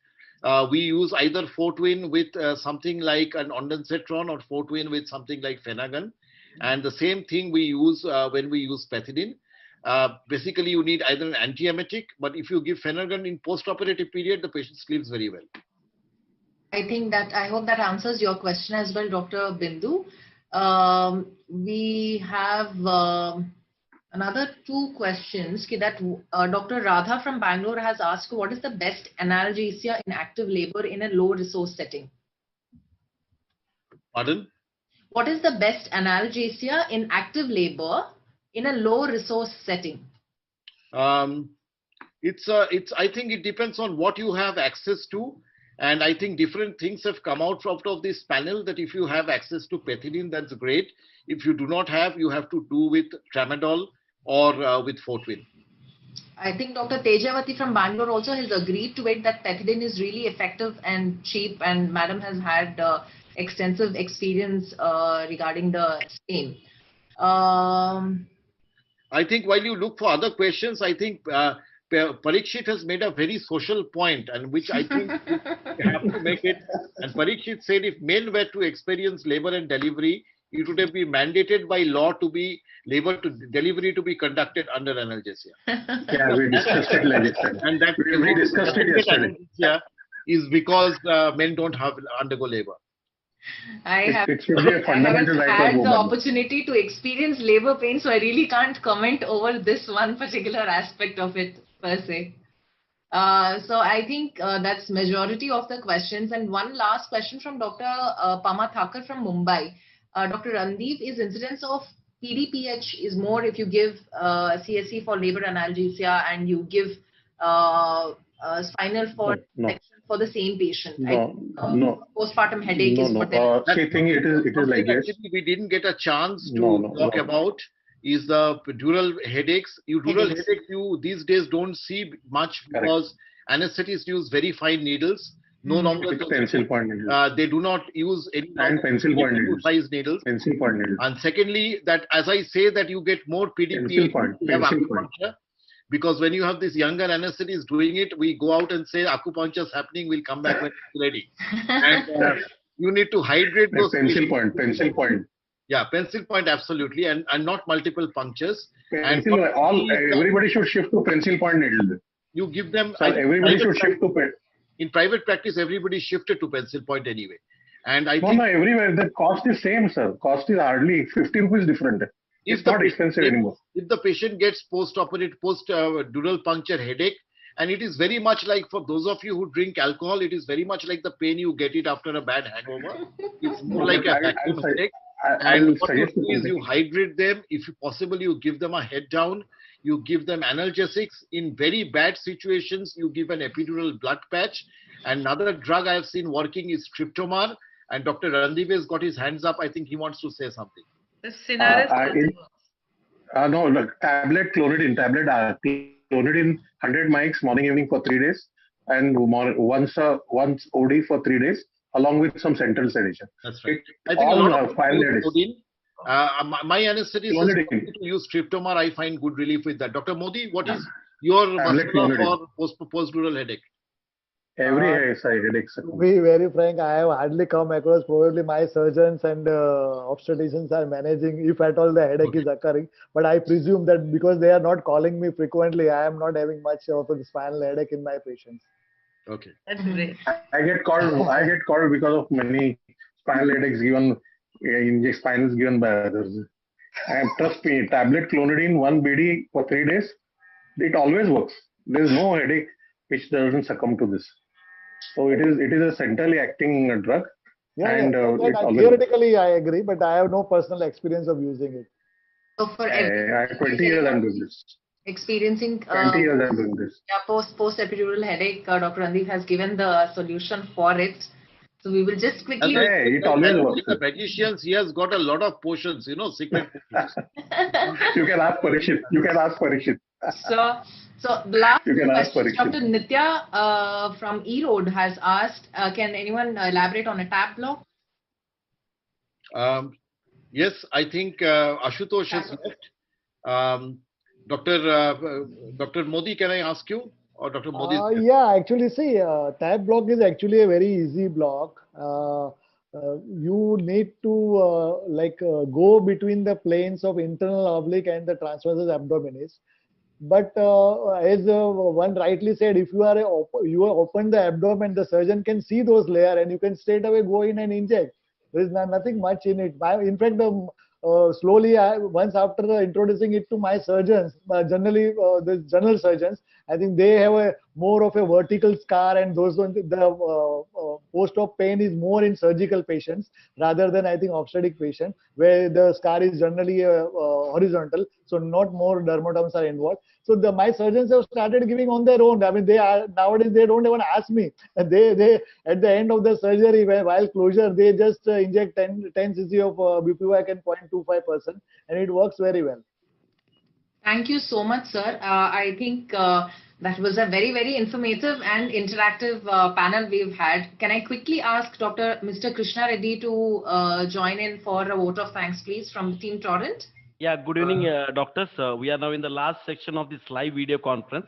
We use either Fortwin with something like an ondansetron or Fortwin with something like Phenergan. And the same thing we use when we use Pethidine. Basically, you need either an antiemetic, but if you give Phenergan in post-operative period, the patient sleeps very well. I hope that answers your question as well, Dr. Bindu. We have another two questions that Dr. Radha from Bangalore has asked, what is the best analgesia in active labor in a low resource setting? Pardon? What is the best analgesia in active labor in a low resource setting? I think it depends on what you have access to. And I think different things have come out of this panel, that if you have access to Pethidine, that's great. If you do not have, you have to do with Tramadol or with Fortwin. I think Dr. Tejavati from Bangalore also has agreed to it that Pethidine is really effective and cheap, and Madam has had extensive experience regarding the same. I think while you look for other questions, I think Parikshit has made a very social point, and which I think you have to make it. And Parikshit said if men were to experience labor and delivery, it would have been mandated by law to be delivery to be conducted under analgesia. Yeah, we discussed it like yesterday. And that we discussed it yesterday. Analgesia is because men don't have undergo labor. I haven't right had the opportunity to experience labor pain, so I really can't comment over this one particular aspect of it per se. So I think that's majority of the questions. And one last question from Dr. Pama Thakur from Mumbai. Dr. Randeep, is incidence of PDPH is more if you give CSE for labor analgesia and you give spinal cord section for the same patient? No. Postpartum headache is what I think it is like this. We didn't get a chance to talk about is the dural headaches. Dural headaches you these days don't see much because anesthetists use very fine needles. No longer pencil point needles. They do not use any pencil point needles. Size needles. Pencil point needles. And secondly, that as I say that you get more PDP acupuncture, because when you have this younger anesthetists doing it, we go out and say acupuncture is happening. We'll come back when it's ready. And you need to hydrate those pencil point. Yeah, pencil point absolutely, and not multiple punctures. Everybody should shift to pencil point needles. You give them. Everybody should shift to pen. In private practice, everybody shifted to pencil point anyway. And I think no, everywhere the cost is same, sir. Cost is hardly 50 rupees different. It's not expensive anymore. If the patient gets dural puncture headache, and it is very much like for those of you who drink alcohol, it is very much like the pain you get it after a bad hangover. It's more like a vacuum headache. And what you do is you hydrate them. If possible, you give them a head down. You give them analgesics. In very bad situations, you give an epidural blood patch. Another drug I have seen working is Triptomar. And Dr. Randeep has got his hands up. I think he wants to say something. The Synarus no, look, tablet clonidine, 100 mics morning, evening for 3 days, and once OD for 3 days, along with some central sedation. That's right. I think all a lot of 5 days. My anesthetist to use Triptomar. I find good relief with that. Dr. Modi, what is your muscular for post-dural headache? Every side headache. To be very frank, I have hardly come across. Probably my surgeons and obstetricians are managing if at all the headache is occurring. But I presume that because they are not calling me frequently, I am not having much of a spinal headache in my patients. Okay. That's great. I get called because of many spinal headaches given in spinals given by others. And trust me, tablet clonidine 1 BD for 3 days, it always works. There is no headache which doesn't succumb to this. So it is a centrally acting drug, Yeah, and that it I, always works. theoretically I agree, but I have no personal experience of using it. So for every 20 years I'm doing this. experiencing 20 years I'm doing this. yeah, post epidural headache, Dr. Randeep has given the solution for it. So we will just quickly. It always works. The magicians, he has got a lot of potions, secret potions. You can ask Parikshit. You can ask Parikshit. So the last You can ask question, Parikshit. Dr. Nitya from E-Road has asked, can anyone elaborate on a tap block? Yes, I think Ashutosh has left. Dr. Modi, can I ask you? Or Dr. Modi? Yeah, actually, see, tab block is actually a very easy block. You need to go between the planes of internal oblique and the transversus abdominis. But as one rightly said, if you are you open the abdomen, the surgeon can see those layers and you can straight away go in and inject. There is nothing much in it. In fact, slowly, once after introducing it to my surgeons, generally the general surgeons, I think they have a more of a vertical scar, and those ones, the post-op pain is more in surgical patients rather than I think obstetric patient, where the scar is generally horizontal, so not more dermatomes are involved. So my surgeons have started giving on their own. I mean, they are nowadays they don't even ask me. They at the end of the surgery, while closure, they just inject 10 cc of bupivac and 0.25%, and it works very well. Thank you so much, sir. I think that was a very, very informative and interactive panel we've had. Can I quickly ask Mr. Krishna Reddy to join in for a vote of thanks, please, from the team Torrent? Yeah, good evening, doctors. We are now in the last section of this live video conference.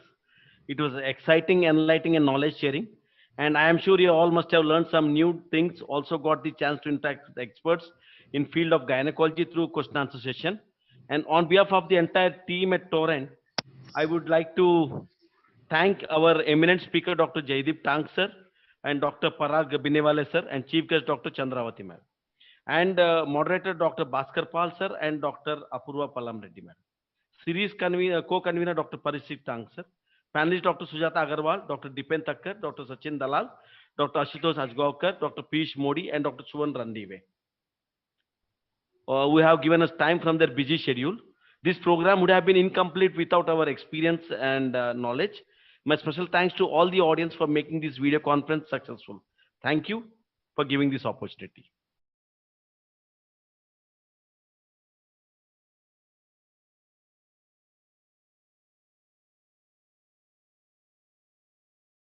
It was exciting, enlightening, and knowledge sharing. And I am sure you all must have learned some new things, also got the chance to interact with experts in field of gynecology through question answer session. And on behalf of the entire team at Torrent, I would like to thank our eminent speaker, Dr. Jaideep Tang sir, and Dr. Parag Binewale sir, and Chief Guest Dr. Chandravati ma'am, and moderator Dr. Bhaskar Pal sir and Dr. Apurva Palam Reddy ma'am. Series co-convener Dr. Parikshit Tang sir, panelist Dr. Sujata Agarwal, Dr. Dipen Thakkar, Dr. Sachin Dalal, Dr. Ashutosh Ajgaonkar, Dr. Piyush Modi, and Dr. Suvan Randive. Who have given us time from their busy schedule. This program would have been incomplete without our experience and knowledge. My special thanks to all the audience for making this video conference successful. Thank you for giving this opportunity.